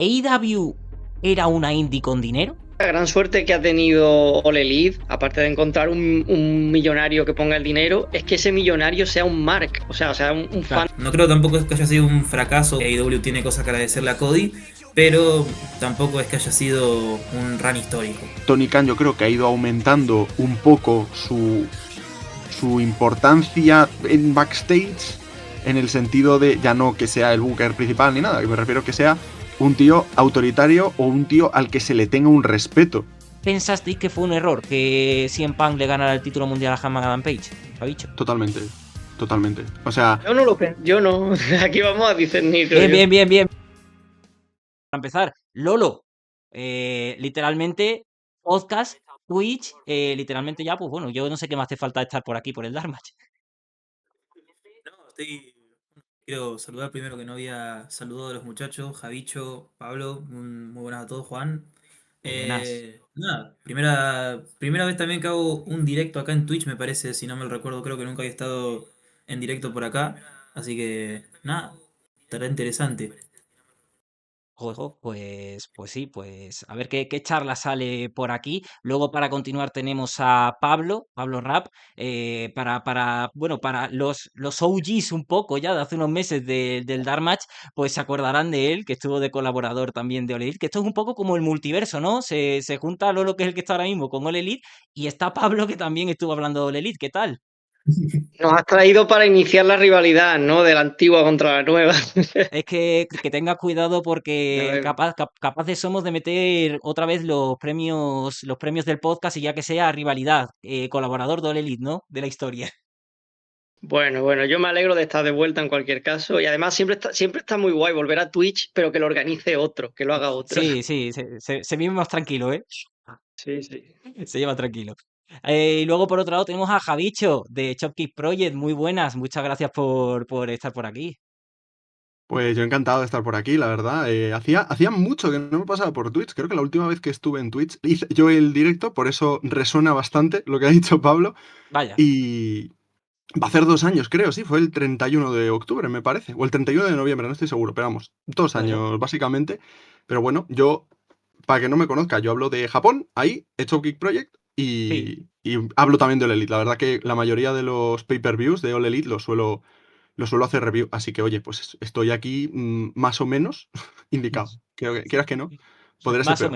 ¿AEW era una indie con dinero? La gran suerte que ha tenido All Elite, aparte de encontrar un millonario que ponga el dinero, es que ese millonario sea un mark, o sea, un fan. Claro, no creo tampoco es que haya sido un fracaso. AEW tiene cosas que agradecerle a Cody, pero tampoco es que haya sido un run histórico. Tony Khan yo creo que ha ido aumentando un poco su importancia en backstage, en el sentido de ya no que sea el booker principal ni nada, que me refiero que sea un tío autoritario o un tío al que se le tenga un respeto. ¿Pensasteis que fue un error que CM Punk le ganara el título mundial a Hangman Page? ¿Lo ha dicho? Totalmente. O sea, Yo no lo pensé, yo no. Aquí vamos a discernir. Bien. Para empezar, Lolo, literalmente, podcast, Twitch, literalmente ya, pues bueno, yo no sé qué más te falta estar por aquí, por el Dark Match. No, quiero saludar primero que no había saludado a los muchachos, Javicho, Pablo, muy buenas a todos, Juan. Buenas. Nada, primera vez también que hago un directo acá en Twitch, me parece, si no me lo recuerdo, creo que nunca había estado en directo por acá. Así que, nada, estará interesante. Juego, pues sí, pues a ver qué charla sale por aquí. Luego para continuar tenemos a Pablo Rap, bueno, para los OGs un poco ya de hace unos meses del Dark Match, pues se acordarán de él, que estuvo de colaborador también de All Elite, que esto es un poco como el multiverso, ¿no? Se junta Lolo, que es el que está ahora mismo, con All Elite, y está Pablo, que también estuvo hablando de All Elite. ¿Qué tal? Nos has traído para iniciar la rivalidad, ¿no? De la antigua contra la nueva. Es que tengas cuidado Ya porque veo. capaces somos de meter otra vez los premios del podcast y ya que sea rivalidad, colaborador de All Elite, ¿no? De la historia. Bueno, yo me alegro de estar de vuelta en cualquier caso. Y además siempre está muy guay volver a Twitch, pero que lo organice otro, que lo haga otro. Sí, se vive más tranquilo, ¿eh? Sí, sí. Se lleva tranquilo. Y luego por otro lado tenemos a Javicho de Chopkick Project. Muy buenas, muchas gracias por estar por aquí. pues yo encantado de estar por aquí, la verdad. Hacía mucho que no me pasaba por Twitch. Creo que la última vez que estuve en Twitch hice yo el directo, por eso resuena bastante lo que ha dicho Pablo. Vaya, Y va a hacer 2 años, creo, sí, fue el 31 de octubre, me parece. O el 31 de noviembre, no estoy seguro, pero vamos, 2 años bueno, básicamente. Pero bueno, yo, para que no me conozca, yo hablo de Japón, ahí, he hecho Geek Project sí. y hablo también de All Elite. La verdad que la mayoría de los pay-per-views de All Elite los suelo hacer review. Así que, oye, pues estoy aquí más o menos indicado. Creo que, quieras que no, podría ser peor.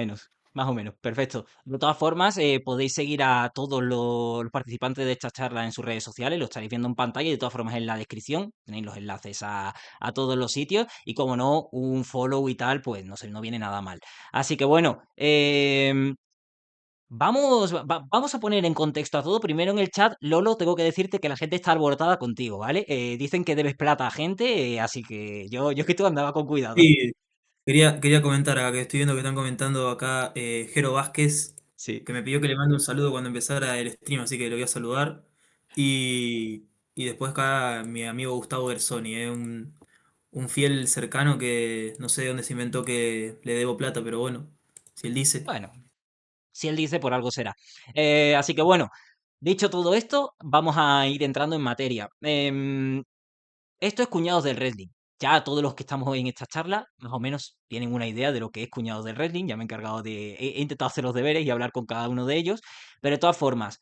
Más o menos, perfecto. De todas formas, podéis seguir a todos los participantes de esta charla en sus redes sociales, lo estaréis viendo en pantalla y de todas formas en la descripción tenéis los enlaces a todos los sitios y como no, un follow y tal, pues no sé, no viene nada mal. Así que bueno, vamos a poner en contexto a todo. Primero en el chat, Lolo, tengo que decirte que la gente está alborotada contigo, ¿vale? Dicen que debes plata a gente, así que yo es que tú andaba con cuidado. Sí, quería comentar acá, que estoy viendo que están comentando acá Jero Vázquez, Sí. que me pidió que le mande un saludo cuando empezara el stream, así que lo voy a saludar. Y después acá mi amigo Gustavo Bersoni, un fiel cercano que no sé de dónde se inventó que le debo plata, pero bueno, si él dice. Bueno, si él dice, por algo será. Así que bueno, dicho todo esto, vamos a ir entrando en materia. Esto es Cuñados del Wrestling. Ya todos los que estamos hoy en esta charla, más o menos tienen una idea de lo que es Cuñados del Wrestling. Ya me he encargado he intentado hacer los deberes y hablar con cada uno de ellos. Pero de todas formas,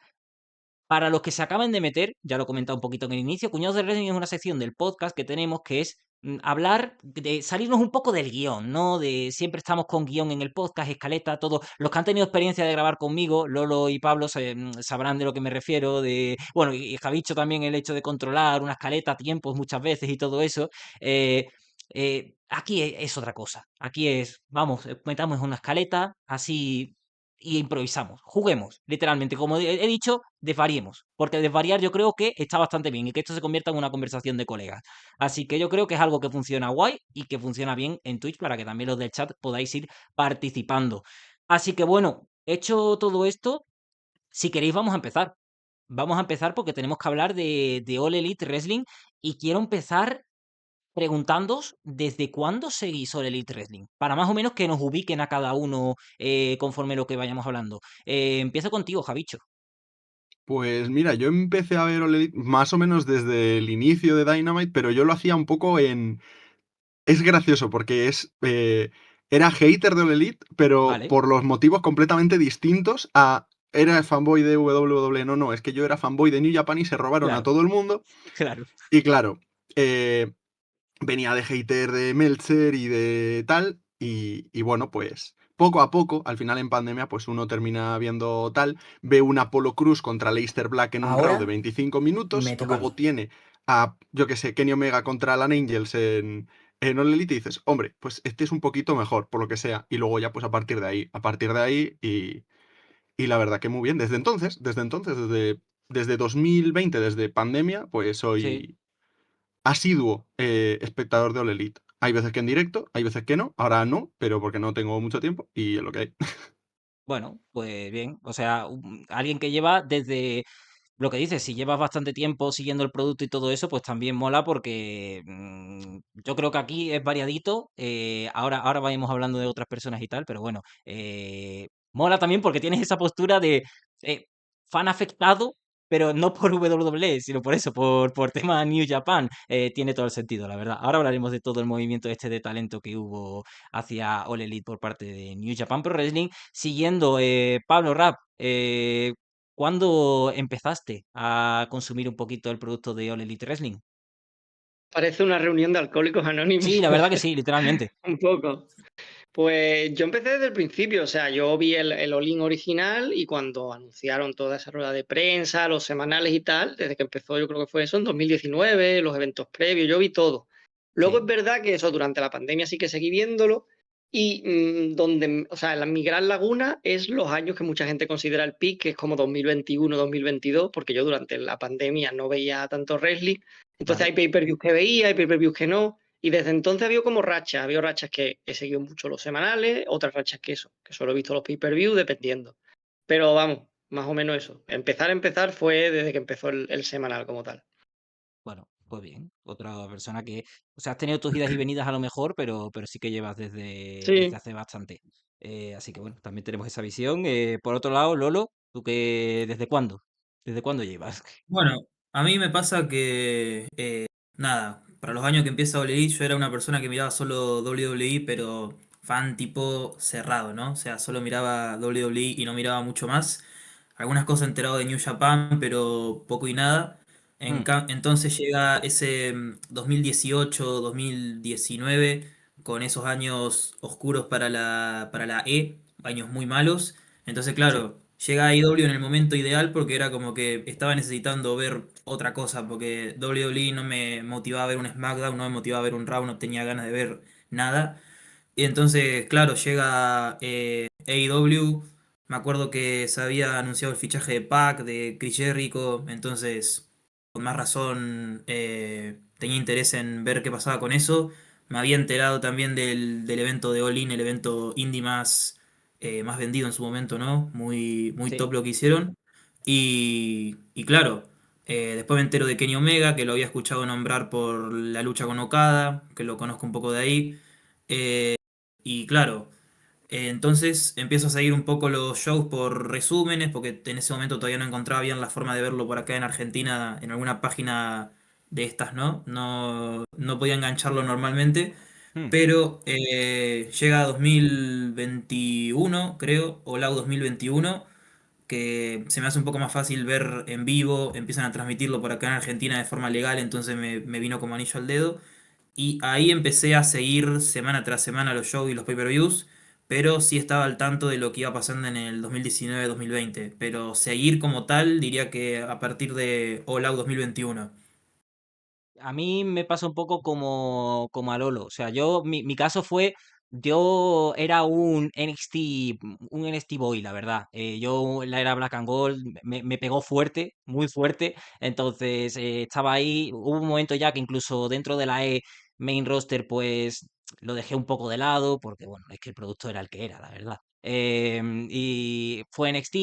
para los que se acaban de meter, ya lo he comentado un poquito en el inicio, Cuñados de Wrestling es una sección del podcast que tenemos que es hablar de salirnos un poco del guión, ¿no? De siempre estamos con guión en el podcast, escaleta, todo. Los que han tenido experiencia de grabar conmigo, Lolo y Pablo, sabrán de lo que me refiero, bueno, y Javicho también el hecho de controlar una escaleta, tiempos muchas veces y todo eso. eh, aquí es otra cosa. Aquí vamos, metamos una escaleta, así y improvisamos, juguemos, literalmente, como he dicho, desvariemos, porque desvariar yo creo que está bastante bien y que esto se convierta en una conversación de colegas. Así que yo creo que es algo que funciona guay y que funciona bien en Twitch para que también los del chat podáis ir participando. Así que bueno, hecho todo esto, si queréis vamos a empezar. Vamos a empezar porque tenemos que hablar de All Elite Wrestling y quiero empezar preguntándoos desde cuándo seguís All Elite Wrestling, para más o menos que nos ubiquen a cada uno conforme lo que vayamos hablando. Empiezo contigo, Javicho. Pues mira, yo empecé a ver All Elite más o menos desde el inicio de Dynamite, pero yo lo hacía un poco en... Es gracioso porque era hater de All Elite, pero Vale, por los motivos completamente distintos a era fanboy de WWE. No, no, es que yo era fanboy de New Japan y se robaron a claro, todo el mundo. claro. Y claro, venía de hater de Meltzer y de tal. Y bueno, pues poco a poco, al final en pandemia, pues uno termina viendo tal, ve un Apollo Cruz contra Leicester Black en un Raw de Ahora 25 me minutos, toca a luego mí. tiene a, yo que sé, Kenny Omega contra Alan Angels en All Elite y dices, hombre, pues este es un poquito mejor, por lo que sea. Y luego ya pues a partir de ahí y la verdad que muy bien. Desde 2020, desde pandemia, pues Sí. soy asiduo espectador de All Elite. Hay veces que en directo, hay veces que no. Ahora no, pero porque no tengo mucho tiempo y es lo que hay. Bueno, pues bien. O sea, alguien que lleva desde lo que dices, si llevas bastante tiempo siguiendo el producto y todo eso, pues también mola porque yo creo que aquí es variadito. Ahora vamos hablando de otras personas y tal, pero bueno, mola también porque tienes esa postura de eh, fan afectado, pero no por WWE, sino por eso, por tema New Japan. Tiene todo el sentido, la verdad. Ahora hablaremos de todo el movimiento este de talento que hubo hacia All Elite por parte de New Japan Pro Wrestling. Siguiendo, Pablo Rap, ¿cuándo empezaste a consumir un poquito el producto de All Elite Wrestling? Parece una reunión de alcohólicos anónimos, Sí, la verdad que sí, literalmente. un poco. Pues yo empecé desde el principio, o sea, yo vi el All-In original y cuando anunciaron toda esa rueda de prensa, los semanales y tal, desde que empezó, yo creo que fue eso en 2019, los eventos previos, yo vi todo. Luego es Sí, verdad que eso durante la pandemia sí que seguí viéndolo y o sea, mi gran laguna es los años que mucha gente considera el peak, que es como 2021, 2022, porque yo durante la pandemia no veía tanto wrestling. Entonces vale. hay pay-per-views que veía, hay pay-per-views que no. Y desde entonces había como rachas, había rachas que he seguido mucho los semanales, otras rachas que eso, que solo he visto los pay-per-view dependiendo. Pero vamos, más o menos eso. Empezar fue desde que empezó el semanal como tal. Bueno, pues bien. Otra persona que, o sea, has tenido tus idas y venidas a lo mejor, pero sí que llevas desde Sí, hace bastante. Así que bueno, también tenemos esa visión. Por otro lado, Lolo, ¿tú qué, desde cuándo? ¿Desde cuándo llevas? Bueno, a mí me pasa que, nada, para los años que empieza WWE, yo era una persona que miraba solo WWE, pero fan tipo cerrado, ¿no? O sea, solo miraba WWE y no miraba mucho más. Algunas cosas enterado de New Japan, pero poco y nada. Hmm, Entonces llega ese 2018, 2019, con esos años oscuros para la años muy malos. Entonces, sí, claro, llega AEW en el momento ideal porque era como que estaba necesitando ver otra cosa, porque WWE no me motivaba a ver un SmackDown, no me motivaba a ver un Raw, no tenía ganas de ver nada. Y entonces, claro, llega AEW. Me acuerdo que se había anunciado el fichaje de Pac, de Chris Jericho, entonces, con más razón, tenía interés en ver qué pasaba con eso. Me había enterado también del evento de All In, el evento indie más vendido en su momento, ¿no? Muy sí, top lo que hicieron. Y claro, después me entero de Kenny Omega, que lo había escuchado nombrar por la lucha con Okada, que lo conozco un poco de ahí. Y claro, entonces empiezo a seguir un poco los shows por resúmenes, porque en ese momento todavía no encontraba bien la forma de verlo por acá en Argentina, en alguna página de estas, ¿no? No podía engancharlo normalmente, hmm, pero llega 2021, creo, o LAU 2021, que se me hace un poco más fácil ver en vivo, empiezan a transmitirlo por acá en Argentina de forma legal, entonces me vino como anillo al dedo. Y ahí empecé a seguir semana tras semana los shows y los pay-per-views, pero sí estaba al tanto de lo que iba pasando en el 2019-2020. Pero seguir como tal, diría que a partir de All Out 2021. a mí me pasa un poco como a Lolo. O sea, mi caso fue, yo era un NXT boy, la verdad. Yo en la era Black and Gold me pegó fuerte, muy fuerte. Entonces, estaba ahí. Hubo un momento ya que incluso dentro de la main roster, pues lo dejé un poco de lado, porque bueno, es que el producto era el que era, la verdad. Y fue NXT.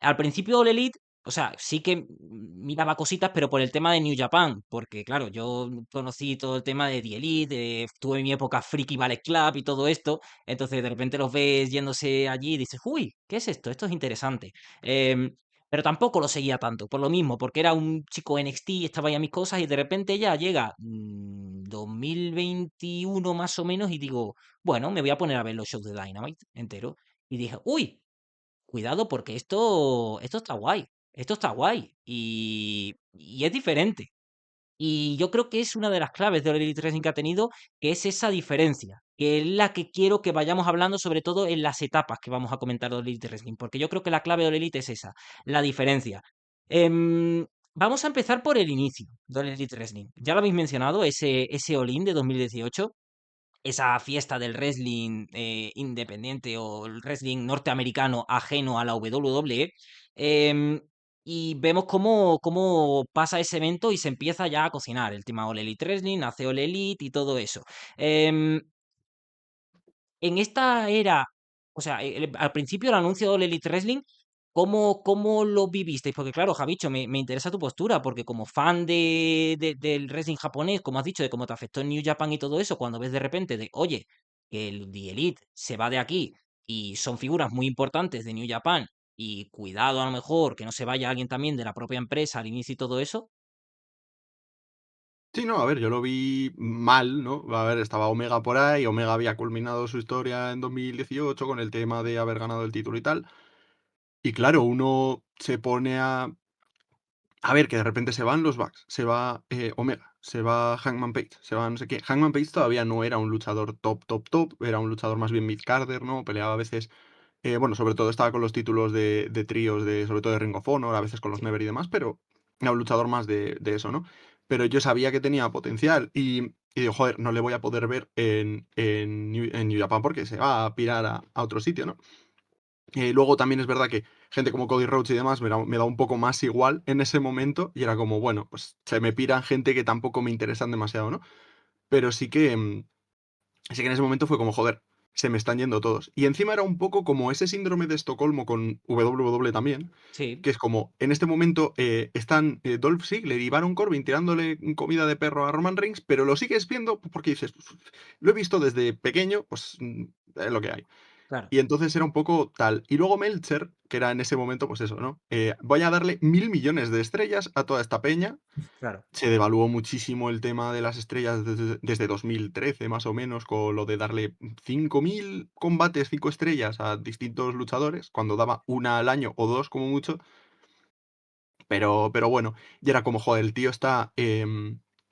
Al principio All Elite, o sea, sí que miraba cositas, pero por el tema de New Japan, porque claro, yo conocí todo el tema de The Elite, tuve mi época Freaky Ballet Club y todo esto, entonces de repente los ves yéndose allí y dices, uy, ¿qué es esto? Esto es interesante. Em, pero tampoco lo seguía tanto, por lo mismo, porque era un chico NXT, estaba ahí a mis cosas y de repente ya llega 2021 más o menos y digo, bueno, me voy a poner a ver los shows de Dynamite entero. Y dije, uy, cuidado porque esto está guay, esto está guay y es diferente. Y yo creo que es una de las claves del Elite Wrestling que ha tenido, que es esa diferencia, que es la que quiero que vayamos hablando, sobre todo en las etapas que vamos a comentar del Elite Wrestling, porque yo creo que la clave del Elite es esa, la diferencia. Vamos a empezar por el inicio del Elite Wrestling. Ya lo habéis mencionado, ese All-In de 2018, esa fiesta del wrestling independiente o el wrestling norteamericano ajeno a la WWE. em, y vemos cómo pasa ese evento y se empieza ya a cocinar el tema All Elite Wrestling, nace All Elite y todo eso. Em, en esta era, o sea, al principio el anuncio de All Elite Wrestling, ¿cómo lo vivisteis? Porque claro, Javicho, me interesa tu postura, porque como fan del wrestling japonés, como has dicho, de cómo te afectó en New Japan y todo eso, cuando ves de repente de, oye, que el The Elite se va de aquí y son figuras muy importantes de New Japan, y cuidado a lo mejor que no se vaya alguien también de la propia empresa al inicio y todo eso. Sí, no, a ver, yo lo vi mal, ¿no? A ver, estaba Omega por ahí, Omega había culminado su historia en 2018 con el tema de haber ganado el título y tal. Y claro, uno se pone a ver, que de repente se van los Bucks, se va Omega, se va Hangman Page, se va no sé qué. Hangman Page todavía no era un luchador top, top, top, era un luchador más bien mid-carder, ¿no? Peleaba a veces, bueno, sobre todo estaba con los títulos de tríos, sobre todo de Ring of Honor, a veces con los Sí, Never y demás, pero era un luchador más de eso, ¿no? Pero yo sabía que tenía potencial y digo, joder, no le voy a poder ver en New Japan porque se va a pirar a otro sitio, ¿no? Luego también es verdad que gente como Cody Rhodes y demás me da un poco más igual en ese momento y era como, bueno, pues se me piran gente que tampoco me interesan demasiado, ¿no? Pero sí que en ese momento fue como, joder, se me están yendo todos. Y encima era un poco como ese síndrome de Estocolmo con WWE también, sí, que es como, en este momento están Dolph Ziggler y Baron Corbin tirándole comida de perro a Roman Reigns, pero lo sigues viendo porque dices, lo he visto desde pequeño, pues es lo que hay. claro, Y entonces era un poco tal. Y luego Meltzer, que era en ese momento, pues eso, ¿no? Voy a darle 1.000 millones de estrellas a toda esta peña. claro. Se devaluó muchísimo el tema de las estrellas desde 2013, más o menos, con lo de darle 5.000 combates, 5 estrellas a distintos luchadores, cuando daba una al año o dos como mucho. Pero bueno, y era como, joder, el tío está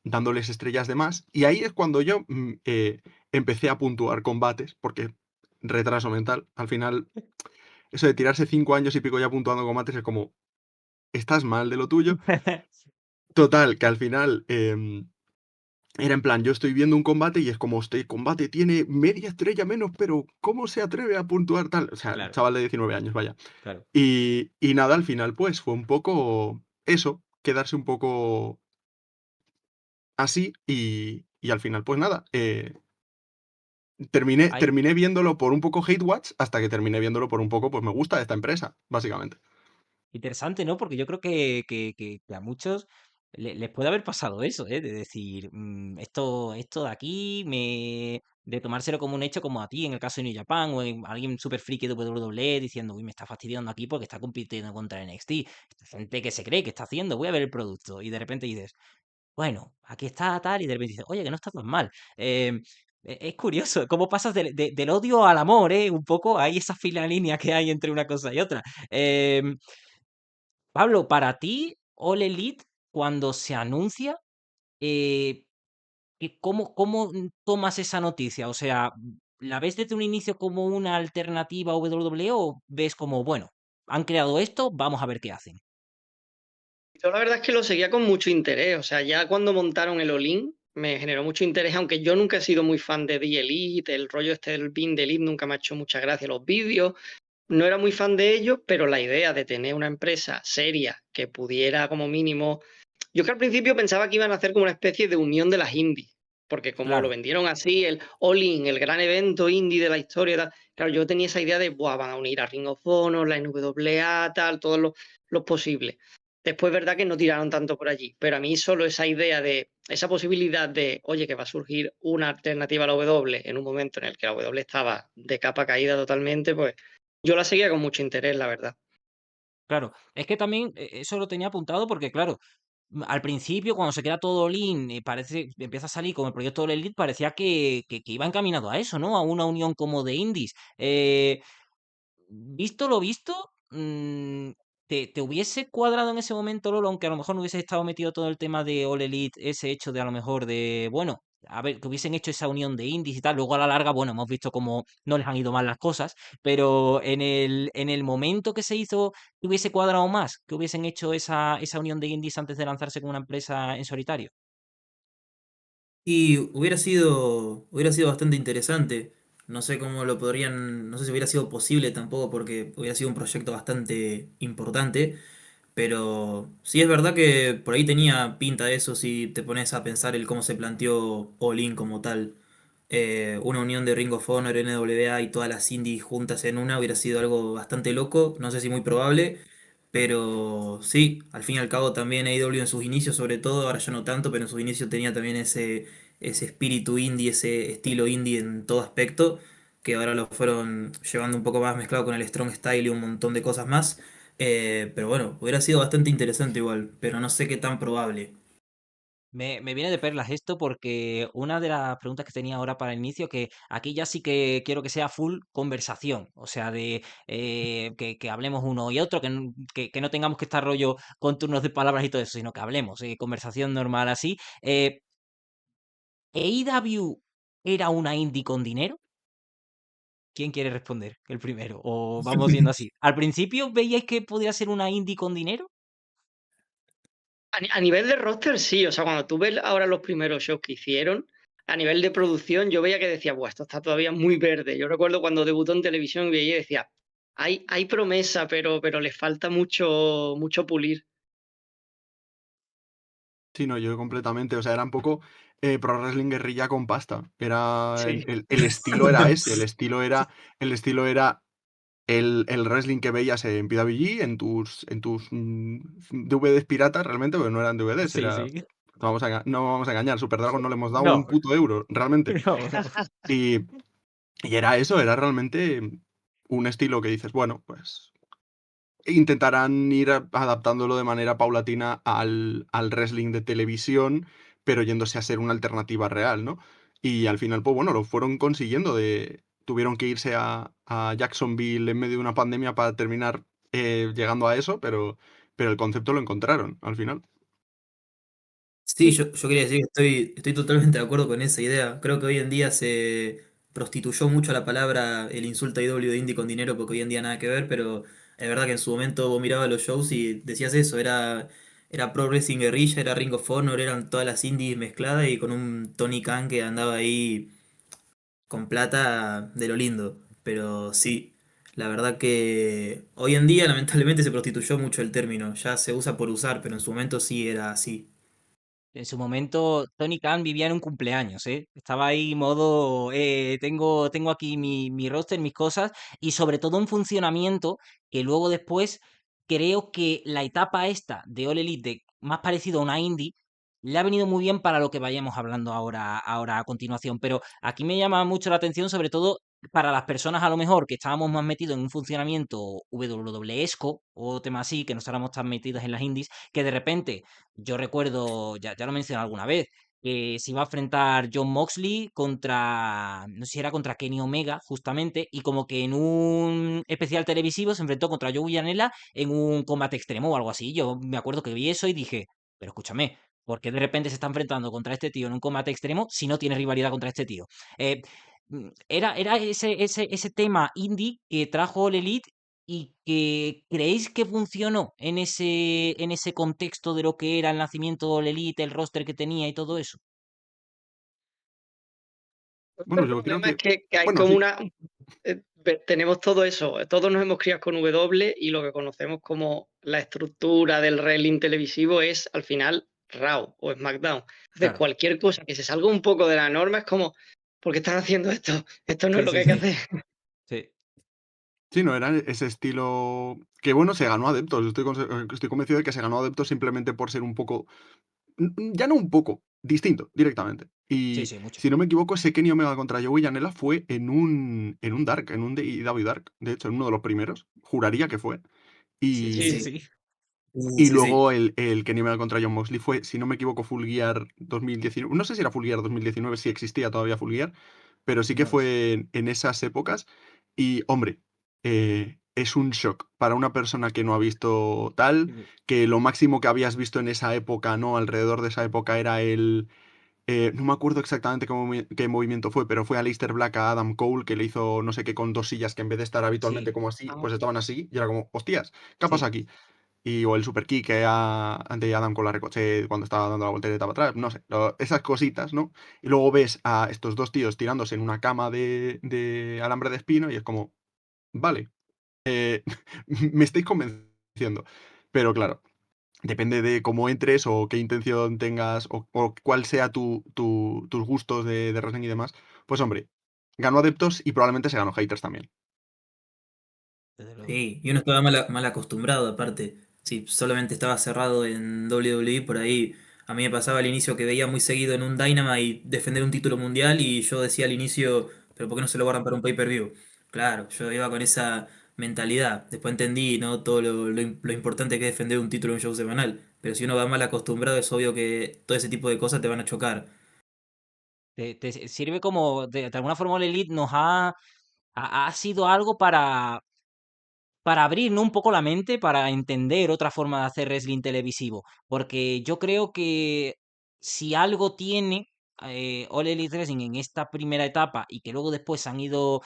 dándoles estrellas de más. Y ahí es cuando yo empecé a puntuar combates, porque retraso mental, al final eso de tirarse 5 años y pico ya puntuando combates es como, estás mal de lo tuyo. Total, que al final era en plan, yo estoy viendo un combate y es como, este combate tiene media estrella menos, pero ¿cómo se atreve a puntuar tal? O sea, Claro, chaval de 19 años, vaya. claro. Y nada, al final pues fue un poco eso, quedarse un poco así y al final pues nada, terminé viéndolo por un poco hate watch hasta que terminé viéndolo por un poco, pues me gusta esta empresa, básicamente. Interesante, ¿no? Porque yo creo que a muchos les puede haber pasado eso, ¿eh? De decir, esto de aquí, de tomárselo como un hecho, como a ti, en el caso de New Japan, o en alguien súper friki de WWE, diciendo, uy, me está fastidiando aquí porque está compitiendo contra NXT. Esta gente que se cree que está haciendo, voy a ver el producto. Y de repente dices, bueno, aquí está tal, y de repente dices, oye, que no está tan mal. Es curioso, cómo pasas del odio al amor, ¿eh? Un poco, hay esa fina línea que hay entre una cosa y otra. Em, Pablo, para ti, All Elite, cuando se anuncia, eh, ¿cómo tomas esa noticia? O sea, ¿la ves desde un inicio como una alternativa a WWE o ves como, bueno, han creado esto, vamos a ver qué hacen? Yo la verdad es que lo seguía con mucho interés, o sea, ya cuando montaron el All-In me generó mucho interés, aunque yo nunca he sido muy fan de The Elite, el rollo este del Bean de Elite nunca me ha hecho mucha gracia los vídeos, no era muy fan de ellos, pero la idea de tener una empresa seria que pudiera como mínimo... Yo que al principio pensaba que iban a hacer como una especie de unión de las indies, porque como lo Claro, vendieron así, el All-In, el gran evento indie de la historia, tal, claro, yo tenía esa idea de, buah, van a unir a Ring of Honor, la NWA, tal, todos los posibles. Después, verdad que no tiraron tanto por allí, pero a mí solo esa idea de, esa posibilidad de, oye, que va a surgir una alternativa a la W en un momento en el que la W estaba de capa caída totalmente, pues yo la seguía con mucho interés, la verdad. Claro, es que también eso lo tenía apuntado porque, claro, al principio, cuando se queda todo Lean, parece, empieza a salir como el proyecto All Elite, parecía que iba encaminado a eso, ¿no? A una unión como de indies. Visto lo visto, ¿te hubiese cuadrado en ese momento, Lolo, aunque a lo mejor no hubiese estado metido todo el tema de All Elite, ese hecho de a lo mejor de, bueno, a ver, que hubiesen hecho esa unión de indies y tal, luego a la larga, bueno, hemos visto cómo no les han ido mal las cosas, pero en el momento que se hizo, ¿te hubiese cuadrado más que hubiesen hecho esa unión de indies antes de lanzarse con una empresa en solitario? Y hubiera sido bastante interesante. No sé cómo lo podrían, no sé si hubiera sido posible tampoco porque hubiera sido un proyecto bastante importante, pero sí es verdad que por ahí tenía pinta de eso si te pones a pensar el cómo se planteó All In como tal. Una unión de Ring of Honor, NWA y todas las indies juntas en una hubiera sido algo bastante loco, no sé si muy probable, pero sí, al fin y al cabo también AEW en sus inicios sobre todo, ahora ya no tanto, pero en sus inicios tenía también ese espíritu indie, ese estilo indie en todo aspecto, que ahora lo fueron llevando un poco más mezclado con el Strong Style y un montón de cosas más. Pero bueno, hubiera sido bastante interesante igual, pero no sé qué tan probable. Me viene de perlas esto porque una de las preguntas que tenía ahora para el inicio, que aquí ya sí que quiero que sea full conversación, o sea, de que hablemos uno y otro, que no tengamos que estar rollo con turnos de palabras y todo eso, sino que hablemos, conversación normal así. ¿AEW era una indie con dinero? ¿Quién quiere responder? El primero. O vamos viendo así. ¿Al principio veíais que podría ser una indie con dinero? A nivel de roster, sí. O sea, cuando tú ves ahora los primeros shows que hicieron, a nivel de producción, yo veía que decía, Buah, esto está todavía muy verde. Yo recuerdo cuando debutó en televisión y veía y decía, hay promesa, pero le falta mucho pulir. Sí, no, yo completamente. O sea, era un poco Pro Wrestling Guerrilla con pasta. Era Sí. el estilo era ese. El estilo era el wrestling que veías en PWG, en tus DVDs piratas, realmente, porque no eran DVDs, Sí, era. sí. No vamos a engañar, Super Dragon no le hemos dado No, un puto euro, realmente. no, no. Y, y era eso, era realmente un estilo que dices, bueno, pues intentarán ir adaptándolo de manera paulatina al wrestling de televisión, pero yéndose a ser una alternativa real, ¿no? Y al final, pues bueno, lo fueron consiguiendo. Tuvieron que irse a Jacksonville en medio de una pandemia para terminar llegando a eso, pero el concepto lo encontraron al final. Sí, yo quería decir que estoy totalmente de acuerdo con esa idea. Creo que hoy en día se prostituyó mucho la palabra, el insulto a IW de indie con dinero, porque hoy en día nada que ver, pero es verdad que en su momento vos mirabas los shows y decías eso, era Pro Wrestling Guerrilla, era Ring of Honor, eran todas las indies mezcladas y con un Tony Khan que andaba ahí con plata de lo lindo. Pero sí, la verdad que hoy en día lamentablemente se prostituyó mucho el término, ya se usa por usar, pero en su momento sí era así. En su momento, Tony Khan vivía en un cumpleaños, ¿eh? Estaba ahí modo, tengo aquí mi roster, mis cosas, y sobre todo un funcionamiento que luego después creo que la etapa esta de All Elite, más parecido a una indie, le ha venido muy bien para lo que vayamos hablando ahora a continuación. Pero aquí me llama mucho la atención, sobre todo para las personas a lo mejor que estábamos más metidos en un funcionamiento WWEsco o temas así, que no estábamos tan metidos en las indies, que de repente yo recuerdo, ya lo mencioné alguna vez, que se iba a enfrentar John Moxley contra, no sé si era contra Kenny Omega, justamente, y como que en un especial televisivo se enfrentó contra Joey Janela en un combate extremo o algo así. Yo me acuerdo que vi eso y dije, pero escúchame, ¿por qué de repente se está enfrentando contra este tío en un combate extremo si no tiene rivalidad contra este tío? Era ese tema indie que trajo All Elite y que creéis que funcionó en ese contexto de lo que era el nacimiento del Elite, el roster que tenía y todo eso. Bueno, El yo creo problema es que. que hay Bueno, como sí. una. Tenemos todo eso, todos nos hemos criado con W y lo que conocemos como la estructura del wrestling televisivo es al final Raw o SmackDown. Entonces, Claro, cualquier cosa que se salga un poco de la norma es como, ¿por qué están haciendo esto? Esto no es sí, lo que sí, hay que sí. hacer. Sí. Sí, no, era ese estilo que, bueno, se ganó adeptos. Estoy convencido de que se ganó adeptos simplemente por ser un poco, ya no un poco, distinto, directamente. Sí, Y sí, mucho. si no me equivoco, ese Kenny Omega contra Joey Janela fue en un Dark, en un AEW Dark, de hecho, en uno de los primeros, juraría que fue. Sí, Y, sí, Sí, sí. sí. y Sí, sí. luego el Kenny Omega contra Jon Moxley fue, si no me equivoco, Full Gear 2019. No sé si era Full Gear 2019, si existía todavía Full Gear, pero sí que No lo sé. fue en esas épocas. Y, hombre, es un shock para una persona que no ha visto tal, que lo máximo que habías visto en esa época, ¿no? Alrededor de esa época era no me acuerdo exactamente qué movimiento fue, pero fue Aleister Black a Adam Cole, que le hizo no sé qué con dos sillas que en vez de estar habitualmente Sí, como así, Ah, pues estaban así, y era como, hostias, ¿qué pasa sí. aquí? O el super kick ante Adam con la Ricochet cuando estaba dando la voltereta para atrás, no sé, esas cositas, ¿no? Y luego ves a estos dos tíos tirándose en una cama de alambre de espino y es como, vale, me estáis convenciendo. Pero claro, depende de cómo entres o qué intención tengas o cuál sea tus gustos de wrestling y demás. Pues hombre, ganó adeptos y probablemente se ganó haters también. Desde luego. Sí, y uno estaba mal acostumbrado, aparte. Si solamente estaba cerrado en WWE, por ahí a mí me pasaba al inicio que veía muy seguido en un Dynamite defender un título mundial y yo decía al inicio, pero ¿por qué no se lo guardan para un pay-per-view? Claro, yo iba con esa mentalidad. Después entendí, ¿no? Todo lo importante que es defender un título en un show semanal. Pero si uno va mal acostumbrado, es obvio que todo ese tipo de cosas te van a chocar. Te sirve como, de alguna forma, el Elite ha sido algo para abrir, ¿no? Un poco la mente, para entender otra forma de hacer wrestling televisivo. Porque yo creo que si algo tiene All Elite Wrestling en esta primera etapa y que luego después han ido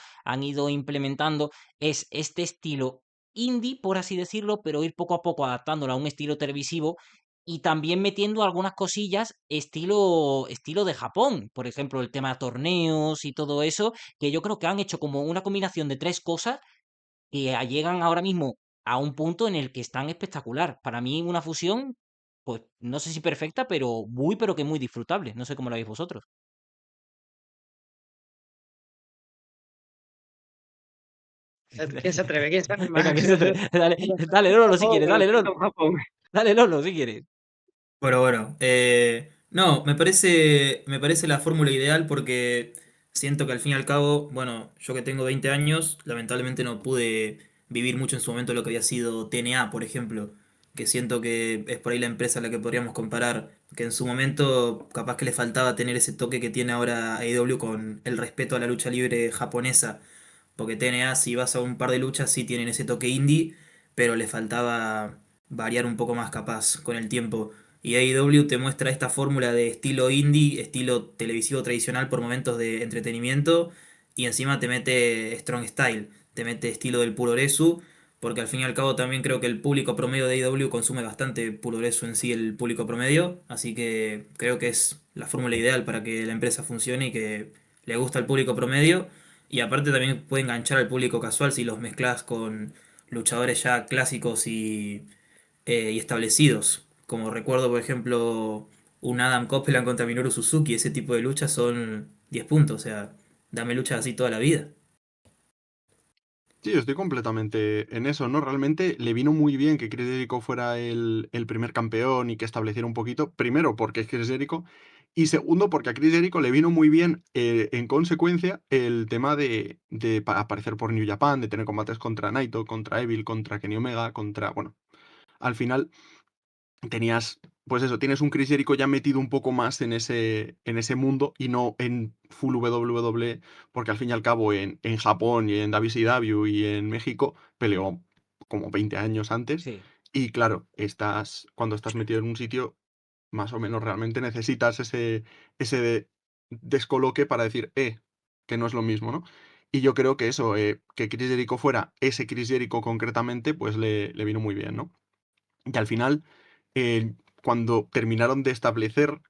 implementando, es este estilo indie, por así decirlo, pero ir poco a poco adaptándolo a un estilo televisivo y también metiendo algunas cosillas estilo de Japón. Por ejemplo, el tema de torneos y todo eso, que yo creo que han hecho como una combinación de tres cosas que llegan ahora mismo a un punto en el que están espectacular. Para mí una fusión, pues no sé si perfecta, pero que muy disfrutable. No sé cómo lo veis vosotros. ¿Quién se atreve? ¿Quién se Venga, anima? ¿quién se atreve? Dale, dale, Lolo, si Japón, quieres, me lo dale, siento, Lolo. Japón. Dale, Lolo, si quieres. Bueno, no, me parece la fórmula ideal porque siento que al fin y al cabo, bueno, yo que tengo 20 años, lamentablemente no pude vivir mucho en su momento lo que había sido TNA, por ejemplo, que siento que es por ahí la empresa a la que podríamos comparar, que en su momento capaz que le faltaba tener ese toque que tiene ahora AEW con el respeto a la lucha libre japonesa, porque TNA si vas a un par de luchas sí tienen ese toque indie, pero le faltaba variar un poco más capaz con el tiempo. Y AEW te muestra esta fórmula de estilo indie, estilo televisivo tradicional por momentos de entretenimiento, y encima te mete Strong Style, te mete estilo del puroresu, porque al fin y al cabo también creo que el público promedio de AEW consume bastante puroresu en sí, el público promedio, así que creo que es la fórmula ideal para que la empresa funcione y que le gusta al público promedio, y aparte también puede enganchar al público casual si los mezclas con luchadores ya clásicos y establecidos. Como recuerdo, por ejemplo, un Adam Copeland contra Minoru Suzuki, ese tipo de luchas son 10 puntos, o sea, dame luchas así toda la vida. Sí, estoy completamente en eso, ¿no? Realmente le vino muy bien que Chris Jericho fuera el primer campeón y que estableciera un poquito, primero porque es Chris Jericho, y segundo porque a Chris Jericho le vino muy bien, en consecuencia, el tema de aparecer por New Japan, de tener combates contra Naito, contra Evil, contra Kenny Omega, bueno, al final tenías, pues eso, tienes un Chris Jericho ya metido un poco más en ese mundo y no en full WWE, porque al fin y al cabo en Japón y en WCW y en México peleó como 20 años antes. Sí, Y claro, cuando estás metido en un sitio, más o menos realmente necesitas ese descoloque para decir, que no es lo mismo, ¿no? Y yo creo que eso, que Chris Jericho fuera ese Chris Jericho concretamente, pues le vino muy bien, ¿no? Y al final, cuando terminaron de establecer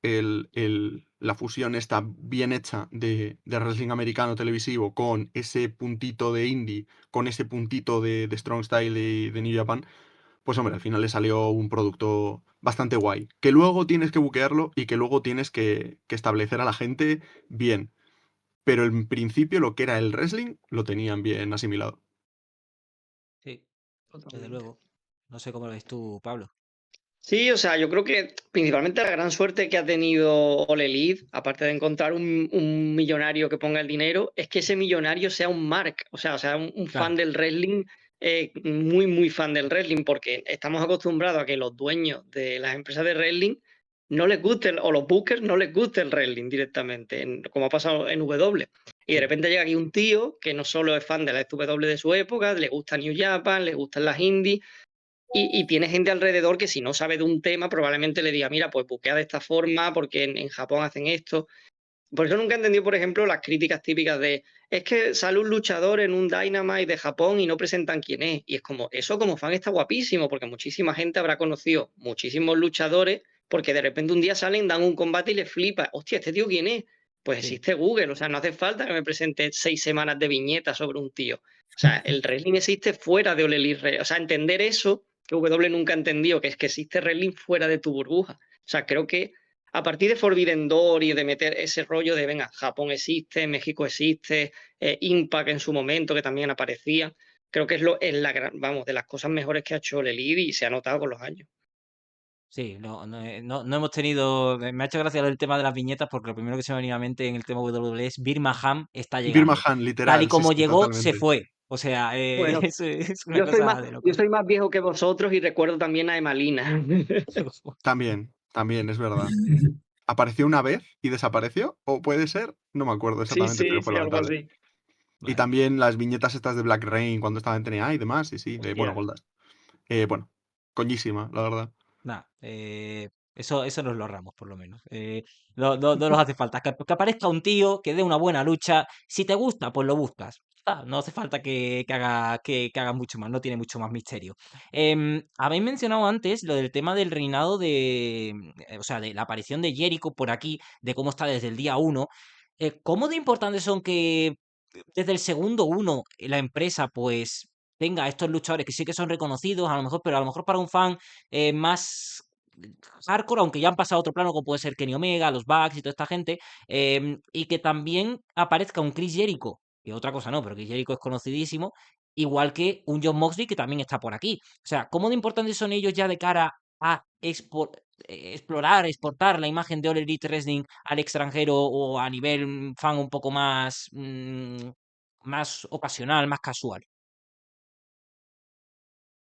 la fusión esta bien hecha de wrestling americano televisivo con ese puntito de indie, con ese puntito de Strong Style y de New Japan, pues hombre, al final le salió un producto bastante guay. Que luego tienes que buquearlo y que luego tienes que establecer a la gente bien. Pero en principio lo que era el wrestling lo tenían bien asimilado. sí, desde Totalmente. luego. No sé cómo lo ves tú, Pablo. Sí, o sea, yo creo que principalmente la gran suerte que ha tenido All Elite, aparte de encontrar un millonario que ponga el dinero, es que ese millonario sea un mark, o sea un fan Claro, del wrestling muy, muy fan del wrestling, porque estamos acostumbrados a que los dueños de las empresas de wrestling no les guste, o los bookers no les guste el wrestling directamente, como ha pasado en W. Y de Sí. repente llega aquí un tío que no solo es fan de la W de su época, le gusta New Japan, le gustan las indies, y tiene gente alrededor que si no sabe de un tema probablemente le diga, mira, pues buquea de esta forma porque en Japón hacen esto. Por eso nunca he entendido, por ejemplo, las críticas típicas de es que sale un luchador en un Dynamite de Japón y no presentan quién es. Y es como, eso como fan está guapísimo, porque muchísima gente habrá conocido muchísimos luchadores, porque de repente un día salen, dan un combate y les flipa. Hostia, ¿este tío quién es? Pues Sí. existe Google, o sea, no hace falta que me presente 6 semanas de viñetas sobre un tío. O sea, el wrestling existe fuera de All Elite. O sea, entender eso, que W nunca ha entendido, que es que existe wrestling fuera de tu burbuja. O sea, creo que a partir de Forbidden Door y de meter ese rollo de, venga, Japón existe, México existe, Impact en su momento, que también aparecía, creo que vamos, de las cosas mejores que ha hecho el Elite y se ha notado con los años. Sí, no hemos tenido. Me ha hecho gracia el tema de las viñetas porque lo primero que se me ha venido a la mente en el tema WWE es Birmingham Ham está Birma llegando. Han, Tal y literal, sí, como sí, llegó, se totalmente. fue. O sea, Bueno, es una yo soy más, cosa de yo loco. soy más viejo que vosotros y recuerdo también a Emalina. También, es verdad. ¿Apareció una vez y desapareció? ¿O puede ser? No me acuerdo Sí, exactamente, pero sí, fue sí, algo lamentable. así. Y Vale. también las viñetas estas de Black Rain cuando estaba en TNA y demás, sí, bueno, Hostia. Goldas. Bueno, coñísima, la verdad. Nada, eso nos lo ahorramos, por lo menos. No nos hace falta. Que aparezca un tío que dé una buena lucha. Si te gusta, pues lo buscas. No hace falta que haga mucho más, no tiene mucho más misterio. Habéis mencionado antes lo del tema del reinado o sea, de la aparición de Jericho por aquí, de cómo está desde el día uno. ¿Cómo de importantes son que desde el segundo uno la empresa, pues, tenga estos luchadores que sí que son reconocidos, a lo mejor, pero a lo mejor para un fan más hardcore, aunque ya han pasado a otro plano, como puede ser Kenny Omega, los Bucks y toda esta gente, y que también aparezca un Chris Jericho, que otra cosa no, pero Chris Jericho es conocidísimo, igual que un John Moxley que también está por aquí. O sea, ¿cómo de importantes son ellos ya de cara a explorar, exportar la imagen de All Elite Wrestling al extranjero o a nivel fan un poco más, más ocasional, más casual?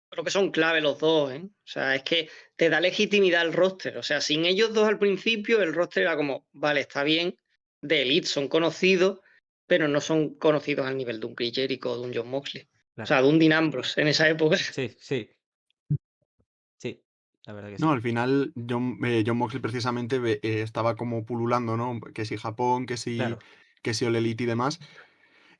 Creo que son clave los dos, ¿eh? O sea, es que te da legitimidad al roster. O sea, sin ellos dos al principio, el roster era como, vale, está bien, de Elite son conocidos, pero no son conocidos al nivel de un Chris Jericho o de un John Moxley. O Claro. sea, de un Dean Ambrose en esa época. Sí, sí, sí, la verdad que No, sí. al final John Moxley precisamente estaba como pululando, ¿no? Que si Japón, Claro, que si All Elite y demás.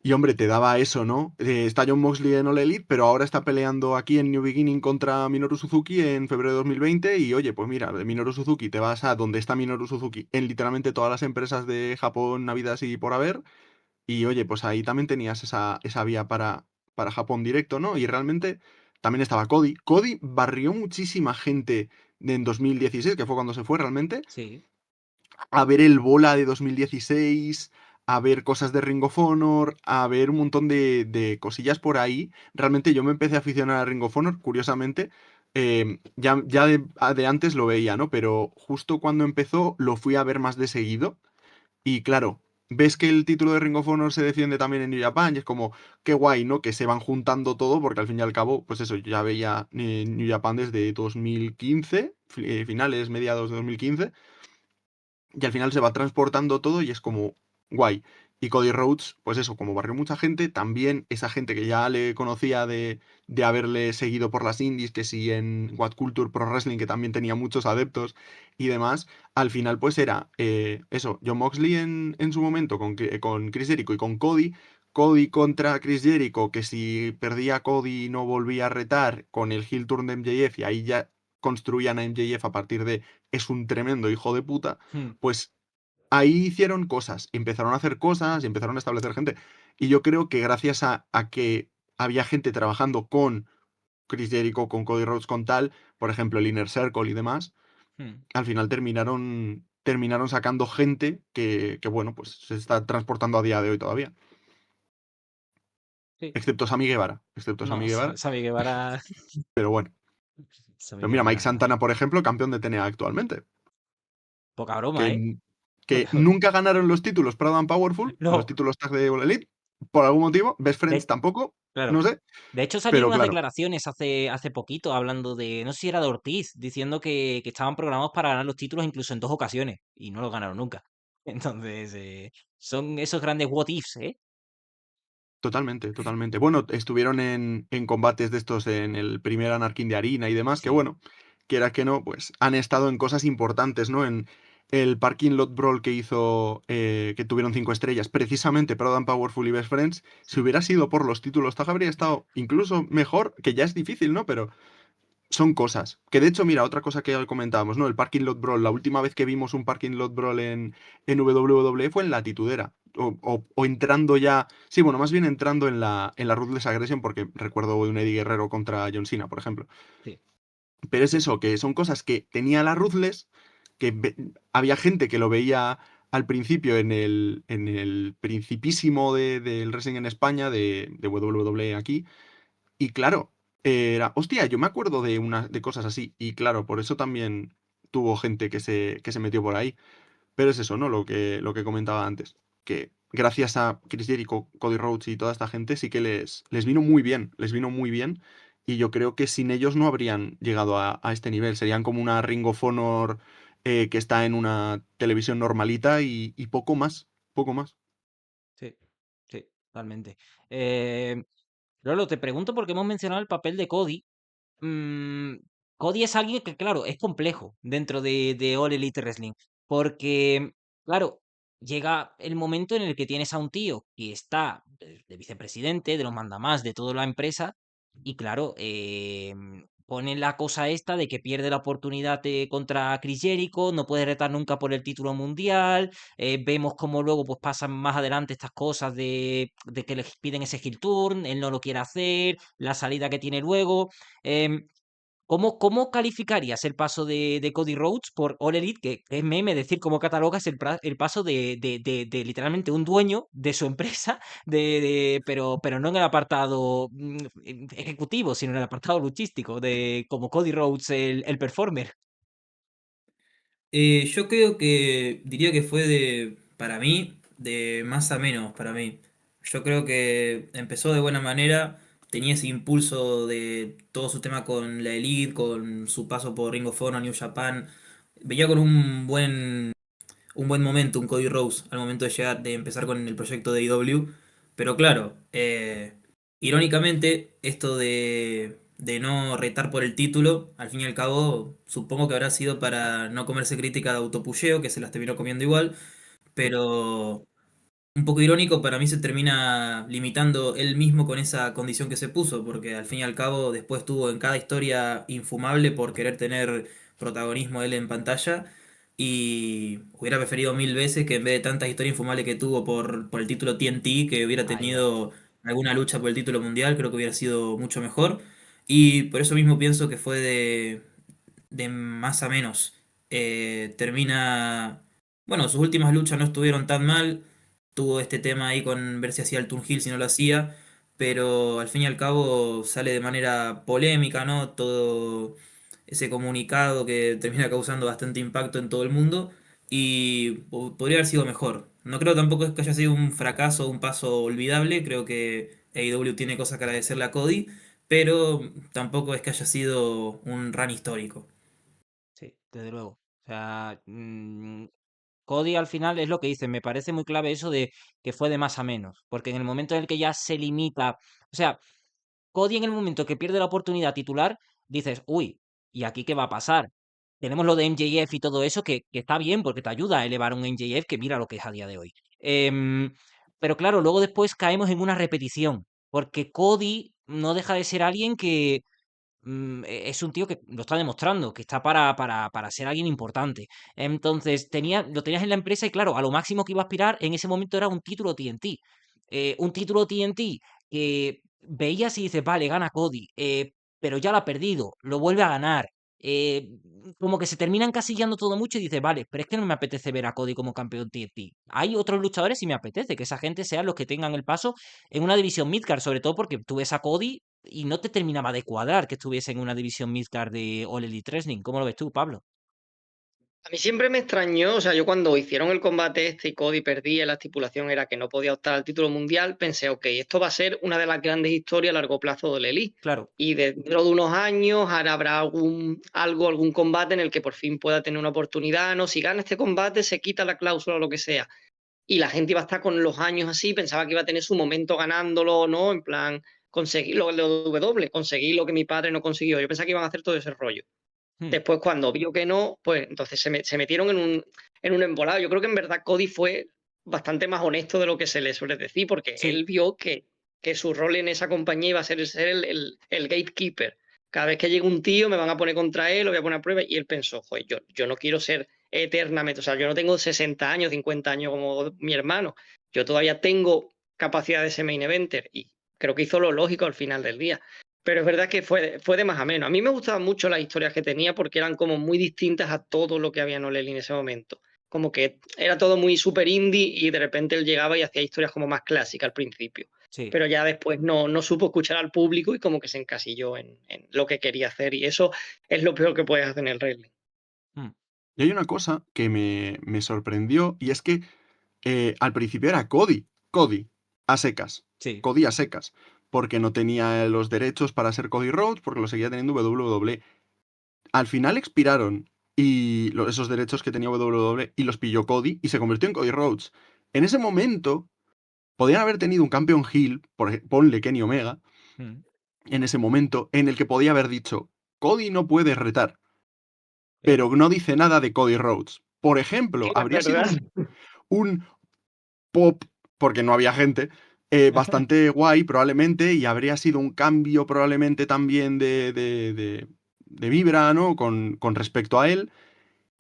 Y hombre, te daba eso, ¿no? Está John Moxley en All Elite, pero ahora está peleando aquí en New Beginning contra Minoru Suzuki en febrero de 2020. Y oye, pues mira, de Minoru Suzuki te vas a donde está Minoru Suzuki, en literalmente todas las empresas de Japón, Navidad y por haber. Y oye, pues ahí también tenías esa vía para Japón directo, ¿no? Y realmente también estaba Cody. Cody barrió muchísima gente en 2016, que fue cuando se fue realmente, sí, a ver el Bola de 2016, a ver cosas de Ring of Honor, a ver un montón de cosillas por ahí. Realmente yo me empecé a aficionar a Ring of Honor, curiosamente. Ya de antes lo veía, ¿no? Pero justo cuando empezó lo fui a ver más de seguido. Y claro, ves que el título de Ring of Honor se defiende también en New Japan y es como, qué guay, ¿no? Que se van juntando todo porque al fin y al cabo, pues eso, yo ya veía New Japan desde 2015, finales, mediados de 2015, y al final se va transportando todo y es como, guay. Y Cody Rhodes, pues eso, como barrió mucha gente, también esa gente que ya le conocía de haberle seguido por las indies, que sí en What Culture Pro Wrestling, que también tenía muchos adeptos y demás, al final pues era eso, John Moxley en su momento con Chris Jericho y con Cody, Cody contra Chris Jericho, que si perdía Cody no volvía a retar con el heel turn de MJF y ahí ya construían a MJF a partir de es un tremendo hijo de puta, hmm, pues ahí hicieron cosas, empezaron a hacer cosas y empezaron a establecer gente. Y yo creo que gracias a que había gente trabajando con Chris Jericho, con Cody Rhodes, con tal, por ejemplo, el Inner Circle y demás, hmm, al final terminaron sacando gente bueno, pues se está transportando a día de hoy todavía. sí. Excepto Sammy Guevara. Excepto No, Sammy Guevara. Sammy Guevara. Pero bueno. Sammy Pero mira, Mike Guevara. Santana, por ejemplo, campeón de TNA actualmente. Poca broma, ¿eh? Que, que nunca ganaron los títulos Proud and Powerful, los No. títulos tag de All Elite, por algún motivo. Best Friends De, tampoco. Claro. no sé, De hecho, salieron pero unas claro, declaraciones hace poquito hablando de, no sé si era de Ortiz, diciendo que estaban programados para ganar los títulos incluso en 2 ocasiones y no los ganaron nunca. Entonces, son esos grandes what ifs, ¿eh? totalmente, totalmente. Bueno, estuvieron en combates de estos en el primer Anarquín de Harina y demás, que Sí, bueno, quiera que no, pues han estado en cosas importantes, ¿no? En el Parking Lot Brawl que hizo, que tuvieron 5 estrellas, precisamente Proud and Powerful y Best Friends, si sí, hubiera sido por los títulos, Tag habría estado incluso mejor, que ya es difícil, ¿no? Pero son cosas. Que de hecho, mira, otra cosa que comentábamos, ¿no? El Parking Lot Brawl. La última vez que vimos un Parking Lot Brawl en WWE fue en la Titudera. O entrando ya. Sí, bueno, más bien entrando en la Ruthless Aggression, porque recuerdo un Eddie Guerrero contra John Cena, por ejemplo. sí, Pero es eso, que son cosas que tenía la Ruthless, que había gente que lo veía al principio en el principísimo del wrestling en España, de WWE aquí, y claro, era, hostia, yo me acuerdo de cosas así. Y claro, por eso también tuvo gente que se metió por ahí. Pero es eso, ¿no? Lo que comentaba antes. Que gracias a Chris Jericho, Cody Rhodes y toda esta gente sí que les vino muy bien. Les vino muy bien. Y yo creo que sin ellos no habrían llegado a este nivel. Serían como una Ring of Honor que está en una televisión normalita y poco más. Poco más. sí, sí, totalmente. Eh, Lolo, te pregunto porque hemos mencionado el papel de Cody. mm, Cody es alguien que, claro, es complejo dentro de All Elite Wrestling. Porque, claro, llega el momento en el que tienes a un tío que está de vicepresidente, de los mandamás de toda la empresa, y claro, pone la cosa esta de que pierde la oportunidad contra Chris Jericho, no puede retar nunca por el título mundial. Vemos como luego pues pasan más adelante estas cosas de que le piden ese heel turn, él no lo quiere hacer, la salida que tiene luego. em, ¿Cómo calificarías el paso de Cody Rhodes por All Elite? Que es meme decir cómo catalogas el paso de literalmente un dueño de su empresa, pero no en el apartado ejecutivo, sino en el apartado luchístico, de como Cody Rhodes, el performer. Yo creo que diría que fue para mí, de más a menos para mí. Yo creo que empezó de buena manera, tenía ese impulso de todo su tema con la Elite, con su paso por Ring of Honor, New Japan. Veía con un buen momento, un Cody Rhodes, al momento de llegar, de empezar con el proyecto de IW. Pero claro, irónicamente, esto de no retar por el título, al fin y al cabo, supongo que habrá sido para no comerse crítica de autopulleo, que se las terminó comiendo igual, Sí, pero un poco irónico, para mí se termina limitando él mismo con esa condición que se puso, porque al fin y al cabo después tuvo en cada historia infumable por querer tener protagonismo él en pantalla y hubiera preferido mil veces que en vez de tantas historias infumables que tuvo por el título TNT, que hubiera ahí va. tenido alguna lucha por el título mundial, creo que hubiera sido mucho mejor. Y por eso mismo pienso que fue de más a menos. Termina. Bueno, sus últimas luchas no estuvieron tan mal. Tuvo este tema ahí con ver si hacía el Hill si no lo hacía. Pero al fin y al cabo sale de manera polémica, ¿no? Todo ese comunicado que termina causando bastante impacto en todo el mundo. Y podría haber sido mejor. No creo tampoco que haya sido un fracaso, un paso olvidable. Creo que AEW tiene cosas que agradecerle a Cody. Pero tampoco es que haya sido un run histórico. Sí, desde luego. O sea, Cody al final es lo que dice, me parece muy clave eso de que fue de más a menos, porque en el momento en el que ya se limita, o sea, Cody en el momento que pierde la oportunidad titular, dices, uy, ¿y aquí qué va a pasar? Tenemos lo de MJF y todo eso, que está bien porque te ayuda a elevar un MJF que mira lo que es a día de hoy. Pero claro, luego después caemos en una repetición, porque Cody no deja de ser alguien que es un tío que lo está demostrando, que está para ser alguien importante. Entonces, lo tenías en la empresa y claro, a lo máximo que iba a aspirar en ese momento era un título TNT. Un título TNT que veías y dices, vale, gana Cody, pero ya lo ha perdido, lo vuelve a ganar. eh, Como que se termina encasillando todo mucho y dices, vale, pero es que no me apetece ver a Cody como campeón TNT. Hay otros luchadores y me apetece que esa gente sean los que tengan el paso en una división midcard, sobre todo porque tú ves a Cody y no te terminaba de cuadrar que estuviese en una división midcard de All Elite Wrestling. ¿Cómo lo ves tú, Pablo? A mí siempre me extrañó, o sea, yo cuando hicieron el combate este y Cody perdía y la estipulación era que no podía optar al título mundial, pensé, ok, esto va a ser una de las grandes historias a largo plazo de la Elite. Claro, Y dentro de unos años ahora habrá algún combate en el que por fin pueda tener una oportunidad, ¿no? Si gana este combate, se quita la cláusula o lo que sea. Y la gente iba a estar con los años así, pensaba que iba a tener su momento ganándolo, ¿no? En plan, conseguir lo de W, conseguir lo que mi padre no consiguió. Yo pensaba que iban a hacer todo ese rollo. hmm, Después, cuando vio que no, pues entonces se metieron en un embolado. Yo creo que en verdad Cody fue bastante más honesto de lo que se le suele decir, porque sí, él vio que su rol en esa compañía iba a ser el gatekeeper. Cada vez que llegue un tío, me van a poner contra él, lo voy a poner a prueba. Y él pensó, joder, yo no quiero ser eternamente, o sea, yo no tengo 60 años, 50 años como mi hermano. Yo todavía tengo capacidad de ser main eventer. Y creo que hizo lo lógico al final del día. Pero es verdad que fue de más a menos. A mí me gustaban mucho las historias que tenía porque eran como muy distintas a todo lo que había en All Elite en ese momento. Como que era todo muy super indie y de repente él llegaba y hacía historias como más clásicas al principio. sí. Pero ya después no supo escuchar al público y como que se encasilló en lo que quería hacer. Y eso es lo peor que puedes hacer en el wrestling. hmm, Y hay una cosa que me sorprendió y es que al principio era Cody, a secas, sí, Cody a secas, porque no tenía los derechos para ser Cody Rhodes, porque lo seguía teniendo WWE. Al final expiraron y esos derechos que tenía WWE y los pilló Cody y se convirtió en Cody Rhodes. En ese momento, podían haber tenido un campeón heel, ponle Kenny Omega, hmm, en ese momento, en el que podía haber dicho, Cody no puede retar, sí, pero no dice nada de Cody Rhodes. Por ejemplo, Sí, es habría sido verdad. un pop, porque no había gente, bastante guay probablemente, y habría sido un cambio probablemente también de vibra, ¿no? Con respecto a él.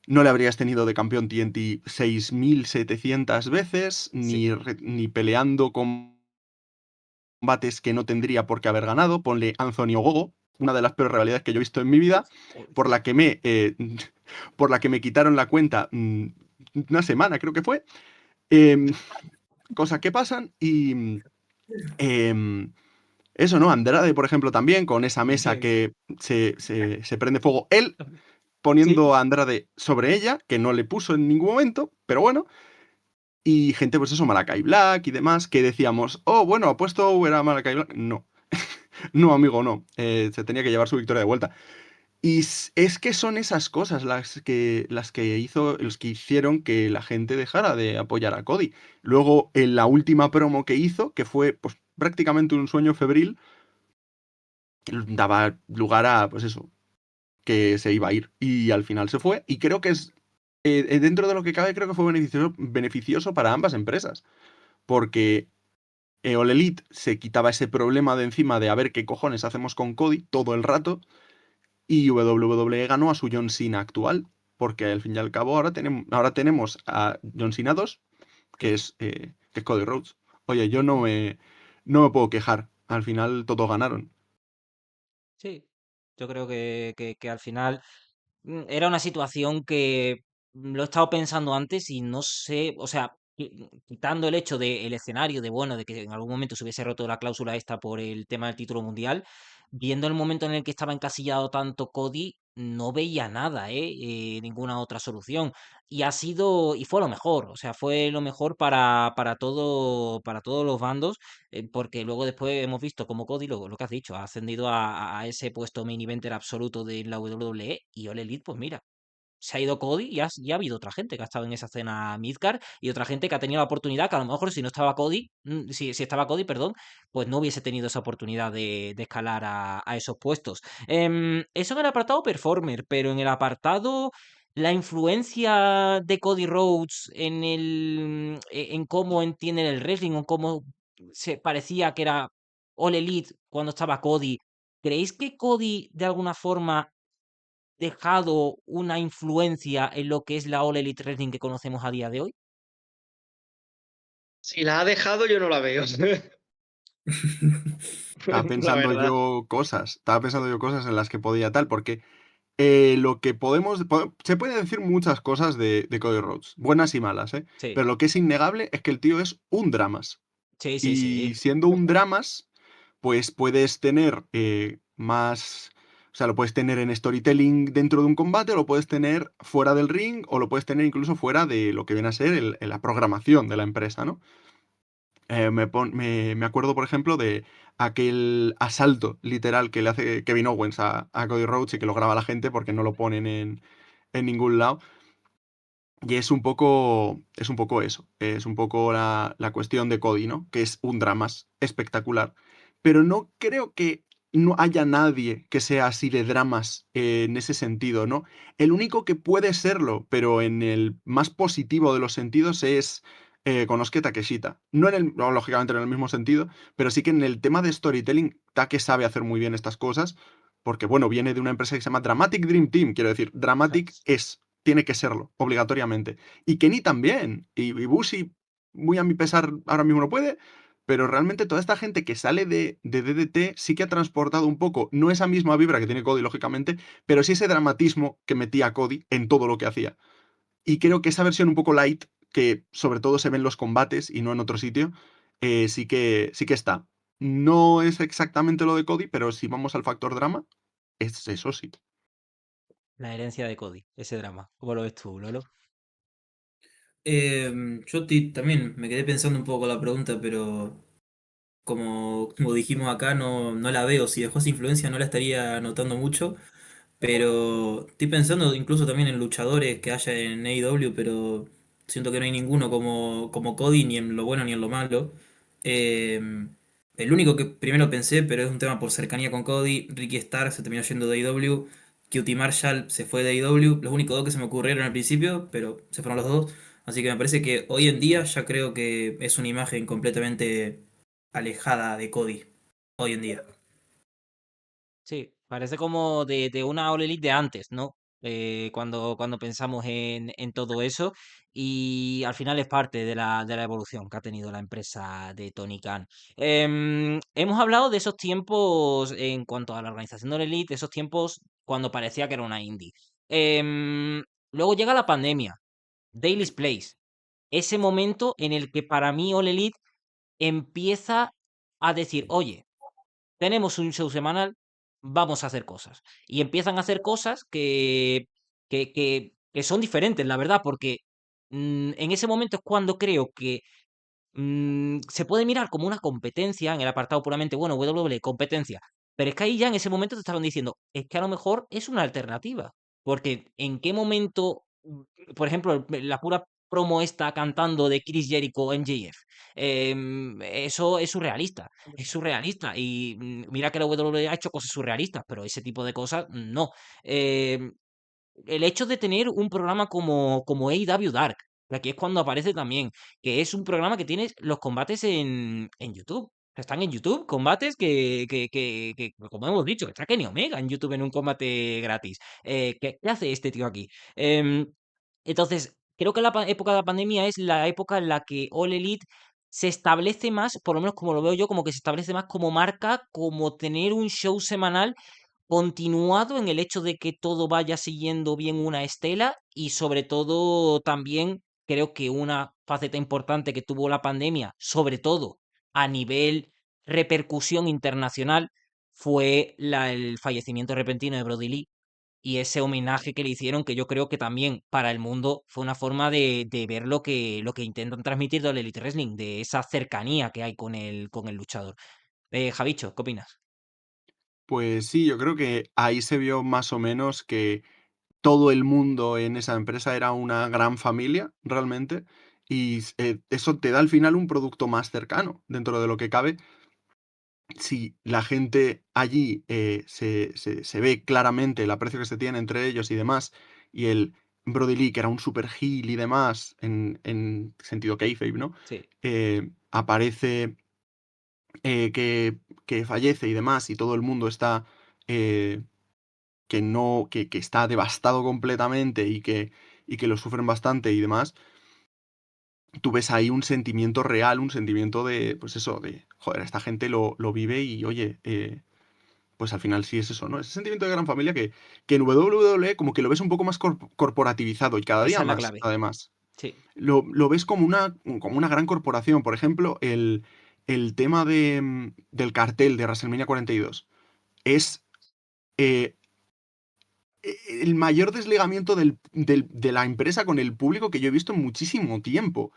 No le habrías tenido de campeón TNT 6.700 veces, sí. ni peleando combates que no tendría por qué haber ganado. Ponle Anthony Ogogo, una de las peores rivalidades que yo he visto en mi vida, por la que por la que me quitaron la cuenta una semana, creo que fue. Em, Cosas que pasan y em, eso, ¿no? Andrade, por ejemplo, también, con esa mesa que se prende fuego. Él Sí, poniendo a Andrade sobre ella, que no le puso en ningún momento, pero bueno. Y gente, pues eso, Malakai Black y demás, que decíamos, oh, bueno, ha puesto over a Malakai Black. No, no, amigo, no. Se tenía que llevar su victoria de vuelta. Y es que son esas cosas los que hicieron que la gente dejara de apoyar a Cody. Luego, en la última promo que hizo, que fue pues prácticamente un sueño febril, daba lugar a, pues eso, que se iba a ir. Y al final se fue. Y creo que dentro de lo que cabe, creo que fue beneficioso para ambas empresas. Porque All Elite se quitaba ese problema de encima de a ver qué cojones hacemos con Cody todo el rato. Y WWE ganó a su John Cena actual. Porque al fin y al cabo ahora tenemos a John Cena 2, que es Cody Rhodes. Oye, yo no me puedo quejar. Al final todos ganaron. sí. Yo creo que al final era una situación que lo he estado pensando antes y no sé, o sea, quitando el hecho del escenario de, bueno, de que en algún momento se hubiese roto la cláusula esta por el tema del título mundial, viendo el momento en el que estaba encasillado tanto Cody, no veía nada, ninguna otra solución. Y fue lo mejor, o sea, fue lo mejor para todos los bandos, porque luego después hemos visto como Cody, lo que has dicho, ha ascendido a ese puesto main eventer absoluto de la WWE y All Elite, pues mira, se ha ido Cody y ha habido otra gente que ha estado en esa escena Midcard y otra gente que ha tenido la oportunidad que a lo mejor si no estaba Cody, si estaba Cody, perdón, pues no hubiese tenido esa oportunidad de escalar a esos puestos. Eso en el apartado performer, pero en el apartado la influencia de Cody Rhodes en cómo entienden el wrestling o cómo se parecía que era All Elite cuando estaba Cody. ¿Creéis que Cody de alguna forma dejado una influencia en lo que es la All Elite Wrestling que conocemos a día de hoy? Si la ha dejado, yo no la veo. Estaba La pensando verdad. yo cosas en las que podía tal, porque lo que se puede decir muchas cosas de Cody Rhodes, buenas y malas, ¿eh? Sí, Pero lo que es innegable es que el tío es un dramas. sí, sí, Y sí. siendo un dramas, pues puedes tener más... O O sea, lo puedes tener en storytelling dentro de un combate, o lo puedes tener fuera del ring, o lo puedes tener incluso fuera de lo que viene a ser la programación de la empresa, ¿no? Me acuerdo, por ejemplo, de aquel asalto literal que le hace Kevin Owens a Cody Rhodes y que lo graba la gente porque no lo ponen en ningún lado. Y es un poco eso, es un poco la cuestión de Cody, ¿no? Que es un drama espectacular. Pero no creo que no haya nadie que sea así de dramas en ese sentido, ¿no? El único que puede serlo, pero en el más positivo de los sentidos, es Konosuke Takeshita. No, lógicamente no en el mismo sentido, pero sí que en el tema de storytelling, Take sabe hacer muy bien estas cosas, porque, bueno, viene de una empresa que se llama Dramatic Dream Team, quiero decir, Dramatic tiene que serlo, obligatoriamente. Y Kenny también. Y Bushi, muy a mi pesar, ahora mismo no puede. Pero realmente toda esta gente que sale de DDT sí que ha transportado un poco, no esa misma vibra que tiene Cody, lógicamente, pero sí ese dramatismo que metía Cody en todo lo que hacía. Y creo que esa versión un poco light, que sobre todo se ve en los combates y no en otro sitio, sí que está. No es exactamente lo de Cody, pero si vamos al factor drama, es eso sí. La herencia de Cody, ese drama. ¿Cómo lo ves tú, Lolo? También me quedé pensando un poco la pregunta, pero como dijimos acá, no la veo. Si dejó esa influencia, no la estaría notando mucho. Pero estoy pensando incluso también en luchadores que haya en AEW, pero siento que no hay ninguno como Cody, ni en lo bueno ni en lo malo. Eh, el único que primero pensé, pero es un tema por cercanía con Cody, Ricky Starks se terminó yendo de AEW, QT Marshall se fue de AEW, los únicos dos que se me ocurrieron al principio, pero se fueron los dos. Así que me parece que hoy en día ya creo que es una imagen completamente alejada de Cody, hoy en día. Sí, parece como de una All Elite de antes, ¿no? Cuando pensamos en todo eso, y al final es parte de la evolución que ha tenido la empresa de Tony Khan. Hemos hablado de esos tiempos en cuanto a la organización de All Elite, esos tiempos cuando parecía que era una indie. Em, Luego llega la pandemia, Daily's Place, ese momento en el que para mí All Elite empieza a decir, oye, tenemos un show semanal, vamos a hacer cosas. Y empiezan a hacer cosas que son diferentes, la verdad, porque en ese momento es cuando creo que se puede mirar como una competencia en el apartado puramente, bueno, WWE, competencia. Pero es que ahí ya en ese momento te estaban diciendo, es que a lo mejor es una alternativa. Porque en qué momento, por ejemplo, la pura promo esta cantando de Chris Jericho en MJF. Eso es surrealista. Es surrealista. Y mira que la WWE ha hecho cosas surrealistas, pero ese tipo de cosas no. Em, el hecho de tener un programa como AEW Dark, que aquí es cuando aparece también, que es un programa que tienes los combates en YouTube. Están en YouTube, combates como hemos dicho, que está Kenny Omega en YouTube en un combate gratis. ¿Qué hace este tío aquí? Em, entonces, creo que la época de la pandemia es la época en la que All Elite se establece más, por lo menos como lo veo yo, como que se establece más como marca, como tener un show semanal continuado en el hecho de que todo vaya siguiendo bien una estela y sobre todo también creo que una faceta importante que tuvo la pandemia, sobre todo a nivel repercusión internacional, fue el fallecimiento repentino de Brody Lee y ese homenaje que le hicieron, que yo creo que también para el mundo fue una forma de ver lo que intentan transmitir del Elite Wrestling, de esa cercanía que hay con el luchador. Javicho, ¿qué opinas? Pues sí, yo creo que ahí se vio más o menos que todo el mundo en esa empresa era una gran familia, realmente, y eso te da al final un producto más cercano dentro de lo que cabe. Si la gente allí se ve claramente el aprecio que se tiene entre ellos y demás, y el Brody Lee, que era un super heel y demás, en sentido kayfabe, ¿no? Sí. Aparece que fallece y demás, y todo el mundo está eh, que no, que está devastado completamente y que lo sufren bastante y demás, tú ves ahí un sentimiento real, un sentimiento de, pues eso, de, joder, esta gente lo vive y, oye, pues al final sí es eso, ¿no? Ese sentimiento de gran familia que en WWE como que lo ves un poco más corporativizado y cada día Esa es la más, clave. además. Sí. Lo ves como una gran corporación. Por ejemplo, el tema del cartel de WrestleMania 42 es el mayor desligamiento de la empresa con el público que yo he visto en muchísimo tiempo.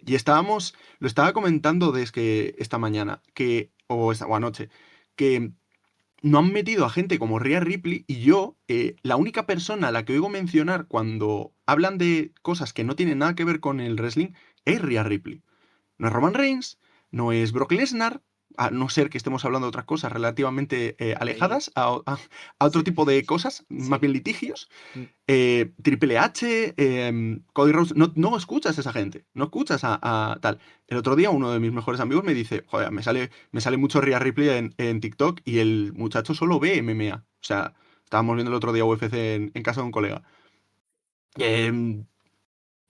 Y lo estaba comentando desde que esta mañana, o anoche, que no han metido a gente como Rhea Ripley y yo, la única persona a la que oigo mencionar cuando hablan de cosas que no tienen nada que ver con el wrestling es Rhea Ripley. No es Roman Reigns, no es Brock Lesnar, a no ser que estemos hablando de otras cosas relativamente Ahí, alejadas a otro sí, tipo de cosas, más sí. bien litigios. Mm, Triple H, Cody Rhodes, no escuchas a esa gente, no escuchas a tal. El otro día uno de mis mejores amigos me dice, joder, me sale mucho Rhea Ripley en TikTok y el muchacho solo ve MMA. O sea, estábamos viendo el otro día UFC en casa de un colega. Em,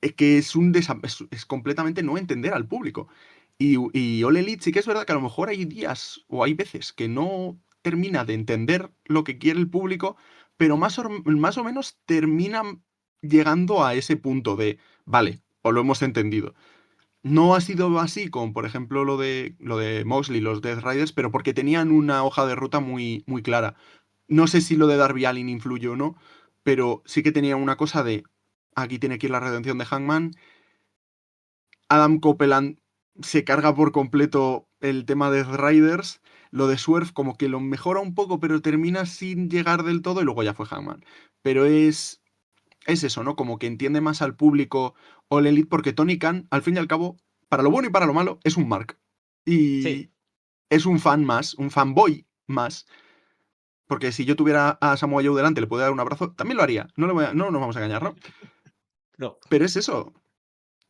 es que es completamente no entender al público. Y All Elite sí que es verdad que a lo mejor hay días o hay veces que no termina de entender lo que quiere el público, pero más o menos terminan llegando a ese punto de, vale, o lo hemos entendido. No ha sido así con, por ejemplo, lo de Moxley, los Death Riders, pero porque tenían una hoja de ruta muy, muy clara. No sé si lo de Darby Allin influyó o no, pero sí que tenía una cosa de, aquí tiene que ir la redención de Hangman. Adam Copeland se carga por completo el tema de Riders. Lo de Swerve como que lo mejora un poco, pero termina sin llegar del todo y luego ya fue Hangman. Pero es eso, ¿no? Como que entiende más al público All Elite porque Tony Khan, al fin y al cabo, para lo bueno y para lo malo, es un mark. sí, Y es un fan más, un fanboy más. Porque si yo tuviera a Samoa Joe delante, le puedo dar un abrazo, también lo haría. No nos vamos a engañar, ¿no? no. Pero es eso.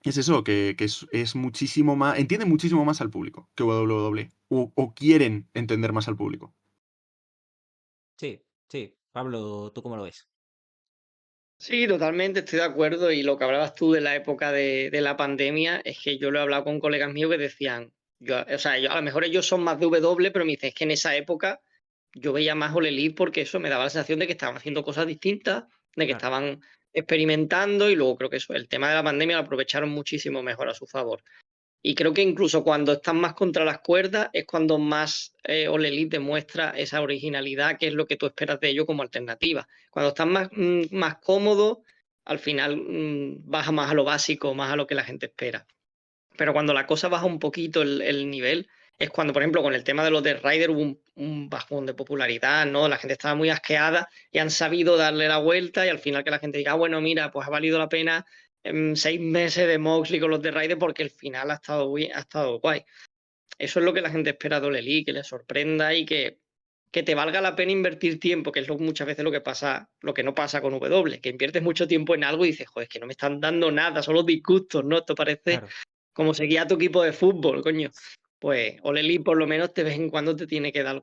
Es eso, que es muchísimo más. Entiende muchísimo más al público que WWE. O quieren entender más al público. Sí, sí. Pablo, ¿tú cómo lo ves? Sí, totalmente, estoy de acuerdo. Y lo que hablabas tú de la época de la pandemia, es que yo lo he hablado con colegas míos que decían, o sea, a lo mejor ellos son más de W, pero me dicen, es que en esa época yo veía más All Elite porque eso me daba la sensación de que estaban haciendo cosas distintas, de que Claro, estaban experimentando y luego creo que eso, el tema de la pandemia lo aprovecharon muchísimo mejor a su favor. Y creo que incluso cuando están más contra las cuerdas es cuando más All Elite demuestra esa originalidad, que es lo que tú esperas de ello como alternativa. Cuando están más cómodos, al final baja más a lo básico, más a lo que la gente espera. Pero cuando la cosa baja un poquito el nivel, es cuando, por ejemplo, con el tema de los de Ryder hubo un bajón de popularidad, ¿no? La gente estaba muy asqueada y han sabido darle la vuelta y al final que la gente diga, ah, bueno, mira, pues ha valido la pena 6 meses de Moxley con los de Ryder porque el final ha estado guay. Eso es lo que la gente espera de Ole Elite, que le sorprenda y que te valga la pena invertir tiempo, que es muchas veces lo que pasa, lo que no pasa con W, que inviertes mucho tiempo en algo y dices, joder, es que no me están dando nada, solo disgustos, ¿no? Esto parece claro. como seguía a tu equipo de fútbol, coño. Pues Ole Elite por lo menos de vez en cuando te tiene que dar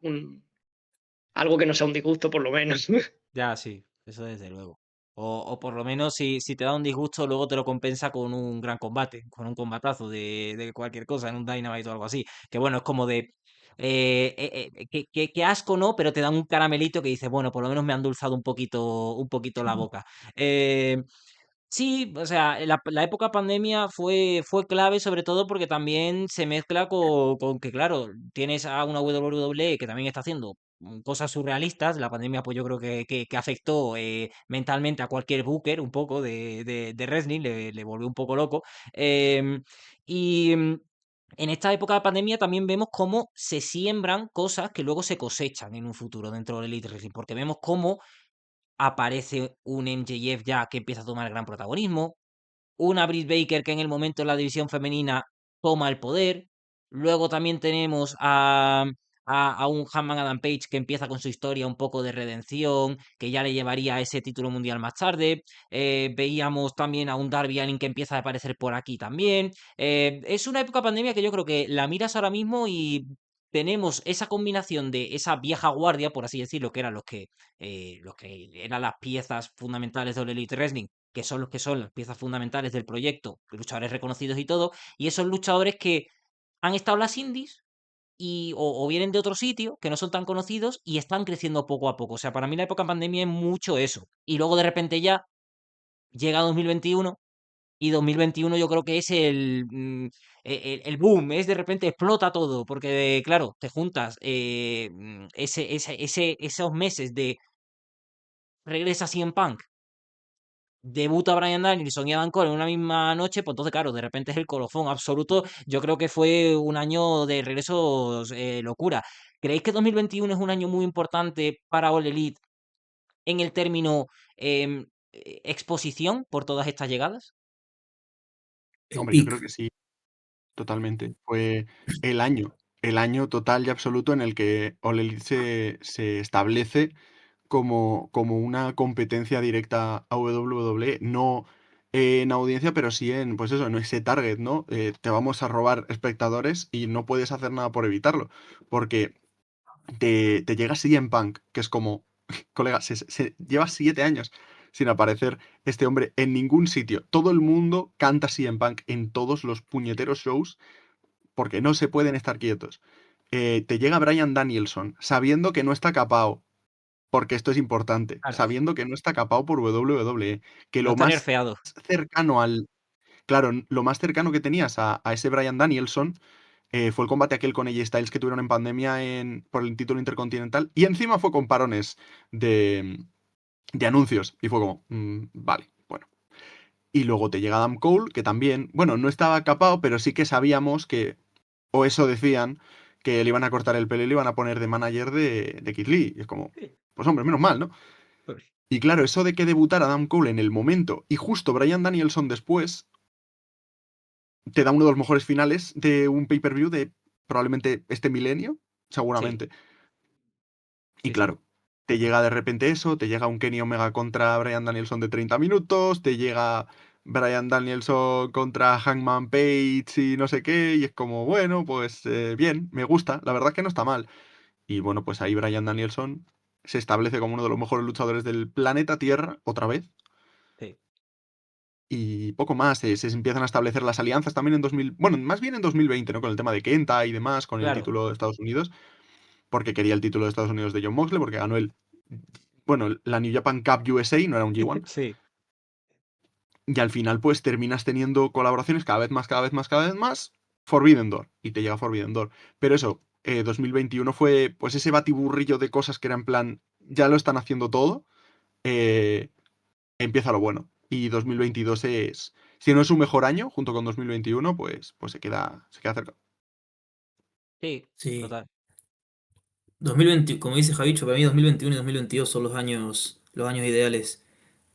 algo que no sea un disgusto, por lo menos. Ya, sí, eso desde luego. O por lo menos si te da un disgusto, luego te lo compensa con un gran combate, con un combatazo de cualquier cosa, en un Dynamite o algo así. Que bueno, es como de. Que asco, ¿no? Pero te dan un caramelito que dices, bueno, por lo menos me ha endulzado un poquito la boca. Eh, Sí, o sea, la época pandemia fue clave sobre todo porque también se mezcla con que, claro, tienes a una WWE que también está haciendo cosas surrealistas. La pandemia, pues yo creo que afectó mentalmente a cualquier booker un poco de wrestling, le volvió un poco loco. Y en esta época de pandemia también vemos cómo se siembran cosas que luego se cosechan en un futuro dentro del Elite Wrestling, porque vemos cómo aparece un MJF ya que empieza a tomar gran protagonismo, una Britt Baker que en el momento de la división femenina toma el poder, luego también tenemos a un Hangman Adam Page que empieza con su historia un poco de redención, que ya le llevaría a ese título mundial más tarde, veíamos también a un Darby Allin que empieza a aparecer por aquí también, es una época pandemia que yo creo que la miras ahora mismo y tenemos esa combinación de esa vieja guardia, por así decirlo, que eran los que eran las piezas fundamentales del Elite Wrestling, que son los que son las piezas fundamentales del proyecto, luchadores reconocidos y todo, y esos luchadores que han estado en las indies o vienen de otro sitio, que no son tan conocidos y están creciendo poco a poco. O sea, para mí la época pandemia es mucho eso. Y luego de repente ya llega 2021 y 2021 yo creo que es el boom, es de repente explota todo, porque claro, te juntas esos meses de regresa CM Punk, debuta Bryan Danielson y Adam Cole en una misma noche, pues entonces, claro, de repente es el colofón absoluto. Yo creo que fue un año de regresos locura. ¿Creéis que 2021 es un año muy importante para All Elite en el término exposición por todas estas llegadas? El Hombre, yo creo pick. que sí, totalmente. Fue el año, el año total y absoluto en el que All Elite se establece como una competencia directa a WWE, no en audiencia, pero sí en, pues eso, en ese target, ¿no? Te vamos a robar espectadores y no puedes hacer nada por evitarlo, porque te llega CM Punk, que es como, colega, lleva 7 años sin aparecer este hombre en ningún sitio. Todo el mundo canta CM Punk en todos los puñeteros shows porque no se pueden estar quietos. Te llega Bryan Danielson sabiendo que no está capado, porque esto es importante, Claro, sabiendo que no está capado por WWE, que no lo está más nerfeado. cercano al... Claro, lo más cercano que tenías a ese Bryan Danielson fue el combate aquel con AJ Styles que tuvieron en pandemia por el título intercontinental y encima fue con parones de anuncios y fue como, vale, bueno. Y luego te llega Adam Cole, que también, bueno, no estaba capado, pero sí que sabíamos que, o eso decían, que le iban a cortar el pelo y le iban a poner de manager de Keith Lee. Y es como, Sí, pues hombre, menos mal, ¿no? pues, Y claro, eso de que debutara Adam Cole en el momento y justo Bryan Danielson después, te da uno de los mejores finales de un pay-per-view de probablemente este milenio, sí, seguramente. Y sí, sí. claro, te llega de repente eso, te llega un Kenny Omega contra Bryan Danielson de 30 minutos, te llega Bryan Danielson contra Hangman Page y no sé qué, y es como, bueno, pues bien, me gusta, la verdad es que no está mal. Y bueno, pues ahí Bryan Danielson se establece como uno de los mejores luchadores del planeta Tierra, otra vez. Sí, Y poco más, se empiezan a establecer las alianzas también en 2000, bueno, más bien en 2020, ¿no? Con el tema de Kenta y demás, con el claro. título de Estados Unidos, porque quería el título de Estados Unidos de John Moxley, porque ganó bueno, la New Japan Cup USA, no era un G1, Sí, y al final pues terminas teniendo colaboraciones cada vez más, cada vez más, cada vez más, Forbidden Door, y te llega Forbidden Door. Pero eso, 2021 fue pues ese batiburrillo de cosas que era en plan, ya lo están haciendo todo, eh, empieza lo bueno. Y 2022 es, si no es un mejor año, junto con 2021, pues se queda cerca. sí, Sí. total. 2020, como dice Javicho, para mí 2021 y 2022 son los años ideales.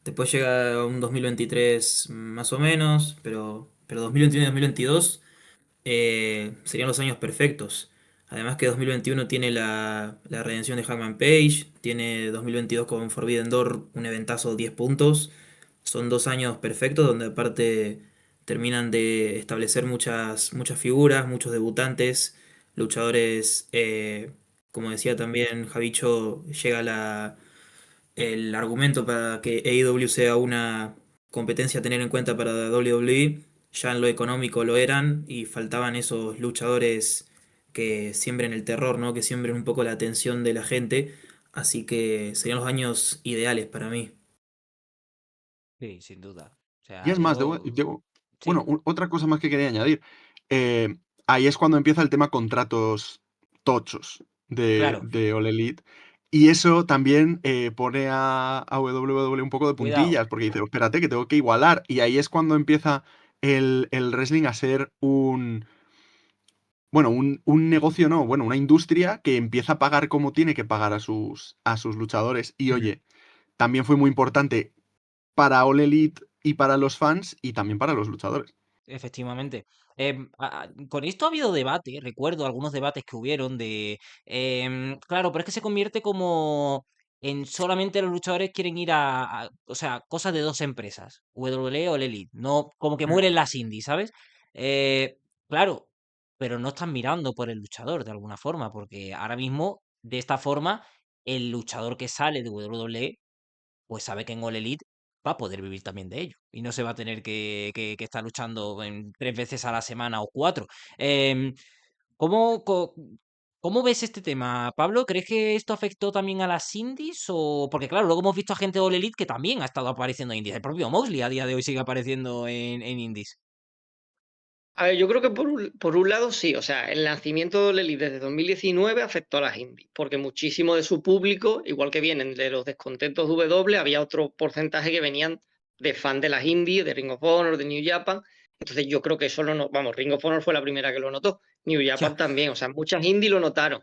Después llega un 2023 más o menos, pero 2021 y 2022 serían los años perfectos. Además que 2021 tiene la redención de Hangman Page, tiene 2022 con Forbidden Door un eventazo 10 puntos. Son 2 años perfectos donde aparte terminan de establecer muchas figuras, muchos debutantes, luchadores, como decía también Javicho, llega el argumento para que AEW sea una competencia a tener en cuenta para WWE. Ya en lo económico lo eran y faltaban esos luchadores que siembren el terror, ¿no? Que siembren un poco la atención de la gente. Así que serían los años ideales para mí. Sí, sin duda. O Y sea, es más, yo... bueno, Sí, otra cosa más que quería añadir. Ahí es cuando empieza el tema contratos tochos de, claro, de All Elite. Y eso también pone a WWE un poco de cuidado. puntillas, porque dice, espérate, que tengo que igualar. Y ahí es cuando empieza el wrestling a ser bueno, un negocio, no, bueno, una industria que empieza a pagar como tiene que pagar a sus luchadores. Y Mm. oye, también fue muy importante para All Elite y para los fans y también para los luchadores. Efectivamente. Con esto ha habido debate, recuerdo algunos debates que hubieron de... claro, pero es que se convierte como en solamente los luchadores quieren ir o sea, cosas de dos empresas, WWE o el Elite, no como que Mm. mueren las indies, ¿sabes? Eh, claro, pero no están mirando por el luchador de alguna forma, porque ahora mismo, de esta forma, el luchador que sale de WWE pues sabe que en All Elite va a poder vivir también de ello y no se va a tener que estar luchando en 3 veces a la semana o 4. Em, ¿cómo, cómo ves este tema, Pablo? ¿Crees que esto afectó también a las indies? O... Porque claro, luego hemos visto a gente de All Elite que también ha estado apareciendo en indies. El propio Moxley a día de hoy sigue apareciendo en indies. A ver, yo creo que por un lado sí, o sea, el nacimiento de All Elite desde 2019 afectó a las indies, porque muchísimo de su público, igual que vienen de los descontentos de W, había otro porcentaje que venían de fan de las indies, de Ring of Honor, de New Japan. Entonces yo creo que eso vamos, Ring of Honor fue la primera que lo notó, New Ya, Japan también, o sea, muchas indies lo notaron.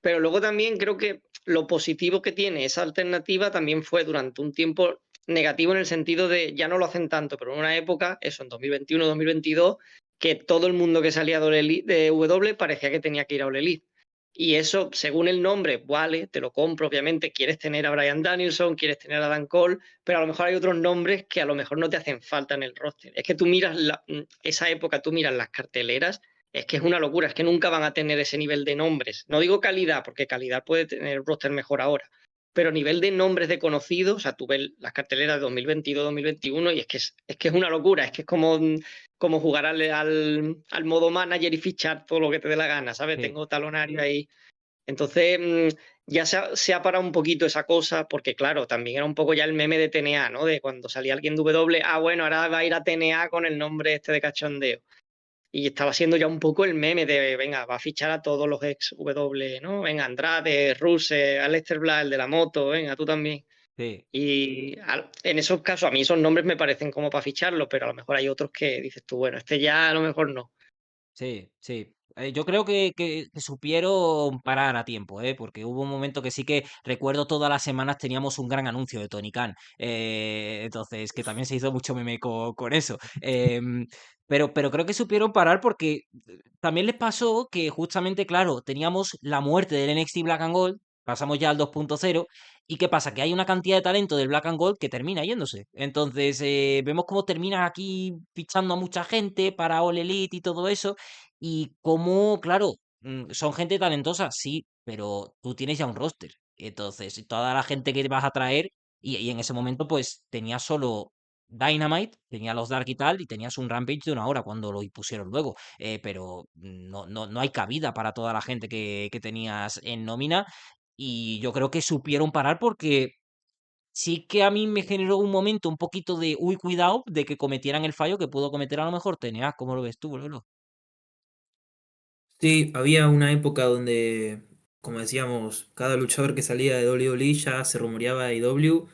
Pero luego también creo que lo positivo que tiene esa alternativa también fue durante un tiempo negativo en el sentido de ya no lo hacen tanto, pero en una época, eso en 2021, 2022, que todo el mundo que salía de, de W parecía que tenía que ir a All Elite. Y eso, según el nombre, vale, te lo compro, obviamente, quieres tener a Bryan Danielson, quieres tener a Dan Cole, pero a lo mejor hay otros nombres que a lo mejor no te hacen falta en el roster. Es que tú miras esa época, tú miras las carteleras, es que es una locura, es que nunca van a tener ese nivel de nombres. No digo calidad, porque calidad puede tener un roster mejor ahora, pero nivel de nombres de conocidos, o sea, tú ves las carteleras de 2022, 2021 y es que es una locura, es que es como jugar al modo manager y fichar todo lo que te dé la gana, ¿sabes? sí. Tengo talonario ahí. Entonces, ya se ha parado un poquito esa cosa, porque claro, también era un poco ya el meme de TNA, ¿no? De cuando salía alguien de W, bueno, ahora va a ir a TNA con el nombre este de cachondeo. Y estaba siendo ya un poco el meme de, venga, va a fichar a todos los ex W, ¿no? Venga, Andrade, Ruse, Aleister Black, el de la moto, venga, tú también. Sí. Y en esos casos, a mí esos nombres me parecen como para ficharlo, pero a lo mejor hay otros que dices tú, bueno, este ya a lo mejor no. Sí, sí. Yo creo que supieron parar a tiempo, ¿eh? Porque hubo un momento que sí que recuerdo todas las semanas teníamos un gran anuncio de Tony Khan. Entonces, que también se hizo mucho meme con eso. Pero creo que supieron parar porque también les pasó que justamente, claro, teníamos la muerte del NXT Black and Gold, pasamos ya al 2.0. ¿Y qué pasa? Que hay una cantidad de talento del Black and Gold que termina yéndose. Entonces, vemos cómo termina aquí fichando a mucha gente para All Elite y todo eso. Y cómo, claro, son gente talentosa, sí, pero tú tienes ya un roster. Entonces, toda la gente que vas a traer, y en ese momento, pues tenías solo Dynamite, tenías los Dark y tal, y tenías un Rampage de 1 hora cuando lo impusieron luego. Pero no hay cabida para toda la gente que tenías en nómina. Y yo creo que supieron parar porque sí que a mí me generó un momento un poquito de, uy, cuidado, de que cometieran el fallo que pudo cometer a lo mejor TNA. ¿Cómo lo ves tú, Lolo? Sí, había una época donde, como decíamos, cada luchador que salía de WWE ya se rumoreaba a AEW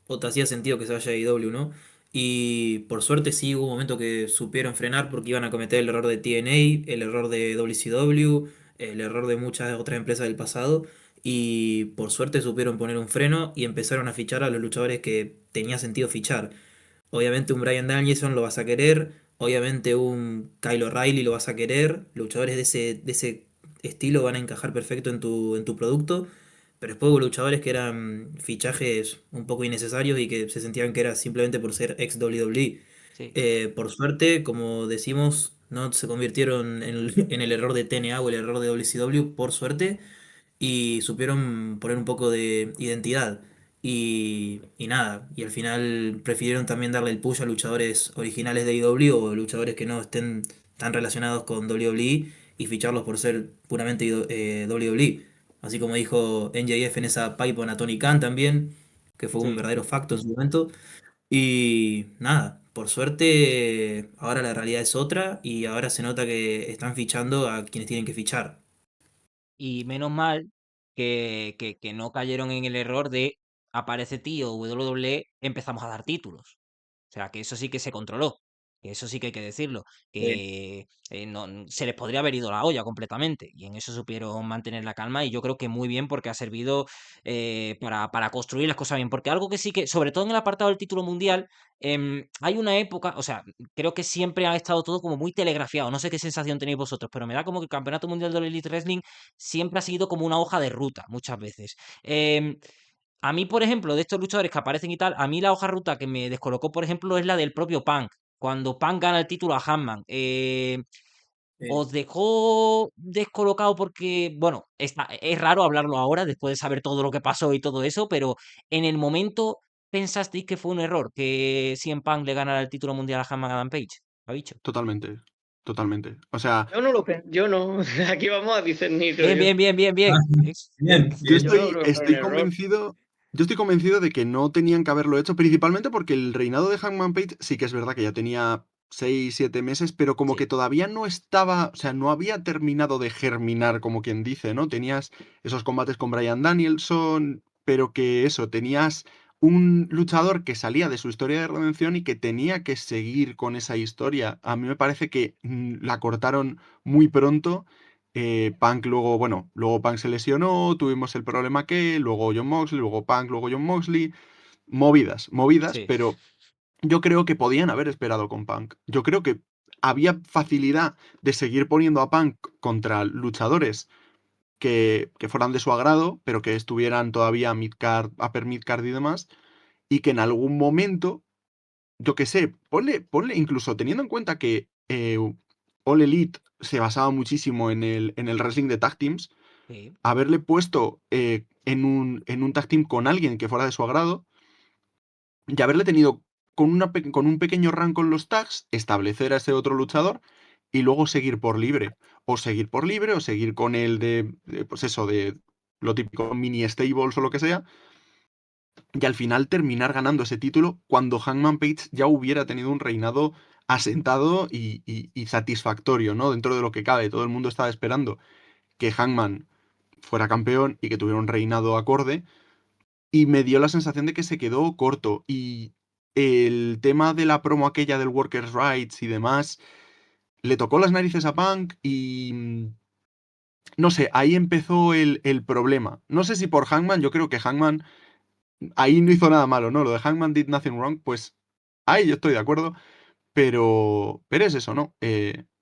o te hacía sentido que se vaya a AEW, ¿no? Y por suerte sí hubo un momento que supieron frenar porque iban a cometer el error de TNA, el error de WCW, el error de muchas otras empresas del pasado y por suerte supieron poner un freno y empezaron a fichar a los luchadores que tenía sentido fichar. Obviamente un Bryan Danielson lo vas a querer, obviamente un Kyle O'Reilly lo vas a querer, luchadores de ese estilo van a encajar perfecto en tu producto, pero después hubo luchadores que eran fichajes un poco innecesarios y que se sentían que era simplemente por ser ex WWE. Sí. Por suerte, como decimos, no se convirtieron en el error de TNA o el error de WCW, por suerte, y supieron poner un poco de identidad. Y nada, y al final prefirieron también darle el push a luchadores originales de IW o luchadores que no estén tan relacionados con WWE y ficharlos por ser puramente WWE. Así como dijo NJF en esa pipe a Tony Khan también, que fue un Sí. verdadero facto en su momento. Y nada, por suerte ahora la realidad es otra y ahora se nota que están fichando a quienes tienen que fichar. Y menos mal que no cayeron en el error de aparece tío WWE, empezamos a dar títulos. O sea, que eso sí que se controló. Que eso sí que hay que decirlo. Que se les podría haber ido la olla completamente. Y en eso supieron mantener la calma. Y yo creo que muy bien porque ha servido para construir las cosas bien. Porque algo que sí que, sobre todo en el apartado del título mundial, hay una época, o sea, creo que siempre ha estado todo como muy telegrafiado. No sé qué sensación tenéis vosotros, pero me da como que el Campeonato Mundial de Elite Wrestling siempre ha seguido como una hoja de ruta, muchas veces. A mí, por ejemplo, de estos luchadores que aparecen y tal, a mí la hoja de ruta que me descolocó, por ejemplo, es la del propio Punk. Cuando Punk gana el título a Hanman. ¿Os dejó descolocado porque, bueno, es raro hablarlo ahora después de saber todo lo que pasó y todo eso, pero en el momento pensasteis que fue un error que CM Punk le ganara el título mundial a Hanman Adam Page? ¿Lo ha dicho? Totalmente, totalmente. O sea, Yo no lo pensé, yo no. Aquí vamos a discernir, creo Bien, yo. bien, bien, bien, bien. Ah, bien, yo bien. Yo no estoy, creo que fuera un estoy error. convencido. Yo estoy convencido de que no tenían que haberlo hecho, principalmente porque el reinado de Hangman Page sí que es verdad que ya tenía 6, 7 meses, pero como que Sí, todavía no estaba, o sea, no había terminado de germinar, como quien dice, ¿no? Tenías esos combates con Bryan Danielson, pero que eso, tenías un luchador que salía de su historia de redención y que tenía que seguir con esa historia. A mí me parece que la cortaron muy pronto. Punk luego, bueno, luego Punk se lesionó, tuvimos el problema que, luego Jon Moxley, luego Punk, luego Jon Moxley. Movidas, movidas, sí, pero yo creo que podían haber esperado con Punk. Yo creo que había facilidad de seguir poniendo a Punk contra luchadores que fueran de su agrado, pero que estuvieran todavía midcard, upper midcard y demás, y que en algún momento, yo qué sé, ponle incluso teniendo en cuenta que All Elite se basaba muchísimo en el wrestling de tag teams, sí. haberle puesto en un tag team con alguien que fuera de su agrado y haberle tenido con un pequeño run con los tags, establecer a ese otro luchador y luego seguir por libre. O seguir por libre, o seguir con el pues eso, de lo típico, mini stables o lo que sea. Y al final terminar ganando ese título cuando Hangman Page ya hubiera tenido un reinado asentado y satisfactorio, ¿no? Dentro de lo que cabe. Todo el mundo estaba esperando que Hangman fuera campeón y que tuviera un reinado acorde. Y me dio la sensación de que se quedó corto. Y el tema de la promo aquella del Workers' Rights y demás, le tocó las narices a Punk y no sé, ahí empezó el problema. No sé si por Hangman, yo creo que Hangman ahí no hizo nada malo, ¿no? Lo de Hangman did nothing wrong, pues ahí yo estoy de acuerdo, pero es eso, ¿no?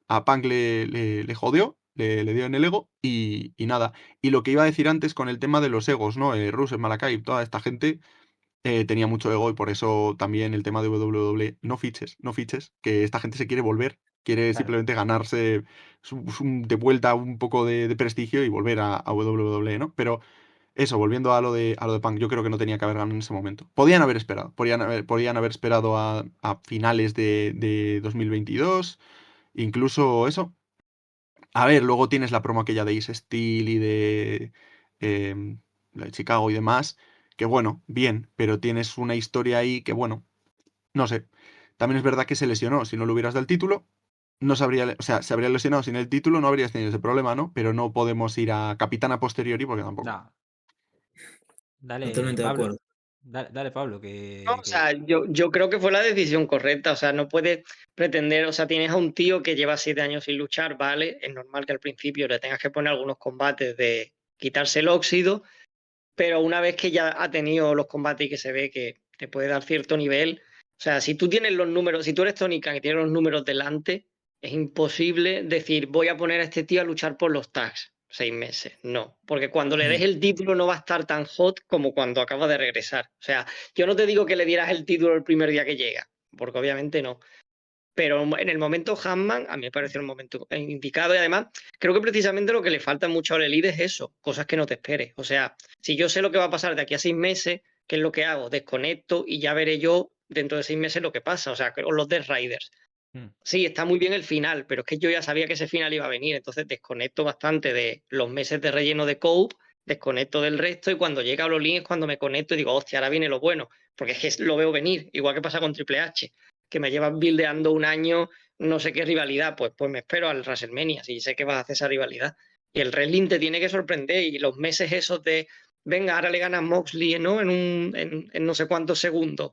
A Punk le jodió, le dio en el ego y nada. Y lo que iba a decir antes con el tema de los egos, ¿no? Rusev, Malakai, toda esta gente tenía mucho ego y por eso también el tema de WWE, no fiches, no fiches, que esta gente se quiere volver, quiere Claro. simplemente ganarse de vuelta un poco de prestigio y volver a WWE, ¿no? Pero eso, volviendo a lo de Punk, yo creo que no tenía que haber ganado en ese momento. Podían haber esperado, podían haber esperado a finales de 2022, incluso eso. A ver, luego tienes la promo aquella de Ace Steel y la de Chicago y demás, que bueno, bien, pero tienes una historia ahí que bueno, no sé. También es verdad que se lesionó, si no le hubieras dado el título, no se habría, o sea, se habría lesionado sin el título, no habrías tenido ese problema, ¿no? Pero no podemos ir a capitán a posteriori porque tampoco. No, dale, Totalmente de Pablo. acuerdo. Dale, Pablo, No, o sea, yo creo que fue la decisión correcta. O sea, no puedes pretender, o sea, tienes a un tío que lleva 7 años sin luchar, ¿vale? Es normal que al principio le tengas que poner algunos combates de quitarse el óxido, pero una vez que ya ha tenido los combates y que se ve que te puede dar cierto nivel, o sea, si tú tienes los números, si tú eres Tony Khan y tienes los números delante, es imposible decir, voy a poner a este tío a luchar por los tags 6 meses. No, porque cuando le des Mm. el título no va a estar tan hot como cuando acaba de regresar. O sea, yo no te digo que le dieras el título el primer día que llega, porque obviamente no. Pero en el momento Hanman, a mí me pareció el momento indicado y además creo que precisamente lo que le falta mucho al Elite es eso, cosas que no te esperes. O sea, si yo sé lo que va a pasar de aquí a 6 meses, ¿qué es lo que hago? Desconecto y ya veré yo dentro de 6 meses lo que pasa. O sea, con los Death Riders. Mm. Sí, está muy bien el final, pero es que yo ya sabía que ese final iba a venir, entonces desconecto bastante de los meses de relleno de Cope, desconecto del resto y cuando llega a Olin es cuando me conecto y digo, hostia, ahora viene lo bueno, porque es que lo veo venir, igual que pasa con Triple H, que me llevan buildeando un año, no sé qué rivalidad, pues me espero al WrestleMania, si sé que vas a hacer esa rivalidad. Y el wrestling te tiene que sorprender y los meses esos de, venga, ahora le ganas Moxley, ¿no? En no sé cuántos segundos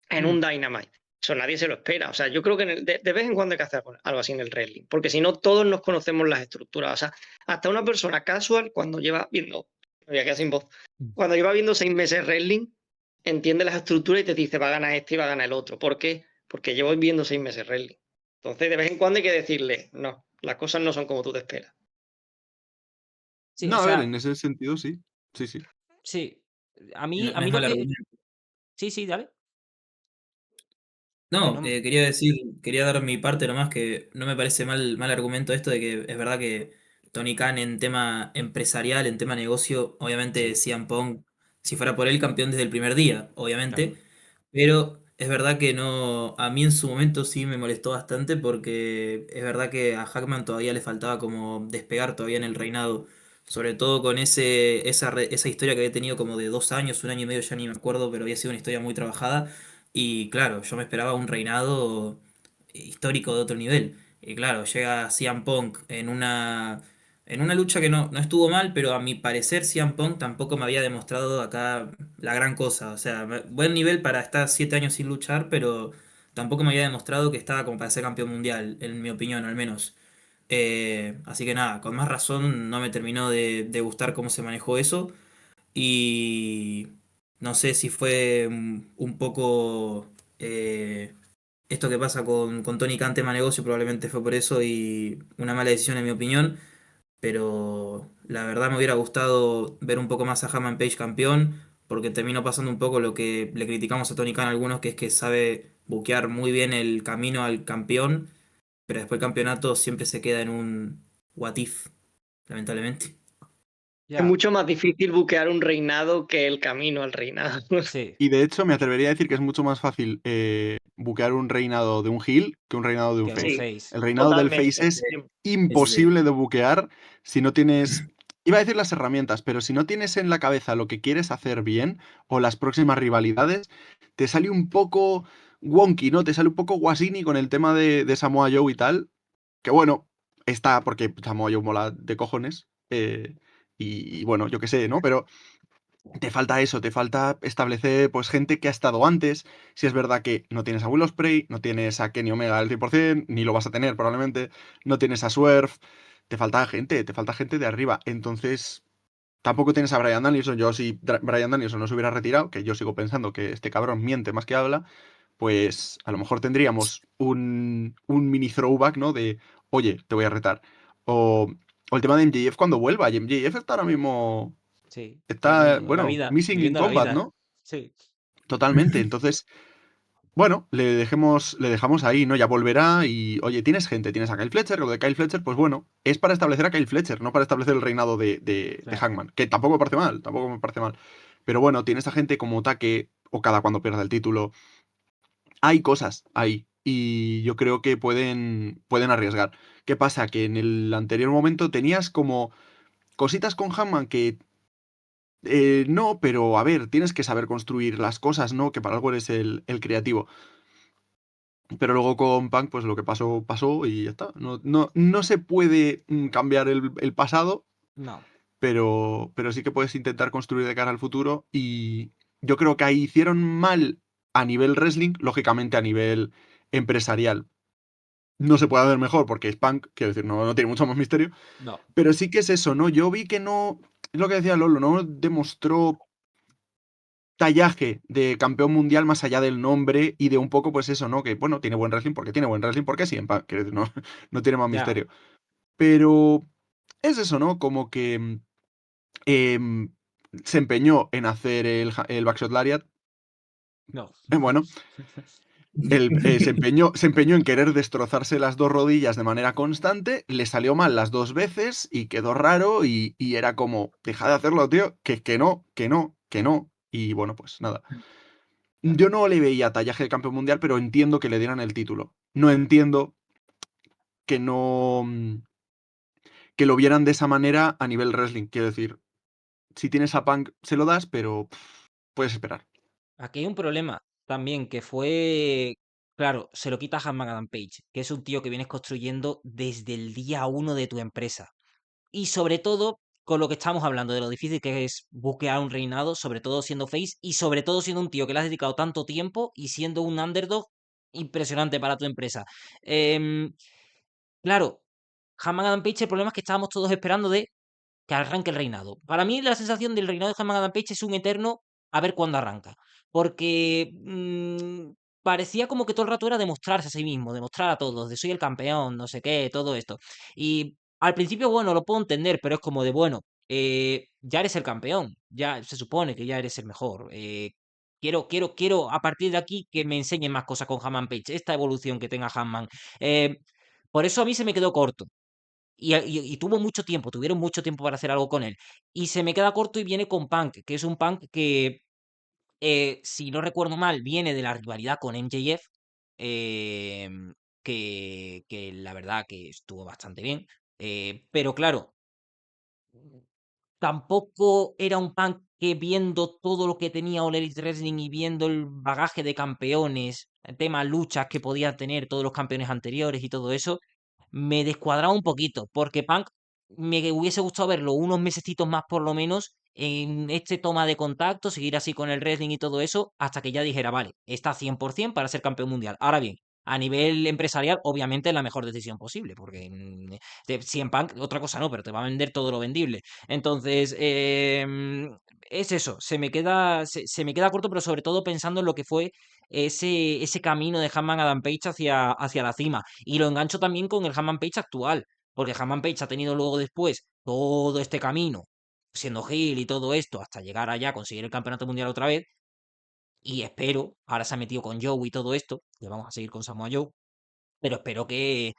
en Mm. un Dynamite. Eso nadie se lo espera. O sea, yo creo que de vez en cuando hay que hacer algo así en el wrestling, porque si no, todos nos conocemos las estructuras. O sea, hasta una persona casual, cuando lleva viendo, me voy a quedar sin voz, Mm. cuando lleva viendo 6 meses wrestling, entiende las estructuras y te dice, va a ganar este y va a ganar el otro. ¿Por qué? Porque llevo viendo 6 meses wrestling. Entonces, de vez en cuando hay que decirle, no, las cosas no son como tú te esperas. Sí, o No, a ver, sea, en ese sentido sí. Sí, sí. sí. No, A no mí es lo mal que. argumento. Sí, sí, dale. No, No, quería decir, quería dar mi parte nomás que no me parece mal argumento esto de que es verdad que Tony Khan en tema empresarial, en tema negocio, obviamente sí, CM Punk, si fuera por él, campeón desde el primer día, claro. obviamente, pero es verdad que no, a mí en su momento sí me molestó bastante porque es verdad que a Hackman todavía le faltaba como despegar todavía en el reinado, sobre todo con esa historia que había tenido como de 2 años, un año y medio, ya ni me acuerdo, pero había sido una historia muy trabajada. Y claro, yo me esperaba un reinado histórico de otro nivel. Y claro, llega CM Punk en una lucha que no estuvo mal, pero a mi parecer CM Punk tampoco me había demostrado acá la gran cosa. O sea, buen nivel para estar 7 años sin luchar, pero tampoco me había demostrado que estaba como para ser campeón mundial, en mi opinión al menos. Así que nada, con más razón no me terminó de gustar cómo se manejó eso. Y no sé si fue un poco esto que pasa con Tony Khan, tema negocio, probablemente fue por eso y una mala decisión en mi opinión. Pero la verdad me hubiera gustado ver un poco más a Hammond Page campeón, porque terminó pasando un poco lo que le criticamos a Tony Khan a algunos, que es que sabe buquear muy bien el camino al campeón, pero después el campeonato siempre se queda en un what if, lamentablemente. Es Ya, mucho más difícil buquear un reinado que el camino al reinado. sí, Y de hecho, me atrevería a decir que es mucho más fácil buquear un reinado de un heel que un reinado de un que un face. Sí, face. El reinado del totalmente. face es Sí. Sí. imposible de buquear si no tienes, iba a decir las herramientas, pero si no tienes en la cabeza lo que quieres hacer bien o las próximas rivalidades, te sale un poco wonky, ¿no? Te sale un poco guasini con el tema de Samoa Joe y tal. Que bueno, está porque Samoa Joe mola de cojones. Y bueno, yo qué sé, ¿no? Pero te falta eso, te falta establecer pues gente que ha estado antes. Si es verdad que no tienes a Will Ospreay, no tienes a Kenny Omega al 100%, ni lo vas a tener probablemente, no tienes a Swerve, te falta gente de arriba. Entonces, tampoco tienes a Bryan Danielson. Yo si Bryan Danielson no se hubiera retirado, que yo sigo pensando que este cabrón miente más que habla, pues a lo mejor tendríamos un mini throwback, ¿no? De, oye, te voy a retar. O el tema de MJF cuando vuelva. Y MJF está ahora mismo Sí, está, viviendo la bueno, vida, missing in viviendo la combat, vida. ¿no? Sí, Totalmente. Entonces, bueno, le dejamos ahí, ¿no? Ya volverá y, oye, tienes gente, tienes a Kyle Fletcher, lo de Kyle Fletcher, pues bueno, es para establecer a Kyle Fletcher, no para establecer el reinado de claro. Hangman, que tampoco me parece mal, tampoco me parece mal. Pero bueno, tienes a gente como Take o cada cuando pierda el título. Hay cosas ahí y yo creo que pueden arriesgar. ¿Qué pasa? Que en el anterior momento tenías como cositas con Hangman que no, pero a ver, tienes que saber construir las cosas, ¿no? Que para algo eres el creativo. Pero luego con Punk, pues lo que pasó, pasó y ya está. No se puede cambiar el pasado, No, pero sí que puedes intentar construir de cara al futuro. Y yo creo que ahí hicieron mal a nivel wrestling, lógicamente a nivel empresarial. No se puede hacer mejor porque es Punk, quiero decir, no tiene mucho más misterio. no, Pero sí que es eso, ¿no? Yo vi que no, es lo que decía Lolo, no demostró tallaje de campeón mundial más allá del nombre y de un poco, pues eso, ¿no? Que bueno, tiene buen wrestling, porque sí, quiero decir, no, no tiene más ya, misterio. Pero es eso, ¿no? Como que em, se empeñó en hacer el Backshot Lariat. no. Bueno, se empeñó en querer destrozarse las dos rodillas de manera constante, le salió mal las dos veces y quedó raro y era como, deja de hacerlo, tío, que no, que no, que no. Y bueno, pues nada. Ya. Yo no le veía tallaje de campeón mundial, pero entiendo que le dieran el título. No entiendo que no que lo vieran de esa manera a nivel wrestling. Quiero decir, si tienes a Punk, se lo das, pero puedes esperar. Aquí hay un problema también que fue, claro, se lo quita a Hanman Adam Page, que es un tío que vienes construyendo desde el día uno de tu empresa. Y sobre todo, con lo que estamos hablando, de lo difícil que es buquear un reinado, sobre todo siendo face y sobre todo siendo un tío que le has dedicado tanto tiempo y siendo un underdog impresionante para tu empresa. Em, claro, Hanman Adam Page, el problema es que estábamos todos esperando de que arranque el reinado. Para mí, la sensación del reinado de Hanman Adam Page es un eterno a ver cuándo arranca. Porque parecía como que todo el rato era demostrarse a sí mismo, demostrar a todos, de soy el campeón, no sé qué, todo esto. Y al principio, bueno, lo puedo entender, pero es como de, bueno, ya eres el campeón, ya se supone que ya eres el mejor. Quiero a partir de aquí que me enseñen más cosas con Hanman Page, esta evolución que tenga Hanman. Eh, por eso a mí se me quedó corto. Y tuvo mucho tiempo, tuvieron mucho tiempo para hacer algo con él. Y se me queda corto y viene con Punk, que es un Punk que, si no recuerdo mal, viene de la rivalidad con MJF, que la verdad que estuvo bastante bien. Pero claro, tampoco era un Punk que viendo todo lo que tenía All Elite Wrestling y viendo el bagaje de campeones tema luchas que podían tener todos los campeones anteriores y todo eso, me descuadraba un poquito, porque Punk me hubiese gustado verlo unos mesecitos más por lo menos en este toma de contacto, seguir así con el wrestling y todo eso, hasta que ya dijera, vale, está 100% para ser campeón mundial. Ahora bien, a nivel empresarial, obviamente es la mejor decisión posible, porque CM Punk, otra cosa no, pero te va a vender todo lo vendible. Entonces, es eso, se me queda corto, pero sobre todo pensando en lo que fue ese camino de Hangman Adam Page hacia la cima. Y lo engancho también con el Hangman Page actual, porque Hangman Page ha tenido luego después todo este camino, siendo heel y todo esto, hasta llegar allá a conseguir el campeonato mundial otra vez. Y espero, ahora se ha metido con Joe y todo esto, que vamos a seguir con Samoa Joe, pero espero que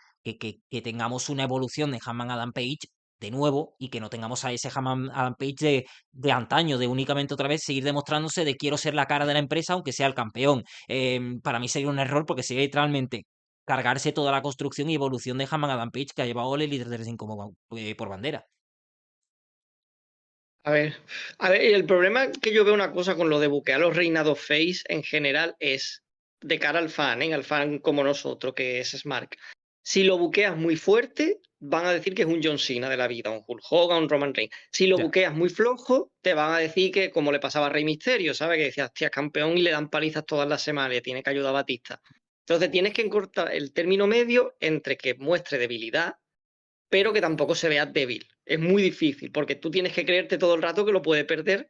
tengamos una evolución de Hangman Adam Page de nuevo y que no tengamos a ese Hangman Adam Page de antaño, de únicamente otra vez seguir demostrándose de quiero ser la cara de la empresa aunque sea el campeón. Para mí sería un error porque sería literalmente cargarse toda la construcción y evolución de Hangman Adam Page que ha llevado el líder de Wrestling como por bandera. A ver, el problema que yo veo una cosa con lo de buquear los reinados face en general es de cara al fan como nosotros, que es Smart. Si lo buqueas muy fuerte, van a decir que es un John Cena de la vida, un Hulk Hogan, un Roman Reigns. Si lo Ya. buqueas muy flojo, te van a decir que, como le pasaba a Rey Mysterio, ¿sabes? Que decía, hostia, es campeón y le dan palizas todas las semanas, le tiene que ayudar a Batista. Entonces tienes que encortar el término medio entre que muestre debilidad, pero que tampoco se vea débil. Es muy difícil, porque tú tienes que creerte todo el rato que lo puede perder,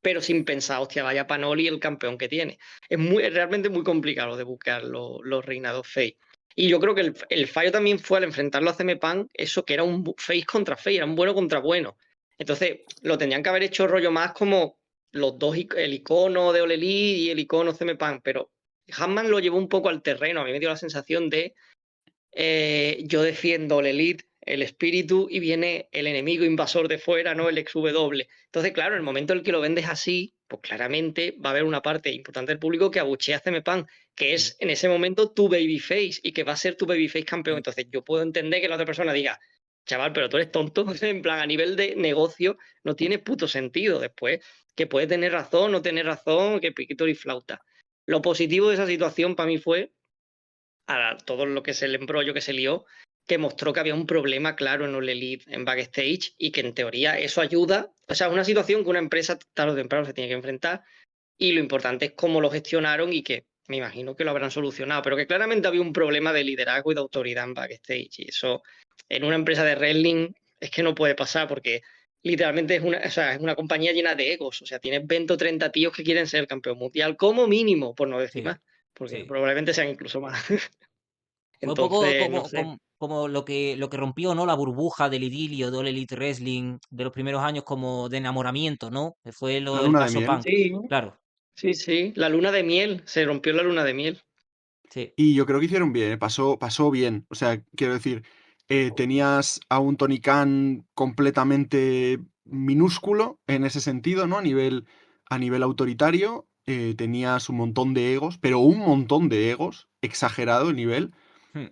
pero sin pensar, hostia, vaya Panoli el campeón que tiene. Es realmente muy complicado de buscar los reinados face. Y yo creo que el fallo también fue al enfrentarlo a CM Punk, eso que era un face contra face, era un bueno contra bueno. Entonces, lo tendrían que haber hecho rollo más como los dos, el icono de All Elite y el icono CM Punk, pero Hanman lo llevó un poco al terreno. A mí me dio la sensación de yo defiendo el Elite, el espíritu, y viene el enemigo invasor de fuera, ¿no? El XW. Entonces, claro, en el momento en el que lo vendes así, pues claramente va a haber una parte importante del público que abuchea a CM Punk, que es en ese momento tu babyface y que va a ser tu babyface campeón. Entonces, yo puedo entender que la otra persona diga, chaval, pero tú eres tonto. En plan, a nivel de negocio, no tiene puto sentido. Después, que puede tener razón, no tener razón, que piquito y flauta. Lo positivo de esa situación para mí fue a todo lo que es el embrollo que se lió, que mostró que había un problema claro en All Elite, en backstage, y que en teoría eso ayuda. O sea, es una situación que una empresa tarde o temprano se tiene que enfrentar, y lo importante es cómo lo gestionaron y que me imagino que lo habrán solucionado, pero que claramente había un problema de liderazgo y de autoridad en backstage, y eso en una empresa de wrestling es que no puede pasar porque literalmente es una compañía llena de egos, o sea, tienes 20 o 30 tíos que quieren ser campeón mundial como mínimo, por no decir Sí, más, porque sí. probablemente sean incluso más. Fue un poco Entonces, no sé. como lo que rompió, ¿no? La burbuja del idilio, del Elite Wrestling, de los primeros años como de enamoramiento, ¿no? Fue La el luna de caso miel. Punk. Sí, Claro, sí. La luna de miel. Se rompió la luna de miel. sí, Y yo creo que hicieron bien, pasó bien. O sea, quiero decir, tenías a un Tony Khan completamente minúsculo en ese sentido, ¿no? A nivel autoritario. Tenías un montón de egos, pero un montón de egos, exagerado el nivel. hmm,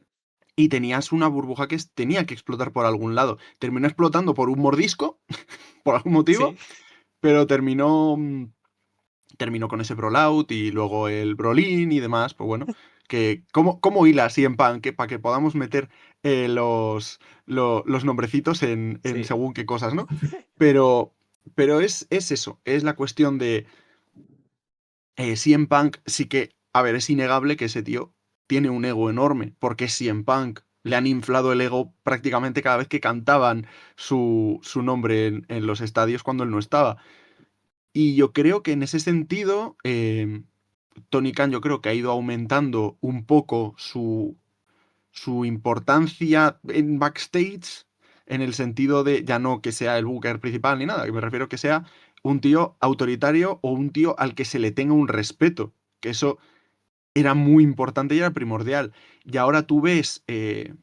Y tenías una burbuja que tenía que explotar por algún lado. Terminó explotando por un mordisco, por algún motivo, sí, pero terminó con ese Brawlout y luego el Brolin y demás, pues bueno, que cómo hila así en pan, que para que podamos meter los nombrecitos en sí, según qué cosas, ¿no? Pero, pero es eso, es la cuestión de CM Punk sí que, a ver, es innegable que ese tío tiene un ego enorme, porque es CM Punk. Le han inflado el ego prácticamente cada vez que cantaban su nombre en los estadios cuando él no estaba. Y yo creo que en ese sentido, Tony Khan yo creo que ha ido aumentando un poco su importancia en backstage, en el sentido de ya no que sea el booker principal ni nada, que me refiero a que sea un tío autoritario o un tío al que se le tenga un respeto, que eso era muy importante y era primordial. Y ahora tú ves que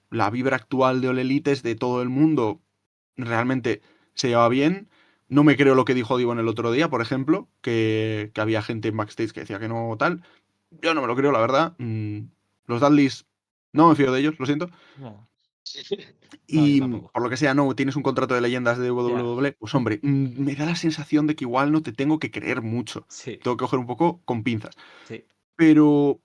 la vibra actual de All Elite es de todo el mundo realmente se lleva bien. No me creo lo que dijo Divo en el otro día, por ejemplo, que había gente en backstage que decía que no tal. Yo no me lo creo, la verdad. Los Dudleys, no me fío de ellos, lo siento. no, no, yo Y tampoco. por lo que sea, no tienes un contrato de leyendas de Ya, WWE, pues hombre, me da la sensación de que igual no te tengo que creer mucho. sí, Tengo que coger un poco con pinzas. sí. Pero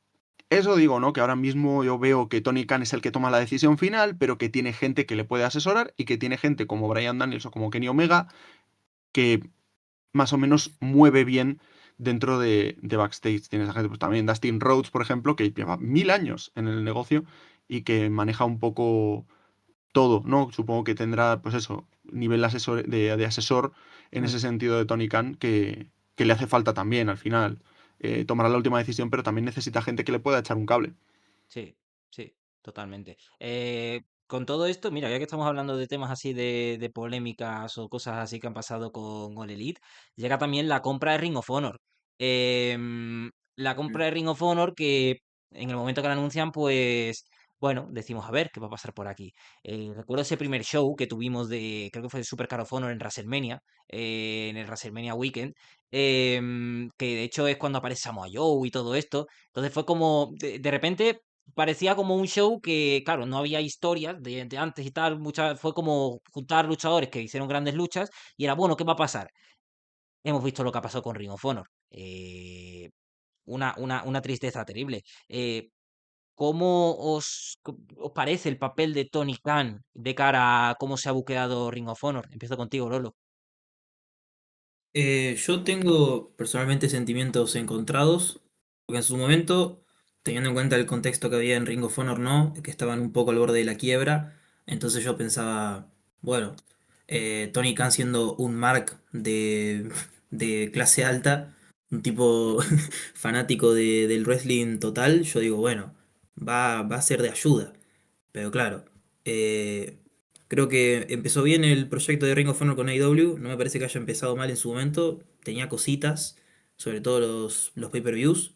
eso digo, ¿no? Que ahora mismo yo veo que Tony Khan es el que toma la decisión final, pero que tiene gente que le puede asesorar y que tiene gente como Bryan Daniels o como Kenny Omega que más o menos mueve bien dentro de backstage. Tienes a gente, pues también Dustin Rhodes, por ejemplo, que lleva 1000 años en el negocio y que maneja un poco todo, ¿no? Supongo que tendrá, pues eso, nivel de asesor en Mm. ese sentido de Tony Khan que le hace falta también al final. Tomará la última decisión, pero también necesita gente que le pueda echar un cable. Sí, sí, totalmente. Con todo esto, mira, ya que estamos hablando de temas así de polémicas o cosas así que han pasado con All Elite, llega también la compra de Ring of Honor. La compra de Ring of Honor que en el momento que la anuncian, pues, bueno, decimos, a ver, ¿qué va a pasar por aquí? Recuerdo ese primer show que tuvimos creo que fue de Super Card of Honor en WrestleMania, en el WrestleMania Weekend, que de hecho es cuando aparece Samoa Joe y todo esto. Entonces fue como, de repente parecía como un show que, claro, no había historias de antes y tal, fue como juntar luchadores que hicieron grandes luchas y era, bueno, ¿qué va a pasar? Hemos visto lo que ha pasado con Ring of Honor. Una tristeza terrible. ¿Cómo os parece el papel de Tony Khan de cara a cómo se ha buqueado Ring of Honor? Empiezo contigo, Lolo. Yo tengo personalmente sentimientos encontrados, porque en su momento, teniendo en cuenta el contexto que había en Ring of Honor, ¿no? Que estaban un poco al borde de la quiebra, entonces yo pensaba, bueno, Tony Khan siendo un mark de clase alta, un tipo fanático del wrestling total, yo digo, bueno, va a ser de ayuda. Pero claro, eh, creo que empezó bien el proyecto de Ring of Honor con AEW. No me parece que haya empezado mal en su momento. Tenía cositas, sobre todo los pay-per-views.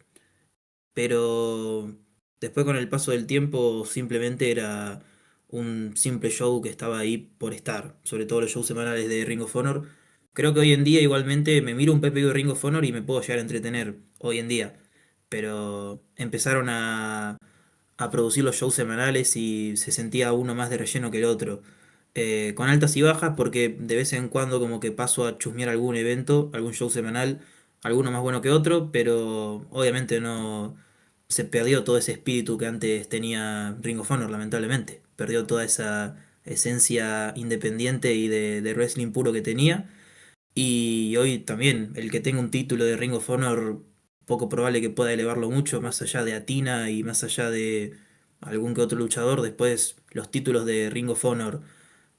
Pero después con el paso del tiempo simplemente era un simple show que estaba ahí por estar. Sobre todo los shows semanales de Ring of Honor. Creo que hoy en día igualmente me miro un pay-per-view de Ring of Honor y me puedo llegar a entretener hoy en día. Pero empezaron a producir los shows semanales y se sentía uno más de relleno que el otro. Con altas y bajas porque de vez en cuando como que paso a chusmear algún evento, algún show semanal, alguno más bueno que otro, pero obviamente no se perdió todo ese espíritu que antes tenía Ring of Honor, lamentablemente. Perdió toda esa esencia independiente y de wrestling puro que tenía. Y hoy también, el que tenga un título de Ring of Honor, poco probable que pueda elevarlo mucho, más allá de Atina y más allá de algún que otro luchador. Después, los títulos de Ring of Honor,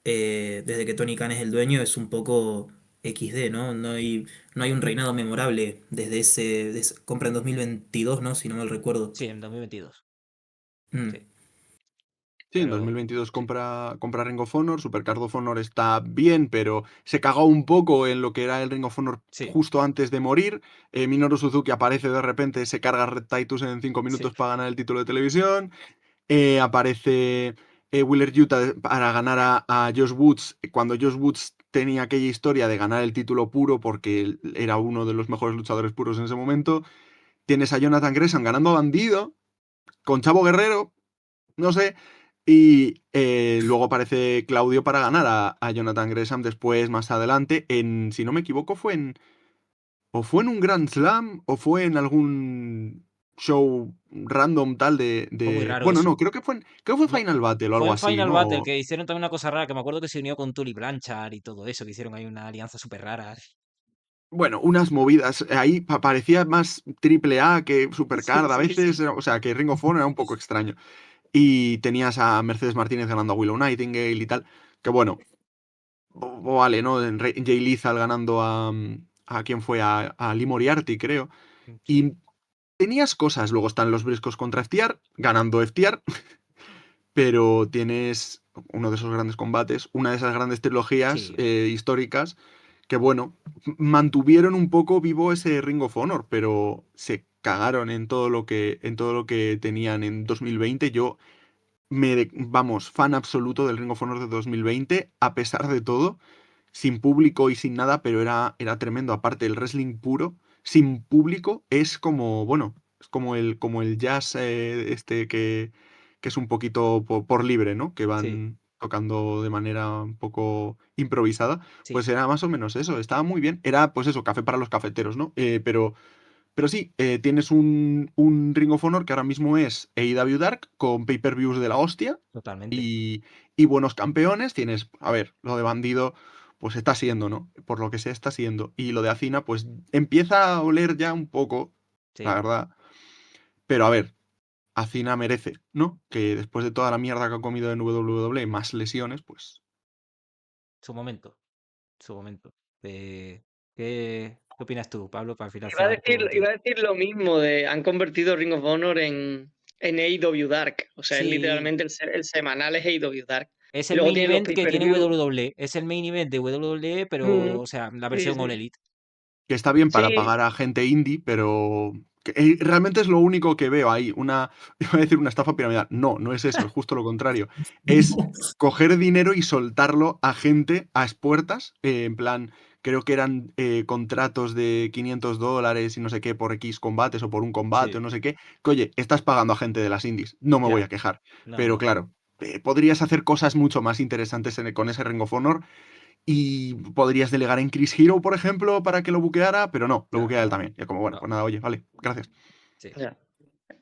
desde que Tony Khan es el dueño, es un poco XD, ¿no? No hay un reinado memorable desde de esa compra en 2022, ¿no? Si no mal recuerdo. Sí, en 2022. Mm. Sí, Sí, en pero 2022 sí, compra Ring of Honor. Supercard of Honor está bien, pero se cagó un poco en lo que era el Ring of Honor sí, justo antes de morir. Minoru Suzuki aparece de repente, se carga a Red Titus en 5 sí. minutos para ganar el título de televisión. Aparece Wheeler Yuta para ganar a Josh Woods, cuando Josh Woods tenía aquella historia de ganar el título puro porque él era uno de los mejores luchadores puros en ese momento. Tienes a Jonathan Gresham ganando a Bandido con Chavo Guerrero, no sé. Y luego aparece Claudio para ganar a Jonathan Gresham después, más adelante, si no me equivoco, o fue en un Grand Slam o fue en algún show random tal Fue muy raro bueno, no, eso. creo que fue No, Final Battle o fue algo en así, Final Battle ¿no? que hicieron también una cosa rara, que me acuerdo que se unió con Tully Blanchard y todo eso, que hicieron ahí una alianza súper rara. Bueno, unas movidas. Ahí parecía más triple A que Sí, Supercard a sí, sí. veces, o sea, que Ring of Honor era un poco extraño. Y tenías a Mercedes Martínez ganando a Willow Nightingale y tal. Que bueno, vale, ¿no? Jay Lethal ganando a quién fue, a Lee Moriarty, creo. Sí, Y tenías cosas. Luego están los briscos contra FTR, ganando FTR. Pero tienes uno de esos grandes combates, una de esas grandes trilogías sí, históricas que, bueno, mantuvieron un poco vivo ese Ring of Honor, pero se cagaron en todo lo que tenían en 2020. Yo vamos, fan absoluto del Ring of Honor de 2020, a pesar de todo, sin público y sin nada, pero era tremendo. Aparte, el wrestling puro, sin público, es como, bueno, es como el jazz que es un poquito por libre, ¿no? Que sí, van tocando de manera un poco improvisada. sí. Pues era más o menos eso, estaba muy bien. Era, pues eso, café para los cafeteros, ¿no? Pero sí, tienes un Ring of Honor que ahora mismo es AEW Dark con pay-per-views de la hostia Totalmente. y buenos campeones. Tienes, a ver, lo de Bandido, pues está siendo, ¿no? Por lo que sé, está siendo. Y lo de Acina, pues empieza a oler ya un poco, la Sí, verdad. Pero a ver, Acina merece, ¿no? Que después de toda la mierda que ha comido en WWE, más lesiones, pues. su momento. Su momento. ¿Qué opinas tú, Pablo, para Iba a finalizar decir, con todo iba a esto? decir lo mismo de han convertido Ring of Honor en AEW Dark. O sea, es Sí, literalmente el semanal es AEW Dark. es Y el luego main tienen los event que tiene pay-per-view. WWE. Es el main event de WWE, pero, Mm, o sea, la sí, versión All sí. Elite. Que está bien para Sí, pagar a gente indie, pero realmente es lo único que veo ahí. Iba a decir una estafa piramidal. No, no es eso, es justo lo contrario. Es coger dinero y soltarlo a gente a expuertas, en plan, creo que eran contratos de $500 y no sé qué por X combates o por un combate o Sí, no sé qué, que oye, estás pagando a gente de las indies, no me voy ya. a quejar. No, Pero no. claro, podrías hacer cosas mucho más interesantes con ese Ring of Honor y podrías delegar en Chris Hero, por ejemplo, para que lo buqueara, pero no, lo Ya, buquea él no. también. Y como, bueno, No. pues nada, oye, vale, gracias. Sí. ya.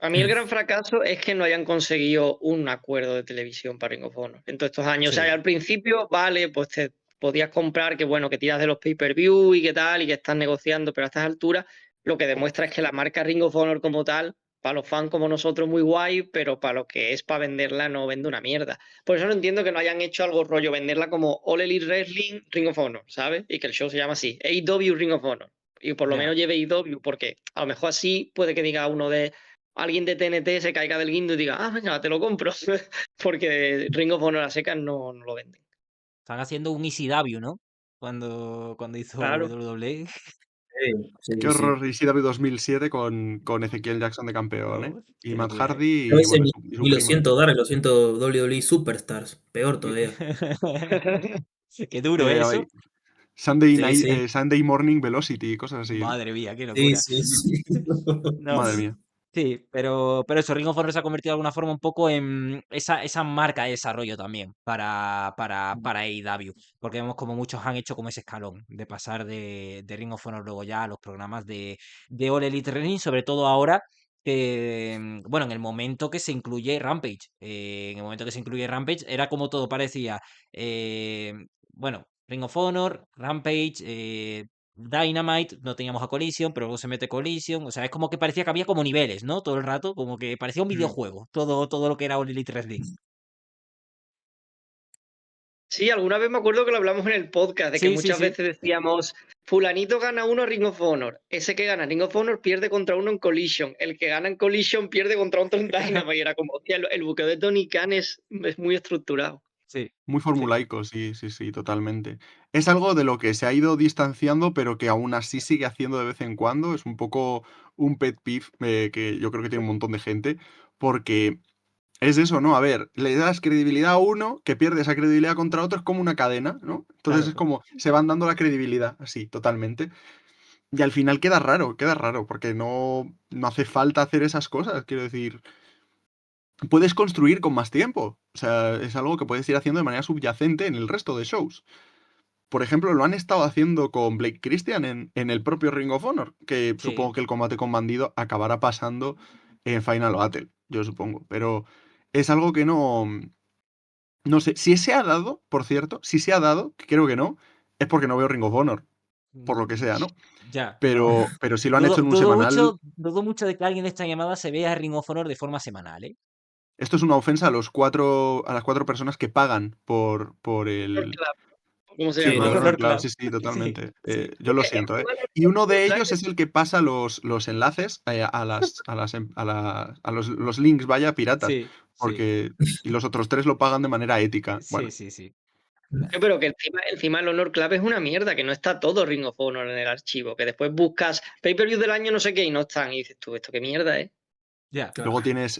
A mí el gran fracaso es que no hayan conseguido un acuerdo de televisión para Ring of Honor en todos estos años. O sea, Sí. al principio, vale, pues te podías comprar que bueno, que tiras de los pay-per-view y qué tal, y que estás negociando, pero a estas alturas lo que demuestra es que la marca Ring of Honor como tal, para los fans como nosotros, muy guay, pero para lo que es para venderla, no vende una mierda. Por eso no entiendo que no hayan hecho algo rollo, venderla como All Elite Wrestling Ring of Honor, ¿sabes? Y que el show se llama así, AEW Ring of Honor. Y por lo Ya. menos lleve AEW, porque a lo mejor así puede que diga uno de alguien de TNT se caiga del guindo y diga, ah, venga, te lo compro. Porque Ring of Honor a secas no lo venden. Están haciendo un ECW, ¿no? Cuando hizo Claro. WWE. Sí, Qué sí, sí. horror ECW 2007 con Ezequiel Jackson de campeón, ¿eh? Oh, Y qué Matt locura, ¿eh? Hardy No, y, ese bueno, ni, y su ni lo prima. siento Dark, lo siento WWE Superstars. Peor todavía. Qué duro, ¿eh? Ay, Eso. Sunday Sí, Night, sí. Sunday Morning Velocity, cosas así, ¿no? Madre mía, qué Sí, locura. sí, sí. No, Madre mía. sí, pero eso, Ring of Honor se ha convertido de alguna forma un poco en esa marca de desarrollo también para AEW, porque vemos como muchos han hecho como ese escalón de pasar de Ring of Honor luego ya a los programas de All Elite Wrestling, sobre todo ahora que, bueno, en el momento que se incluye Rampage, en el momento que se incluye Rampage era como todo parecía, eh, bueno, Ring of Honor, Rampage, Dynamite, no teníamos a Collision, pero luego se mete Collision. O sea, es como que parecía que había como niveles, ¿no? Todo el rato, como que parecía un Mm. videojuego, todo lo que era All Elite Wrestling. Sí, alguna vez me acuerdo que lo hablamos en el podcast, de que Sí, sí, muchas sí. veces decíamos, fulanito gana uno a Ring of Honor, ese que gana Ring of Honor pierde contra uno en Collision, el que gana en Collision pierde contra otro en Dynamite, y era como, hostia, el buqueo de Tony Khan es muy estructurado. Sí, Muy sí, formulaico, sí, sí, sí, totalmente. Es algo de lo que se ha ido distanciando, pero que aún así sigue haciendo de vez en cuando. Es un poco un pet peeve que yo creo que tiene un montón de gente, porque es eso, ¿no? A ver, le das credibilidad a uno, que pierde esa credibilidad contra otro, es como una cadena, ¿no? Entonces es claro. como, se van dando la credibilidad, así, totalmente. Y al final queda raro, porque no hace falta hacer esas cosas, quiero decir, puedes construir con más tiempo. O sea, es algo que puedes ir haciendo de manera subyacente en el resto de shows. Por ejemplo, lo han estado haciendo con Blake Christian en el propio Ring of Honor, que Sí, supongo que el combate con Bandido acabará pasando en Final Battle, yo supongo. Pero es algo que no sé. Si se ha dado, por cierto, si se ha dado, que creo que no, es porque no veo Ring of Honor, por lo que sea, ¿no? ya, no. Pero si lo han hecho en un semanal, Dudo mucho de que alguien de esta llamada se vea Ring of Honor de forma semanal, ¿eh? esto es una ofensa a las cuatro personas que pagan por Honor el. Club, ¿cómo se Sí, Sí, por la el llama? verdad. Honor Honor Club, Club. sí, sí, Sí, totalmente. sí. Yo lo El siento, ¿eh? problema Y uno del de Honor ellos Club es el que pasa los enlaces a los links, vaya, piratas, Sí, sí, porque y los otros tres lo pagan de manera ética. sí, Bueno, sí, sí. pero que encima el Honor Club es una mierda, que no está todo Ring of Honor en el archivo, que después buscas pay-per-view del año no sé qué y no están, y dices tú, esto qué mierda, ¿eh? Ya, Claro.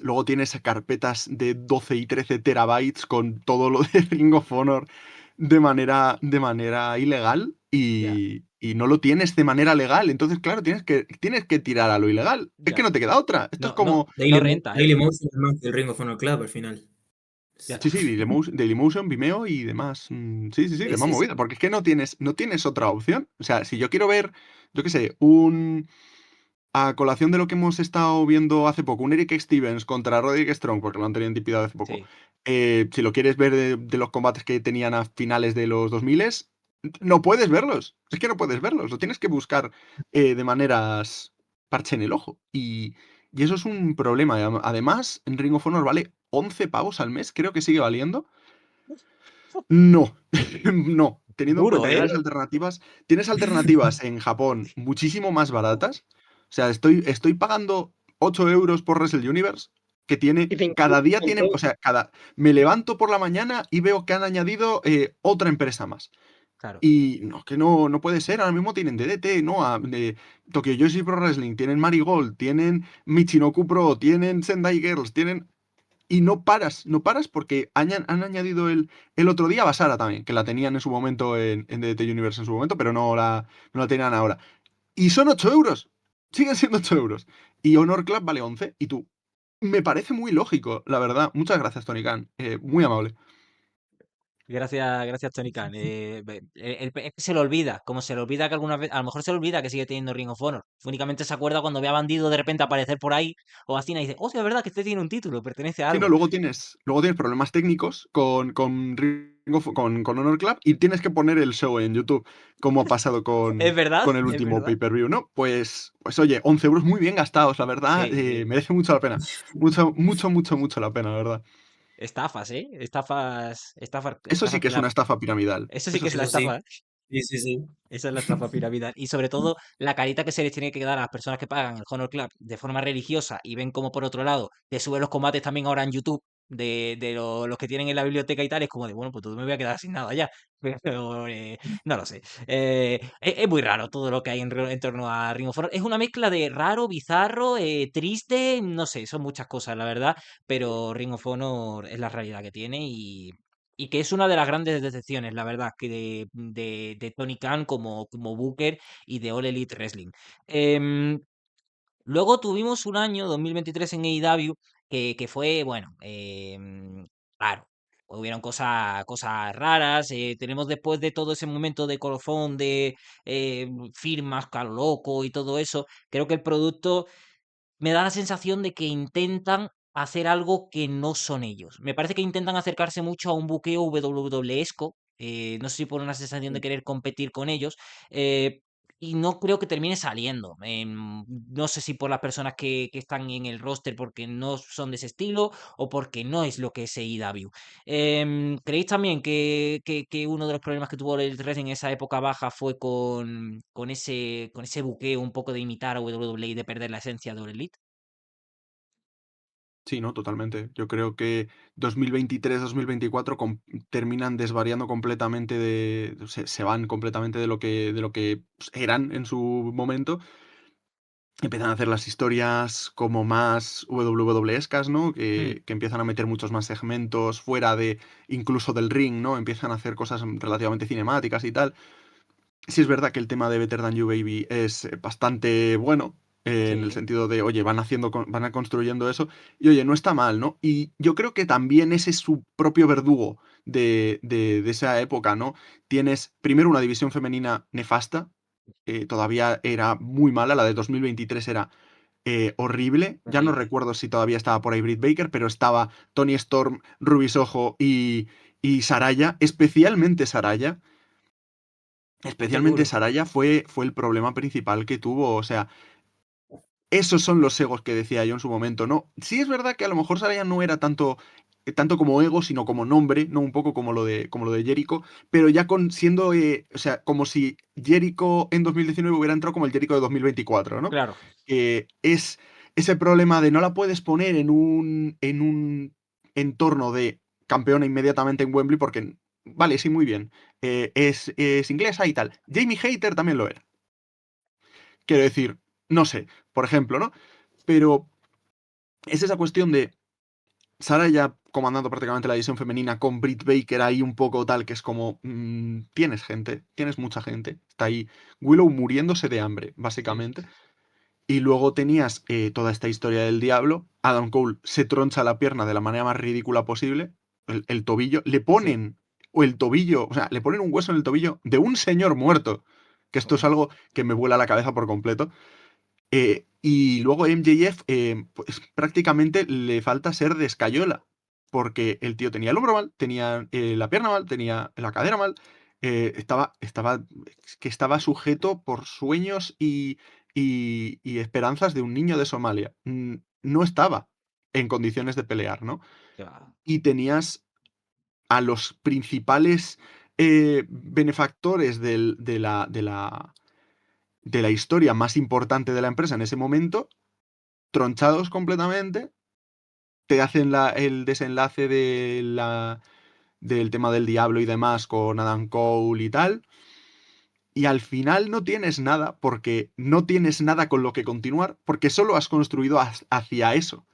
luego tienes carpetas de 12 y 13 terabytes con todo lo de Ring of Honor de manera ilegal ya, y no lo tienes de manera legal. Entonces, claro, tienes que tirar a lo ilegal. Es que ya. no te queda otra. Esto es No, no, como. no renta, ¿eh? Daily Motion es más que el Ring of Honor Club al final. Ya. Sí, sí, Dailymotion, Vimeo y demás. Sí, sí, sí, Sí, demás sí, sí. movida. Porque es que no tienes otra opción. O sea, si yo quiero ver, yo qué sé, un a colación de lo que hemos estado viendo hace poco, un Eric Stevens contra Roderick Strong, porque lo han tenido en DPW hace poco. Sí. Si lo quieres ver de los combates que tenían a finales de los 2000, no puedes verlos. Es que no puedes verlos. Lo tienes que buscar de maneras parche en el ojo. Y eso es un problema. Además, en Ring of Honor vale 11 pavos al mes, creo que sigue valiendo. No, no. Teniendo en Duro, cuenta que tienes alternativas en Japón muchísimo más baratas. O sea, estoy pagando 8 euros por Wrestle Universe, que Y cada día con tienen, todo. o sea, me levanto por la mañana y veo que han añadido otra empresa más. Claro. Y no, que no puede ser, ahora mismo tienen DDT, ¿no? De Tokyo Joshi Pro Wrestling, tienen Marigold, tienen Michinoku Pro, tienen Sendai Girls, tienen... Y no paras porque han añadido el otro día Basara también, que la tenían en su momento en DDT Universe en su momento, pero no la tenían ahora. Y son 8 euros, siguen siendo 8 euros. Y Honor Club vale 11, y tú... Me parece muy lógico, la verdad. Muchas gracias, Tony Khan. Muy amable. Gracias Tony Khan. Es que se le olvida, como se le olvida que algunas veces, a lo mejor se le olvida que sigue teniendo Ring of Honor. Únicamente se acuerda cuando ve a Bandido de repente aparecer por ahí o así y dice, oh, sí, es verdad que este tiene un título, pertenece a Sí, no, algo. luego tienes problemas técnicos con Honor Club y tienes que poner el show en YouTube, como ha pasado Es verdad, con el es último verdad. pay-per-view, ¿no? Pues oye, 11 euros muy bien gastados, la verdad, Sí, sí. merece mucho la pena. Mucho, mucho, mucho, mucho la pena, la verdad. Estafas, ¿eh? Eso sí Estafas que es una estafa piramidal. Eso sí que Eso es sí la Eso que es. sí. estafa. Sí, sí, sí. Esa es la estafa piramidal. Y sobre todo, la carita que se les tiene que dar a las personas que pagan el Honor Club de forma religiosa y ven como por otro lado te suben los combates también ahora en YouTube de los que tienen en la biblioteca y tal, es como de, bueno, pues todo me voy a quedar sin nada ya. Pero no lo sé. Es muy raro todo lo que hay en torno a Ring of Honor. Es una mezcla de raro, bizarro, triste, no sé, son muchas cosas, la verdad. Pero Ring of Honor es la realidad que tiene y que es una de las grandes decepciones, la verdad, que de Tony Khan como Booker y de All Elite Wrestling. Em, Luego tuvimos un año, 2023, en AEW, que fue, bueno, raro. Hubieron cosas raras. Tenemos después de todo ese momento de colofón, de firmas, calo loco y todo eso. Creo que el producto me da la sensación de que intentan hacer algo que no son ellos. Me parece que intentan acercarse mucho a un buqueo WWEsco. No sé si por una sensación de querer competir con ellos. eh, y no creo que termine saliendo. No sé si por las personas que están en el roster porque no son de ese estilo o porque no es lo que es AEW. ¿Creéis también que uno de los problemas que tuvo el wrestling en esa época baja fue con ese buqueo un poco de imitar a WWE y de perder la esencia de All Elite? Sí, no, totalmente. Yo creo que 2023-2024 terminan desvariando completamente se van completamente de lo que eran en su momento. Empiezan a hacer las historias como más WWEscas, ¿no? Hmm, Que empiezan a meter muchos más segmentos fuera de incluso del ring, ¿no? Empiezan a hacer cosas relativamente cinemáticas y tal. Sí es verdad que el tema de Better Than You Baby es bastante bueno, en el sí, sentido de, oye, van a construyendo eso, y oye, no está mal, ¿no? Y yo creo que también ese es su propio verdugo de esa época, ¿no? Tienes primero una división femenina nefasta, todavía era muy mala, la de 2023 era horrible, ya no horrible. recuerdo si todavía estaba por ahí Britt Baker, pero estaba Tony Storm, Ruby Soho y Saraya, especialmente Saraya. Qué Especialmente duro. Saraya fue el problema principal que tuvo. O sea, esos son los egos que decía yo en su momento, ¿no? Sí es verdad que a lo mejor Saraya no era tanto como ego, sino como nombre, ¿no? Un poco como lo de Jericho, pero ya siendo, o sea, como si Jericho en 2019 hubiera entrado como el Jericho de 2024, ¿no? Claro, Que es ese problema de no la puedes poner en un entorno de campeona inmediatamente en Wembley porque, vale, sí, muy bien, es inglesa y tal. Jamie Hayter también lo era. Quiero decir, no sé, por ejemplo, ¿no? Pero es esa cuestión de Saraya comandando prácticamente la división femenina con Britt Baker ahí un poco tal, que es como, tienes gente, tienes mucha gente. Está ahí Willow muriéndose de hambre, sí, básicamente. Y luego tenías toda esta historia del diablo. Adam Cole se troncha la pierna de la manera más ridícula posible. El tobillo. sí. O sea, le ponen un hueso en el tobillo de un señor muerto. Que esto es Uf, algo que me vuela la cabeza por completo. Y luego MJF, pues prácticamente le falta ser de escayola, porque el tío tenía el hombro mal, tenía la pierna mal, tenía la cadera mal, es que estaba sujeto por sueños y esperanzas de un niño de Somalia. No estaba en condiciones de pelear, ¿no? Que va. Y tenías a los principales benefactores de la historia más importante de la empresa en ese momento, tronchados completamente, te hacen el desenlace del tema del diablo y demás con Adam Cole y tal, y al final no tienes nada, porque no tienes nada con lo que continuar, porque solo has construido hacia eso.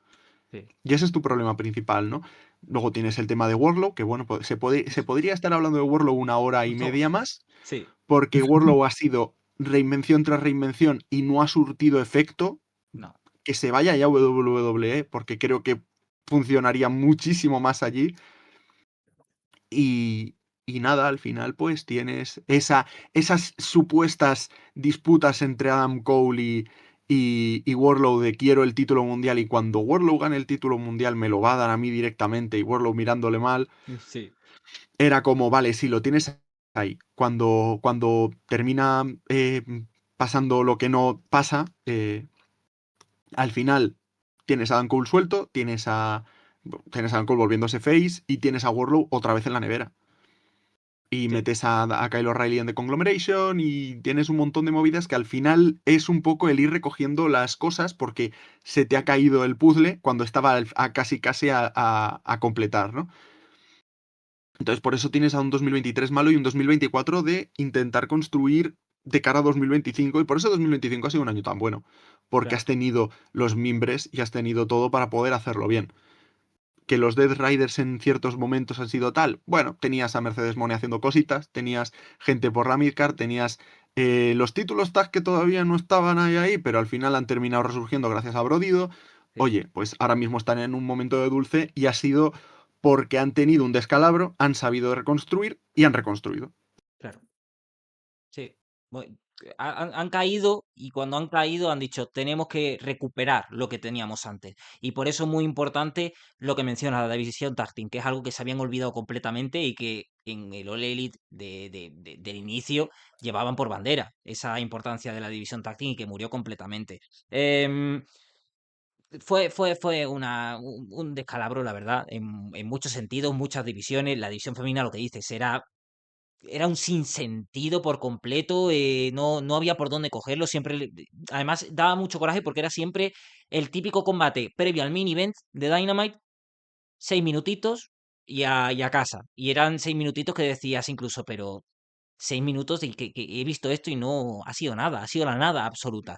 Sí. Y ese es tu problema principal, ¿no? Luego tienes el tema de Warlow, que bueno, pues se podría estar hablando de Warlow una hora y No, media más, sí, porque Warlow ha sido reinvención tras reinvención y no ha surtido efecto. no. Que se vaya ya a WWE, porque creo que funcionaría muchísimo más allí. Y, y nada, al final pues tienes esas supuestas disputas entre Adam Cole y Warlow de quiero el título mundial, y cuando Warlow gane el título mundial me lo va a dar a mí directamente, y Warlow mirándole mal, Sí, era como, vale, sí, lo tienes ahí. Cuando termina pasando lo que no pasa, al final tienes a Adam Cole suelto, tienes a Adam Cole volviéndose face y tienes a Warlow otra vez en la nevera. Y sí, metes a Kyle O'Reilly en The Conglomeration y tienes un montón de movidas que al final es un poco el ir recogiendo las cosas porque se te ha caído el puzzle cuando estaba casi a completar, ¿no? Entonces por eso tienes a un 2023 malo y un 2024 de intentar construir de cara a 2025, y por eso 2025 ha sido un año tan bueno, porque has claro. tenido los mimbres y has tenido todo para poder hacerlo bien. Que los Dead Riders en ciertos momentos han sido tal. Bueno, tenías a Mercedes Mone haciendo cositas, tenías gente por la midcard, tenías los títulos tag que todavía no estaban ahí, pero al final han terminado resurgiendo gracias a Brodido. Sí, Oye, pues ahora mismo están en un momento de dulce y ha sido porque han tenido un descalabro, han sabido reconstruir y han reconstruido. claro. Sí. Han caído, y cuando han caído han dicho, tenemos que recuperar lo que teníamos antes. Y por eso es muy importante lo que menciona la división Tag Team, que es algo que se habían olvidado completamente y que en el All Elite del inicio llevaban por bandera esa importancia de la división Tag Team, y que murió completamente. Em, fue un descalabro, la verdad, en muchos sentidos, muchas divisiones. La división femenina, lo que dices, era un sinsentido por completo, no había por dónde cogerlo, siempre, además daba mucho coraje porque era siempre el típico combate previo al mini event de Dynamite, 6 minutitos y a casa. Y eran 6 minutitos que decías incluso, pero 6 minutos y que he visto esto y no ha sido nada, ha sido la nada absoluta.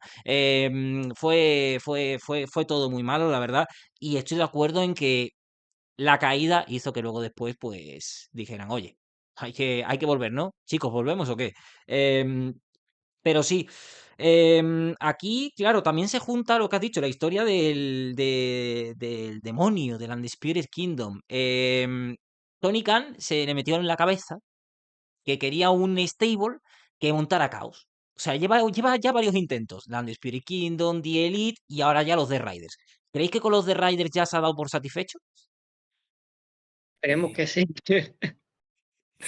Fue todo muy malo, la verdad, y estoy de acuerdo en que la caída hizo que luego después, pues, dijeran, oye, hay que volver, ¿no? Chicos, ¿volvemos o qué? Em, pero sí, aquí, claro, también se junta lo que has dicho, la historia del demonio, del Undisputed Kingdom. Tony Khan se le metió en la cabeza que quería un stable que montara caos. O sea, lleva ya varios intentos. La Undisputed Kingdom, The Elite y ahora ya los The Riders. ¿Creéis que con los The Riders ya se ha dado por satisfecho? Esperemos Eh, que sí.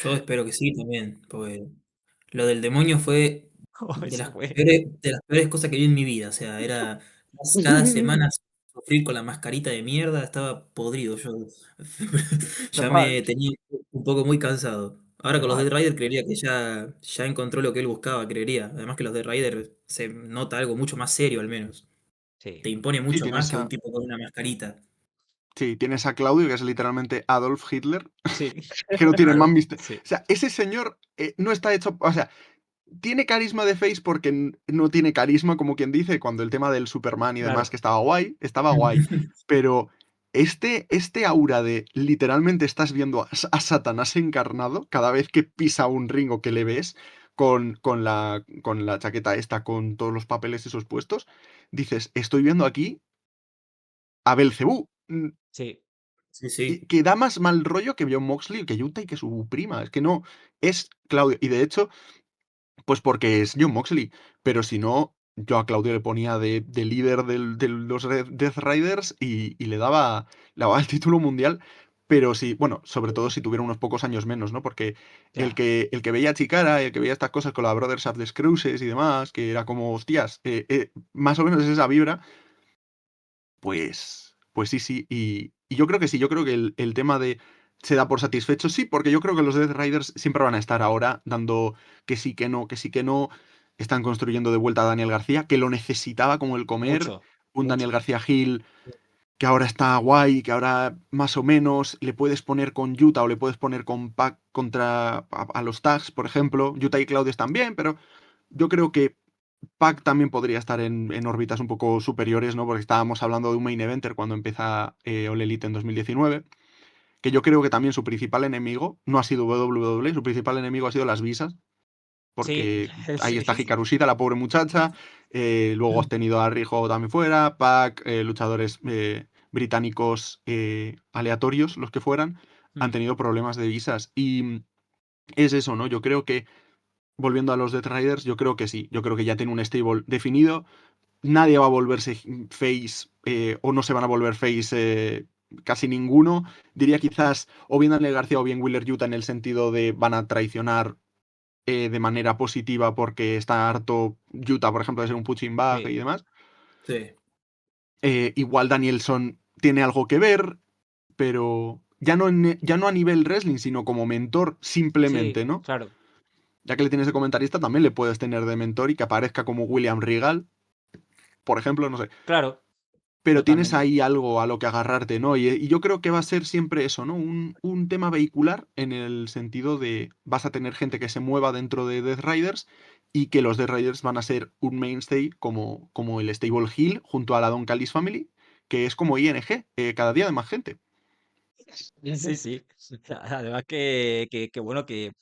yo espero que sí también, porque lo del demonio fue Oh, eso fue. de las peores cosas que vi en mi vida. O sea, era cada semana sufrir con la mascarita de mierda, estaba podrido. Yo ya Normal, me tenía un poco muy cansado. Ahora con los normal. Dead Rider creería que ya encontró lo que él buscaba, creería. Además que los Dead Rider se nota algo mucho más serio al menos. Sí, Te impone Sí, mucho más que un tipo con una mascarita. sí, tienes a Claudio, que es literalmente Adolf Hitler, sí, que no tiene más Claro. misterio. sí, O sea, ese señor no está hecho. O sea, tiene carisma de face porque no tiene carisma, como quien dice, cuando el tema del Superman y demás, claro. que estaba guay. Pero este aura de literalmente estás viendo a Satanás encarnado cada vez que pisa un ring o que le ves con la chaqueta esta, con todos los papeles esos puestos, dices, estoy viendo aquí a Belcebú. Sí, Sí, sí. Que da más mal rollo que Jon Moxley, que Yuta y que su prima. Es que no, es Claudio. Y de hecho, pues porque es Jon Moxley. Pero si no, yo a Claudio le ponía de líder de los Death Riders y le daba el título mundial, pero sí, bueno, sobre todo si tuviera unos pocos años menos, ¿no? Porque Ya, el que veía a Chikara, el que veía estas cosas con la Brothers of the Cruises y demás, que era como, hostias, más o menos esa vibra, pues sí, sí. Y yo creo que sí, yo creo que el tema de se da por satisfecho, sí, porque yo creo que los Death Riders siempre van a estar ahora dando que sí, que no, que sí, que no. Están construyendo de vuelta a Daniel García, que lo necesitaba como el comer. mucho, Un Daniel mucho. García Gil que ahora está guay, que ahora más o menos le puedes poner con Yuta o le puedes poner con Pac contra a los tags, por ejemplo. Yuta y Cloud están bien, pero yo creo que Pac también podría estar en órbitas un poco superiores, ¿no? Porque estábamos hablando de un main eventer cuando empieza All Elite en 2019, que yo creo que también su principal enemigo no ha sido WWE, su principal enemigo ha sido las visas, Sí, porque ahí está sí, Hikaru Shida, la pobre muchacha, luego has tenido a Rijo también fuera, Pac, luchadores británicos aleatorios, los que fueran, han mm, tenido problemas de visas. Y es eso, ¿no? Yo creo que, volviendo a los Death Riders, yo creo que sí, yo creo que ya tiene un stable definido, nadie va a volverse face o no se van a volver face casi ninguno. Diría quizás o bien Daniel García o bien Wheeler Yuta en el sentido de van a traicionar de manera positiva porque está harto Yuta, por ejemplo, de ser un punching bag sí, y demás. Sí. Igual Danielson tiene algo que ver, pero ya no a nivel wrestling, sino como mentor sí, simplemente, ¿no? claro, Ya que le tienes de comentarista, también le puedes tener de mentor y que aparezca como William Regal, por ejemplo, no sé. claro, Pero tienes totalmente. ahí algo a lo que agarrarte, ¿no? Y yo creo que va a ser siempre eso, ¿no? Un tema vehicular en el sentido de vas a tener gente que se mueva dentro de Death Riders y que los Death Riders van a ser un mainstay como el Stable Hill junto a la Don Callis Family, que es como ING, cada día de más gente. Sí, sí. Además que bueno, que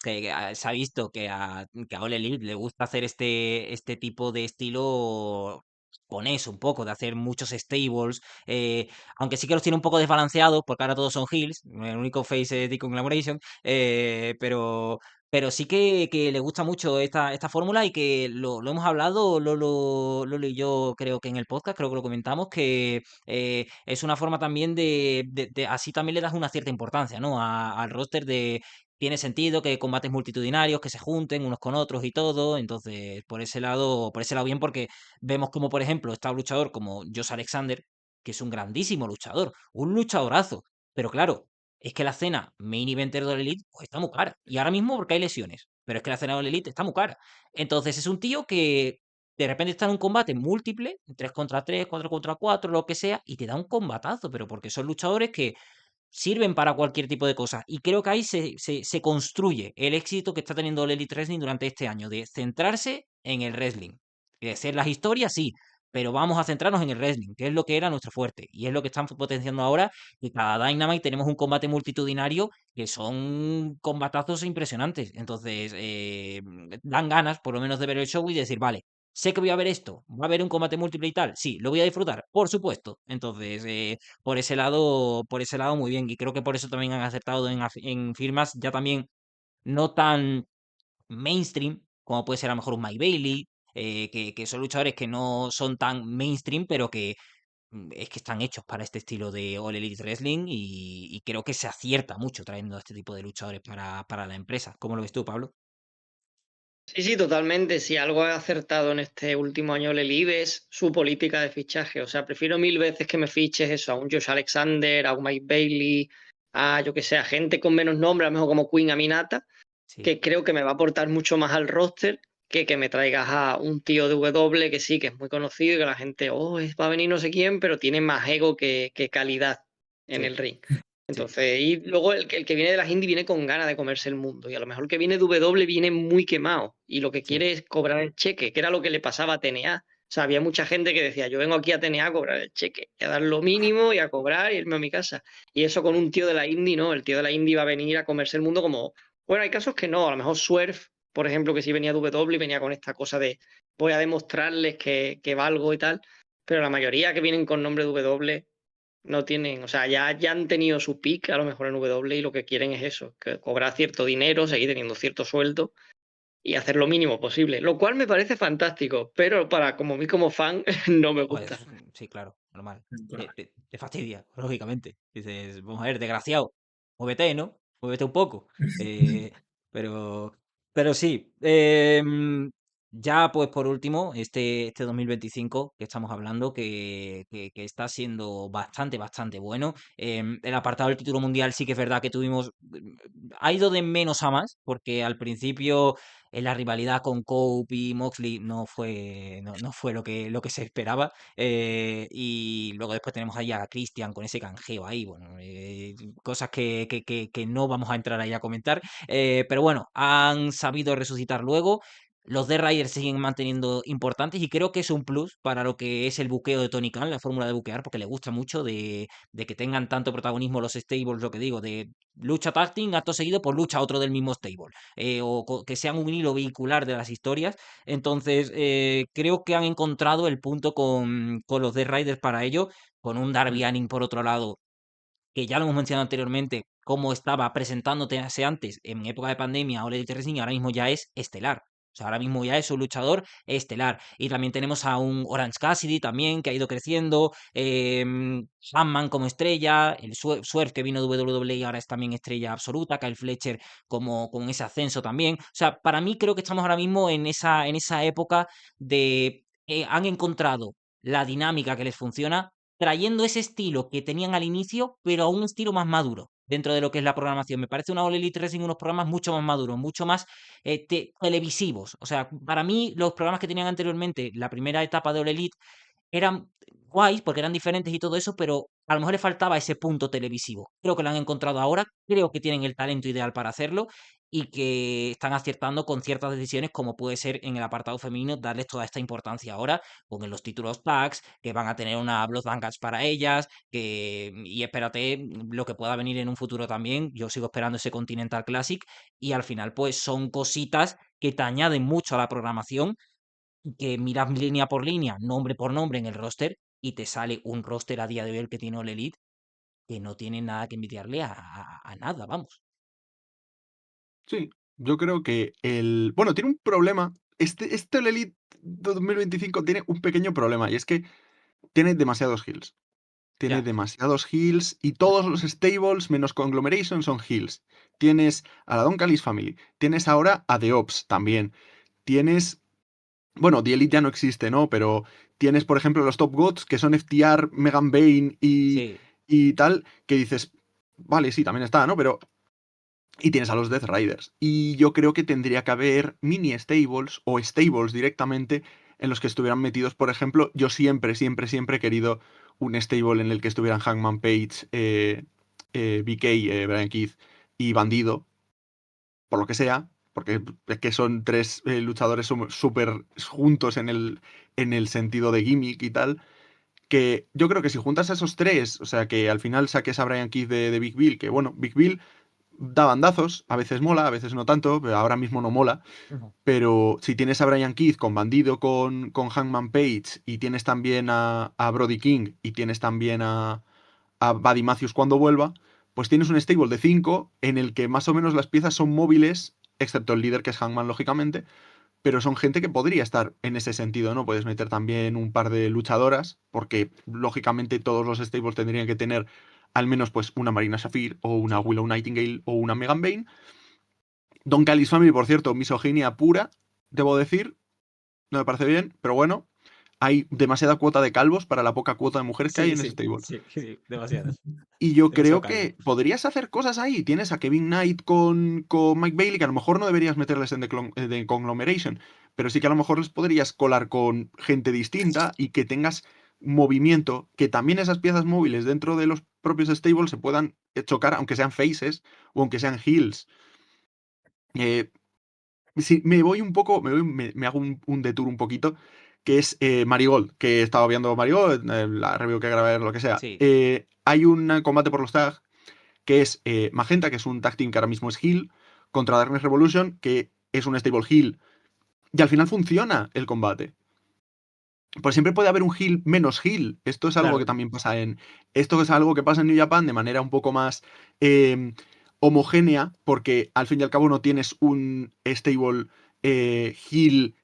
se ha visto que a All Elite le gusta hacer este tipo de estilo con eso, un poco, de hacer muchos stables, aunque sí que los tiene un poco desbalanceados, porque ahora todos son heels, el único face es Deacon Collaboration, pero sí que le gusta mucho esta fórmula y que lo hemos hablado, Lolo y yo creo que en el podcast, creo que lo comentamos, que es una forma también así también le das una cierta importancia, ¿no? Al roster de tiene sentido que combates multitudinarios, que se junten unos con otros y todo. Entonces, por ese lado bien, porque vemos como, por ejemplo, está un luchador como Josh Alexander, que es un grandísimo luchador, un luchadorazo. Pero claro, es que la cena main eventer de la Elite pues, está muy cara. Y ahora mismo porque hay lesiones. Pero es que la cena de la Elite está muy cara. Entonces es un tío que de repente está en un combate múltiple, 3 contra 3, 4 contra 4, lo que sea, y te da un combatazo, pero porque son luchadores que sirven para cualquier tipo de cosa. Y creo que ahí se construye el éxito que está teniendo el Elite Wrestling durante este año, de centrarse en el wrestling. De hacer las historias, sí, pero vamos a centrarnos en el wrestling, que es lo que era nuestro fuerte. Y es lo que están potenciando ahora. Y cada Dynamite tenemos un combate multitudinario que son combatazos impresionantes. Entonces, dan ganas, por lo menos, de ver el show y decir, vale. Sé que voy a ver esto, va a haber un combate múltiple y tal. Sí, lo voy a disfrutar, por supuesto. Entonces, por ese lado muy bien. Y creo que por eso también han acertado en firmas ya también no tan mainstream, como puede ser a lo mejor un Mike Bailey, que son luchadores que no son tan mainstream, pero que es que están hechos para este estilo de All Elite Wrestling y creo que se acierta mucho trayendo a este tipo de luchadores para la empresa. ¿Cómo lo ves tú, Pablo? Sí, sí, totalmente. Si algo he acertado en este último año Lelive es su política de fichaje. O sea, prefiero mil veces que me fiches eso a un Josh Alexander, a un Mike Bailey, a yo que sé, a gente con menos nombre, a lo mejor como Queen Aminata, Sí, que creo que me va a aportar mucho más al roster que me traigas a un tío de W que sí, que es muy conocido y que la gente, oh, va a venir no sé quién, pero tiene más ego que calidad en sí, el ring. sí, Entonces, y luego el que viene de las indie viene con ganas de comerse el mundo. Y a lo mejor el que viene de W viene muy quemado. Y lo que sí, quiere es cobrar el cheque, que era lo que le pasaba a TNA. O sea, había mucha gente que decía, yo vengo aquí a TNA a cobrar el cheque, y a dar lo mínimo y a cobrar y irme a mi casa. Y eso con un tío de la indie, no. El tío de la indie va a venir a comerse el mundo como. Bueno, hay casos que no. A lo mejor Swerve, por ejemplo, que sí venía de W y venía con esta cosa de voy a demostrarles que valgo y tal. Pero la mayoría que vienen con nombre de W no tienen, o sea, ya han tenido su pick a lo mejor en W y lo que quieren es eso, que cobrar cierto dinero, seguir teniendo cierto sueldo y hacer lo mínimo posible, lo cual me parece fantástico, pero para como mí como fan no me Pues, gusta. sí, claro, normal. Claro. Te fastidia, lógicamente. Dices, vamos a ver, desgraciado, muévete, ¿no? Muévete un poco. Eh, pero, pero sí. Ya, pues por último, este 2025 que estamos hablando, que está siendo bastante bueno. El apartado del título mundial sí que es verdad que tuvimos. Ha ido de menos a más, porque al principio la rivalidad con Cope y Moxley no fue lo que se esperaba. Y luego después tenemos ahí a Christian con ese canjeo ahí, bueno, cosas que no vamos a entrar ahí a comentar. Pero bueno, han sabido resucitar luego. Los de Riders siguen manteniendo importantes y creo que es un plus para lo que es el buqueo de Tony Khan, la fórmula de buquear, porque le gusta mucho de que tengan tanto protagonismo los stables, lo que digo, de lucha tag team, acto seguido por lucha otro del mismo stable, que sean un hilo vehicular de las historias. Entonces, creo que han encontrado el punto con los Death Riders para ello, con un Darby Allin por otro lado, que ya lo hemos mencionado anteriormente, cómo estaba presentándote antes en época de pandemia o Elite Wrestling, ahora mismo ya es estelar. O sea, ahora mismo ya es un luchador estelar. Y también tenemos a un Orange Cassidy también, que ha ido creciendo. Sandman como estrella. El Swerve que vino de WWE y ahora es también estrella absoluta. Kyle Fletcher como con ese ascenso también. O sea, para mí creo que estamos ahora mismo en esa época de... han encontrado la dinámica que les funciona, trayendo ese estilo que tenían al inicio, pero a un estilo más maduro dentro de lo que es la programación. Me parece una All Elite Wrestling unos programas mucho más maduros, mucho más televisivos. O sea, para mí los programas que tenían anteriormente, la primera etapa de All Elite, eran guays porque eran diferentes y todo eso, pero a lo mejor le faltaba ese punto televisivo. Creo que lo han encontrado ahora, creo que tienen el talento ideal para hacerlo y que están aciertando con ciertas decisiones, como puede ser en el apartado femenino, darles toda esta importancia ahora con los títulos tags, que van a tener una Blood Bankers para ellas, y espérate lo que pueda venir en un futuro también. Yo sigo esperando ese Continental Classic y al final pues son cositas que te añaden mucho a la programación, que miras línea por línea, nombre por nombre en el roster y te sale un roster a día de hoy el que tiene All Elite que no tiene nada que envidiarle a nada, vamos. Sí, yo creo que el. Bueno, tiene un problema. Este All Elite 2025 tiene un pequeño problema y es que tiene demasiados heels. Tiene Ya, demasiados heels y todos los stables menos Conglomeration son heels. Tienes a la Don Callis Family. Tienes ahora a The Ops también. Tienes. Bueno, The Elite ya no existe, ¿no? Pero tienes, por ejemplo, los Top Gods, que son FTR, Megan Bayne sí, y tal, que dices, vale, sí, también está, ¿no? Pero. Y tienes a los Death Riders. Y yo creo que tendría que haber mini stables o stables directamente en los que estuvieran metidos, por ejemplo, yo siempre he querido un stable en el que estuvieran Hangman Page, BK, Brian Keith y Bandido, por lo que sea, porque es que son tres luchadores súper juntos en el sentido de gimmick y tal, que yo creo que si juntas a esos tres, o sea, que al final saques a Brian Keith de Big Bill, que bueno, Big Bill da bandazos, a veces mola, a veces no tanto, pero ahora mismo no mola, ujú, pero si tienes a Brian Keith con Bandido, con Hangman Page, y tienes también a Brody King, y tienes también a Buddy Matthews cuando vuelva, pues tienes un stable de 5 en el que más o menos las piezas son móviles, excepto el líder que es Hangman, lógicamente, pero son gente que podría estar en ese sentido, ¿no? Puedes meter también un par de luchadoras, porque lógicamente todos los stables tendrían que tener al menos pues una Marina Shafir o una sí. Willow Nightingale o una Megan Bayne. Don Callis Family, por cierto, misoginia pura, debo decir, no me parece bien, pero bueno, hay demasiada cuota de calvos para la poca cuota de mujeres que hay Sí, en ese sí, stable. sí, sí, demasiadas. Y yo Demasiado creo calvo. que podrías hacer cosas ahí. Tienes a Kevin Knight con Mike Bailey, que a lo mejor no deberías meterles en The Conglomeration, pero sí que a lo mejor les podrías colar con gente distinta y que tengas movimiento, que también esas piezas móviles dentro de los propios stables se puedan chocar, aunque sean faces o aunque sean heels. Eh, sí, me voy un poco, me hago un detour un poquito, que es Marigold, que estaba viendo Marigold, la review que grabé, lo que sea. Sí, Hay un combate por los tags que es Magenta, que es un tag team que ahora mismo es heel, contra Darkness Revolution, que es un stable heel. Y al final funciona el combate. Pues siempre puede haber un heel menos heel. Esto es algo que claro. también pasa en. Esto es algo que pasa en New Japan de manera un poco más eh, homogénea, porque al fin y al cabo no tienes un stable heel,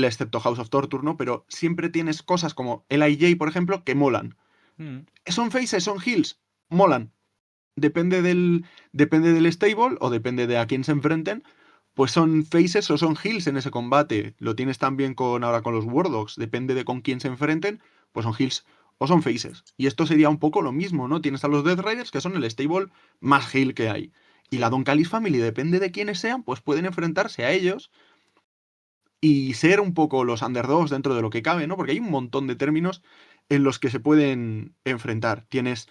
excepto House of Torture, ¿no? Pero siempre tienes cosas como LIJ, por ejemplo, que molan. Mm. ¿Son faces, son heels? Molan. Depende del stable o depende de a quién se enfrenten, pues son faces o son heels en ese combate. Lo tienes también ahora con los Wardogs. Depende de con quién se enfrenten, pues son heels o son faces. Y esto sería un poco lo mismo, ¿no? Tienes a los Death Riders, que son el stable más heel que hay. Y la Sí. Don Callis Family, depende de quiénes sean, pues pueden enfrentarse a ellos y ser un poco los underdogs dentro de lo que cabe, ¿no? Porque hay un montón de términos en los que se pueden enfrentar. Tienes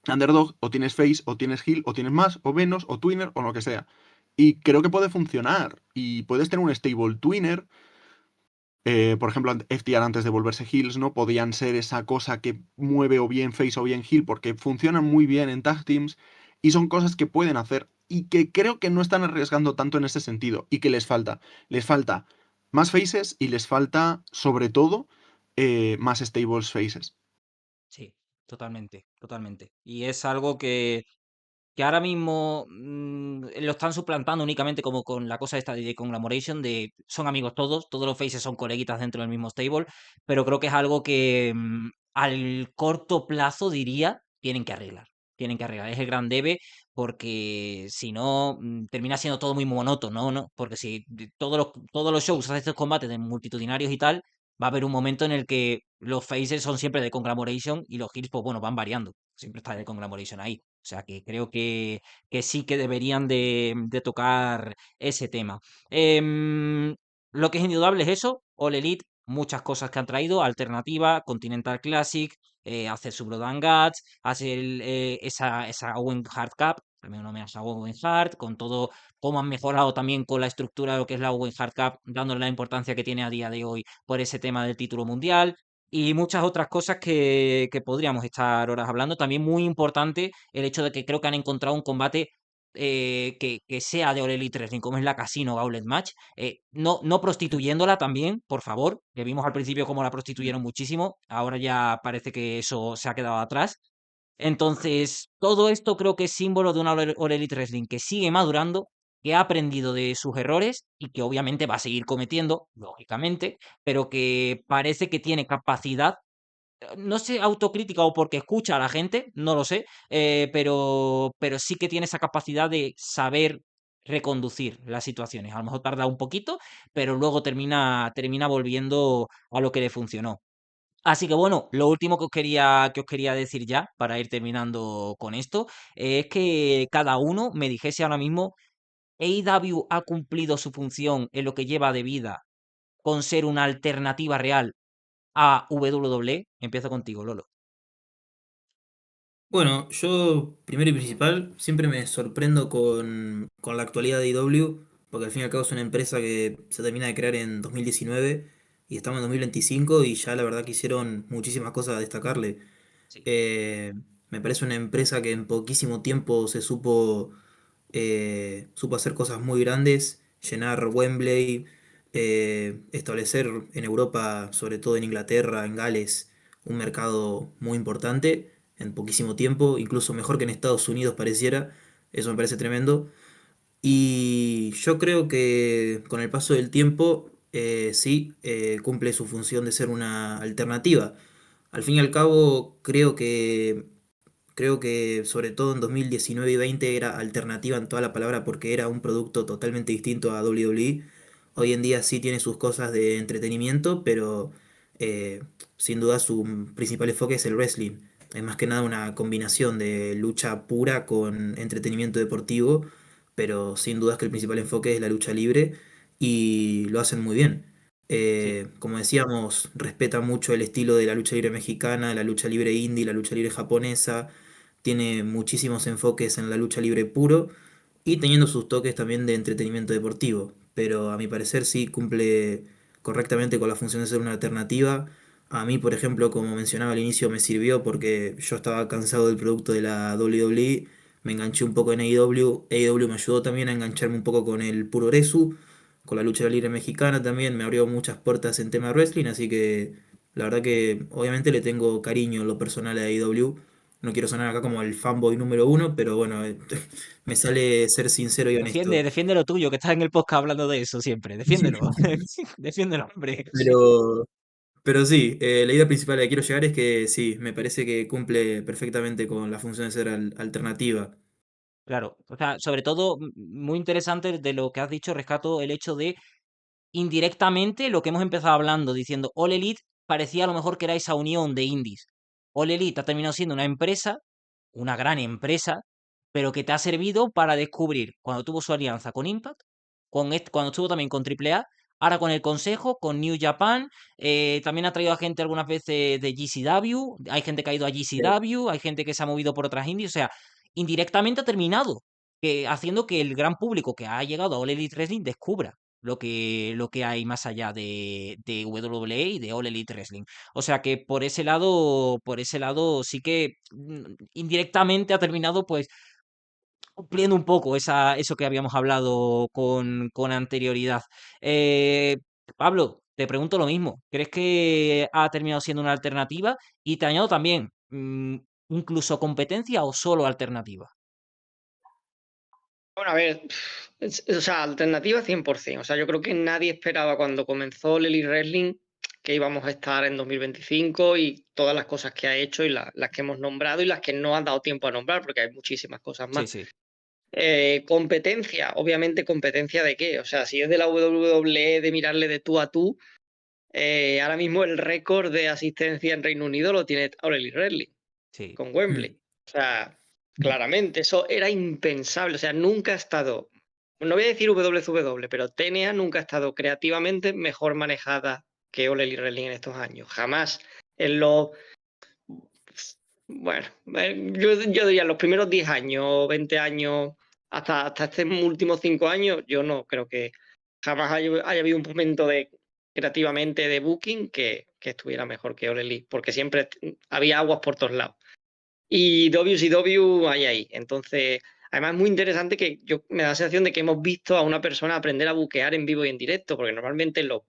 underdog, o tienes face, o tienes heel, o tienes más, o menos, o twinner, o lo que sea. Y creo que puede funcionar. Y puedes tener un stable twinner. Por ejemplo, FTR antes de volverse heels, ¿no? Podían ser esa cosa que mueve o bien face o bien heel, porque funcionan muy bien en tag teams. Y son cosas que pueden hacer. Y que creo que no están arriesgando tanto en ese sentido. Y que les falta. Les falta más faces y les falta, sobre todo, más stables faces. Sí, totalmente, totalmente. Y es algo que ahora mismo lo están suplantando únicamente como con la cosa esta de Conglomeration, de son amigos todos los faces son coleguitas dentro del mismo stable, pero creo que es algo que al corto plazo diría tienen que arreglar. Tienen que arreglar, es el gran debe, porque si no, termina siendo todo muy monótono, ¿no? Porque si todos los shows hacen estos combates de multitudinarios y tal, va a haber un momento en el que los faces son siempre de Conglomeration y los heels, pues bueno, van variando. Siempre está de Conglomeration ahí. O sea que creo que sí que deberían de tocar ese tema. Em, lo que es indudable es eso, All Elite, muchas cosas que han traído, alternativa, Continental Classic, hacer su Blood and Guts, hacer esa Owen Hart Cup, también un homenaje a Owen Hart, con todo cómo han mejorado también con la estructura de lo que es la Owen Hart Cup, dándole la importancia que tiene a día de hoy por ese tema del título mundial. Y muchas otras cosas que podríamos estar horas hablando. También muy importante el hecho de que creo que han encontrado un combate que sea de All Elite Wrestling, como es la Casino Gauntlet Match. No prostituyéndola también, por favor, que vimos al principio cómo la prostituyeron muchísimo. Ahora ya parece que eso se ha quedado atrás. Entonces, todo esto creo que es símbolo de una All Elite Wrestling que sigue madurando, que ha aprendido de sus errores y que obviamente va a seguir cometiendo, lógicamente, pero que parece que tiene capacidad, no sé, autocrítica o porque escucha a la gente, no lo sé, pero sí que tiene esa capacidad de saber reconducir las situaciones. A lo mejor tarda un poquito, pero luego termina volviendo a lo que le funcionó. Así que bueno, lo último que os quería decir ya, para ir terminando con esto, es que cada uno me dijese ahora mismo, ¿AEW ha cumplido su función en lo que lleva de vida con ser una alternativa real a WWE? Empiezo contigo, Lolo. Bueno, yo primero y principal siempre me sorprendo con la actualidad de IW, porque al fin y al cabo es una empresa que se termina de crear en 2019 y estamos en 2025 y ya la verdad que hicieron muchísimas cosas a destacarle. Sí, Eh, Me parece una empresa que en poquísimo tiempo supo hacer cosas muy grandes, llenar Wembley, establecer en Europa, sobre todo en Inglaterra, en Gales, un mercado muy importante en poquísimo tiempo, incluso mejor que en Estados Unidos pareciera. Eso me parece tremendo. Y yo creo que con el paso del tiempo, sí, cumple su función de ser una alternativa. Al fin y al cabo, creo que sobre todo en 2019 y 20 era alternativa en toda la palabra porque era un producto totalmente distinto a WWE. Hoy en día sí tiene sus cosas de entretenimiento, pero eh, sin duda su principal enfoque es el wrestling. Es más que nada una combinación de lucha pura con entretenimiento deportivo, pero sin duda es que el principal enfoque es la lucha libre y lo hacen muy bien. sí, Como decíamos, respeta mucho el estilo de la lucha libre mexicana, la lucha libre indie, la lucha libre japonesa. Tiene muchísimos enfoques en la lucha libre puro y teniendo sus toques también de entretenimiento deportivo. Pero a mi parecer sí cumple correctamente con la función de ser una alternativa. A mí, por ejemplo, como mencionaba al inicio, me sirvió porque yo estaba cansado del producto de la WWE. Me enganché un poco en AEW. AEW me ayudó también a engancharme un poco con el puro Puroresu, con la lucha libre mexicana también. Me abrió muchas puertas en tema de wrestling, así que la verdad que obviamente le tengo cariño en lo personal a AEW No quiero sonar acá como el fanboy número uno, pero bueno, me sale ser sincero y honesto. Defiende lo tuyo, que estás en el podcast hablando de eso siempre. Defiéndelo. Defiéndelo, hombre. Pero, pero sí, la idea principal a la que quiero llegar es que sí, me parece que cumple perfectamente con la función de ser alternativa. Claro, o sea, sobre todo, muy interesante de lo que has dicho, rescato el hecho de indirectamente lo que hemos empezado hablando, diciendo All Elite parecía a lo mejor que era esa unión de indies. All Elite ha terminado siendo una empresa, una gran empresa, pero que te ha servido para descubrir cuando tuvo su alianza con Impact, cuando estuvo también con AAA, ahora con el Consejo, con New Japan, también ha traído a gente algunas veces de GCW, hay gente que ha ido a GCW, hay gente que se ha movido por otras indies, o sea, indirectamente ha terminado haciendo que el gran público que ha llegado a All Elite Wrestling descubra lo que hay más allá de WWE y de All Elite Wrestling. O sea que por ese lado sí que indirectamente ha terminado pues cumpliendo un poco eso que habíamos hablado con anterioridad. Eh, Pablo, te pregunto lo mismo. ¿Crees que ha terminado siendo una alternativa? Y te añado también, incluso competencia o solo alternativa. Bueno, a ver, o sea, alternativa 100%. O sea, yo creo que nadie esperaba cuando comenzó el Elite Wrestling que íbamos a estar en 2025 y todas las cosas que ha hecho y las que hemos nombrado y las que no han dado tiempo a nombrar, porque hay muchísimas cosas Sí, más. sí, Competencia, obviamente competencia de qué. O sea, si es de la WWE de mirarle de tú a tú, ahora mismo el récord de asistencia en Reino Unido lo tiene All Elite Wrestling sí. con Wembley. Mm. O sea, claramente, eso era impensable. O sea, nunca ha estado, no voy a decir WCW, pero TNA nunca ha estado creativamente mejor manejada que All Elite Wrestling en estos años. Jamás. En los, bueno, yo diría los primeros 10 años, 20 años, hasta estos últimos 5 años, yo no creo que jamás haya habido un momento de creativamente de booking que estuviera mejor que All Elite, porque siempre había aguas por todos lados. Y WCW hay ahí. Entonces, además es muy interesante que yo me da la sensación de que hemos visto a una persona aprender a buquear en vivo y en directo, porque normalmente los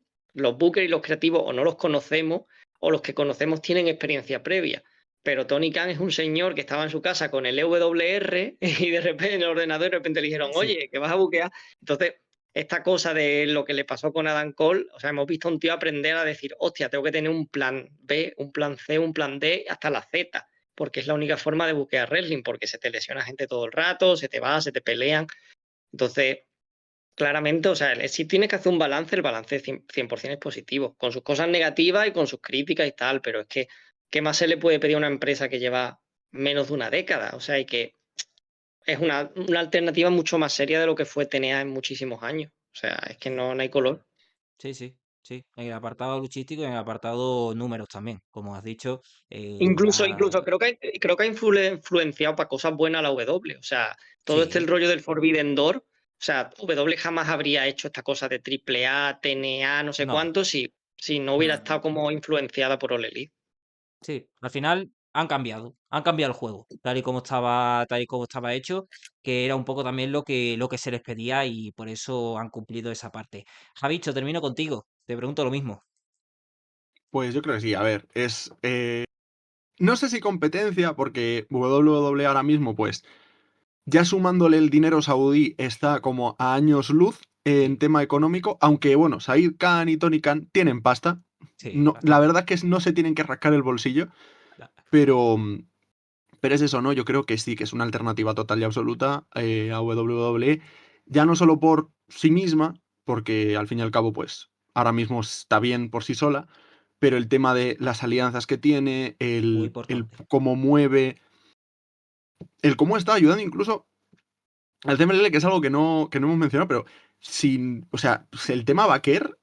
bookers y los creativos o no los conocemos o los que conocemos tienen experiencia previa. Pero Tony Khan es un señor que estaba en su casa con el EWR y de repente en el ordenador de repente le dijeron, Sí. oye, que vas a buquear. Entonces, esta cosa de lo que le pasó con Adam Cole, o sea, hemos visto a un tío aprender a decir, hostia, tengo que tener un plan B, un plan C, un plan D, hasta la Z, porque es la única forma de buquear wrestling, porque se te lesiona gente todo el rato, se te va, se te pelean. Entonces, claramente, o sea, si tienes que hacer un balance, el balance 100% es positivo, con sus cosas negativas y con sus críticas y tal, pero es que, ¿qué más se le puede pedir a una empresa que lleva menos de una década? O sea, y que es una alternativa mucho más seria de lo que fue TNA en muchísimos años. O sea, es que no hay color. Sí, sí, sí. En el apartado luchístico y en el apartado números también. Como has dicho, Incluso ya. creo que ha influenciado para cosas buenas a la W. O sea, todo este el Sí, rollo del Forbidden Door. O sea, W jamás habría hecho esta cosa de AAA, TNA, no sé no. cuánto, si no hubiera No, estado como influenciada por All Elite. Sí, al final han cambiado el juego, tal y como estaba hecho, que era un poco también lo que se les pedía y por eso han cumplido esa parte. Javicho, termino contigo. Te pregunto lo mismo. Pues yo creo que sí, a ver, no sé si competencia, porque WWE ahora mismo, pues, ya sumándole el dinero saudí, está como a años luz en Sí, tema económico, aunque bueno, Said Khan y Tony Khan tienen pasta. sí, No, la bastante. verdad que no se tienen que rascar el bolsillo, La- pero, pero es eso, ¿no? Yo creo que sí, que es una alternativa total y absoluta a WWE, ya no solo por sí misma, porque al fin y al cabo, pues, ahora mismo está bien por sí sola, pero el tema de las alianzas que tiene, Muy el importante. cómo mueve, el cómo está ayudando incluso al CMLL, que es algo que no hemos mencionado, pero sin, o sea, el tema Baker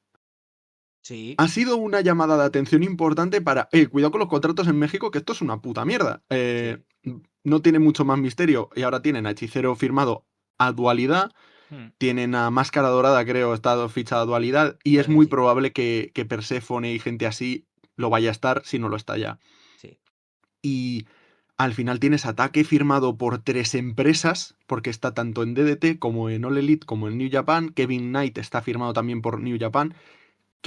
Sí, ha sido una llamada de atención importante para, cuidado con los contratos en México, que esto es una puta mierda. sí. No tiene mucho más misterio y ahora tienen a Hechicero firmado a Dualidad, Hmm, tienen a Máscara Dorada, creo, está fichada a Dualidad y es parece que muy sí. probable que Persephone y gente así lo vaya a estar si no lo está ya. Sí, Y al final tienes ataque firmado por 3 empresas, porque está tanto en DDT como en All Elite como en New Japan. Kevin Knight está firmado también por New Japan,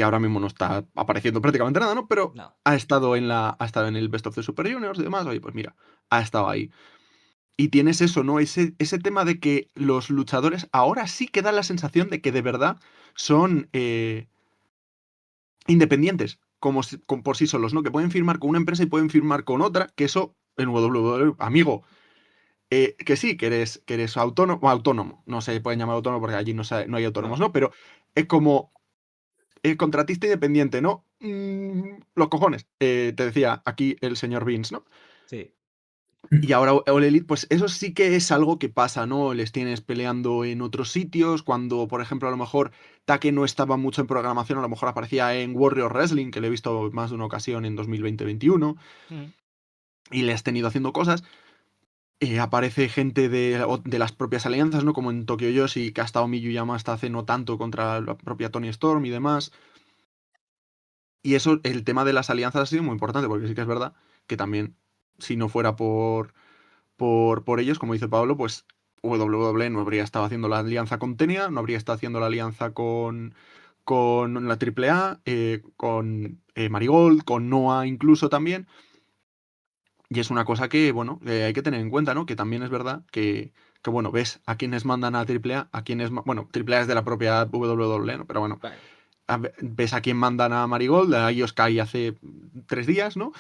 que ahora mismo no está apareciendo prácticamente nada, ¿no? Pero No. ha estado en el Best of the Super Juniors y demás. Oye, pues mira, ha estado ahí. Y tienes eso, ¿no? Ese tema de que los luchadores ahora sí que dan la sensación de que de verdad son independientes, por sí solos, ¿no? Que pueden firmar con una empresa y pueden firmar con otra, que eso en WWE, amigo, que sí, que eres autónomo, no se pueden llamar autónomo porque allí no hay autónomos, No. ¿no? Pero es como contratista independiente, ¿no? Los cojones, te decía aquí el señor Vince, ¿no? Sí. Y ahora All Elite, pues eso sí que es algo que pasa, ¿no? Les tienes peleando en otros sitios, cuando, por ejemplo, a lo mejor Take no estaba mucho en programación, a lo mejor aparecía en Warrior Wrestling, que le he visto más de una ocasión en 2020-21, Mm. y le has tenido haciendo cosas. Aparece gente de las propias alianzas, ¿no? Como en Tokyo Yoshi, que ha estado Miyuyama hasta hace no tanto contra la propia Tony Storm y demás. Y eso, el tema de las alianzas ha sido muy importante, porque sí que es verdad que también, si no fuera por ellos, como dice Pablo, pues WWE no habría estado haciendo la alianza con Tenia, no habría estado haciendo la alianza con la AAA, con Marigold, con Noah incluso también. Y es una cosa que, bueno, hay que tener en cuenta, ¿no? Que también es verdad que bueno, ves a quienes mandan a AAA, a quienes, bueno, AAA es de la propia WWE, ¿no? Pero bueno, Bueno. ves a quién mandan a Marigold, a ellos caí hace 3 días, ¿no?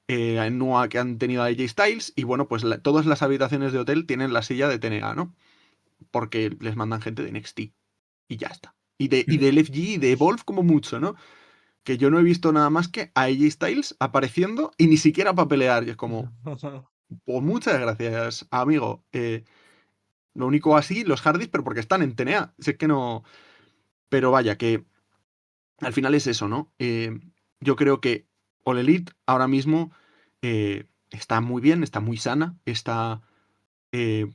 En Noah que han tenido a AJ Styles y bueno, pues todas las habitaciones de hotel tienen la silla de TNA, ¿no? Porque les mandan gente de NXT y ya está. Y de LFG y de Evolve como mucho, ¿no? Que yo no he visto nada más que a AJ Styles apareciendo y ni siquiera para pelear. Y es como, pues muchas gracias, amigo. Lo único así, los Hardys, pero porque están en TNA. Si es que no... Pero vaya, que al final es eso, ¿no? Yo creo que All Elite ahora mismo está muy bien, está muy sana, está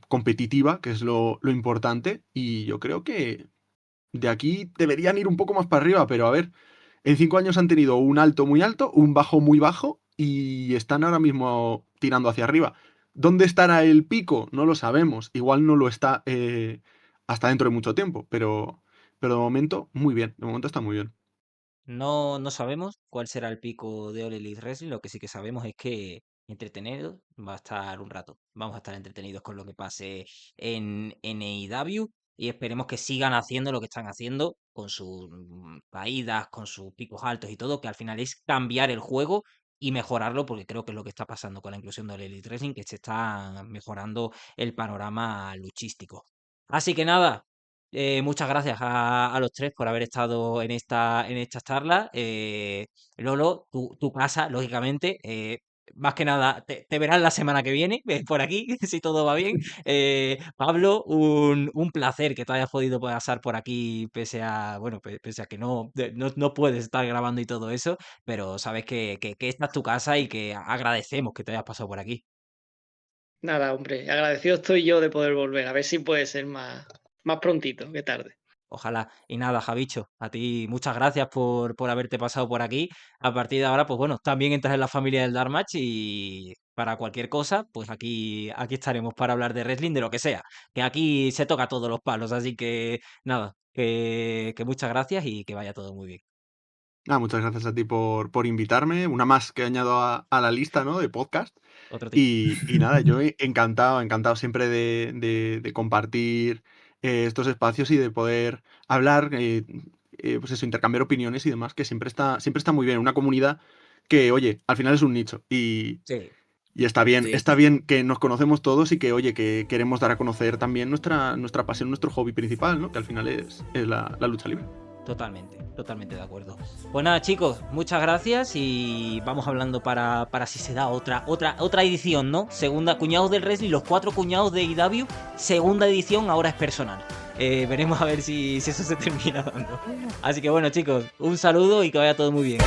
competitiva, que es lo importante, y yo creo que de aquí deberían ir un poco más para arriba, pero a ver, en 5 años han tenido un alto muy alto, un bajo muy bajo, y están ahora mismo tirando hacia arriba. ¿Dónde estará el pico? No lo sabemos. Igual no lo está hasta dentro de mucho tiempo, pero de momento, muy bien. De momento está muy bien. No sabemos cuál será el pico de All Elite Wrestling. Lo que sí que sabemos es que entretenido va a estar un rato. Vamos a estar entretenidos con lo que pase en AEW y esperemos que sigan haciendo lo que están haciendo con sus caídas, con sus picos altos y todo, que al final es cambiar el juego y mejorarlo, porque creo que es lo que está pasando con la inclusión de All Elite Wrestling, que se está mejorando el panorama luchístico. Así que nada. Muchas gracias a los tres por haber estado en esta charla. Lolo, tu casa, lógicamente. Más que nada, te verás la semana que viene por aquí, si todo va bien. Pablo, un placer que te hayas podido pasar por aquí, pese a, bueno, pese a que no puedes estar grabando y todo eso, pero sabes que esta es tu casa y que agradecemos que te hayas pasado por aquí. Nada, hombre, agradecido estoy yo de poder volver. A ver si puede ser más prontito que tarde. Ojalá. Y nada, Javicho, a ti muchas gracias por haberte pasado por aquí. A partir de ahora, pues bueno, también entras en la familia del Dark Match y para cualquier cosa, pues aquí estaremos para hablar de wrestling, de lo que sea. Que aquí se toca todos los palos, así que nada, que muchas gracias y que vaya todo muy bien. Muchas gracias a ti por invitarme. Una más que añado a la lista, ¿no? De podcast. Otro tipo. Y nada, yo encantado, encantado siempre de compartir estos espacios y de poder hablar, pues eso, intercambiar opiniones y demás, que siempre está muy bien. Una comunidad que, oye, al final es un nicho Sí, y Sí, está bien que nos conocemos todos y que, oye, que queremos dar a conocer también nuestra pasión, nuestro hobby principal, ¿no? Que al final es la lucha libre. totalmente de acuerdo. Pues nada, chicos, muchas gracias y vamos hablando para si se da otra edición, ¿no? Segunda, Cuñados del Wrestling, los 4 cuñados de IW, segunda edición, ahora es personal. Veremos a ver si eso se termina dando. Así que bueno, chicos, un saludo y que vaya todo muy bien.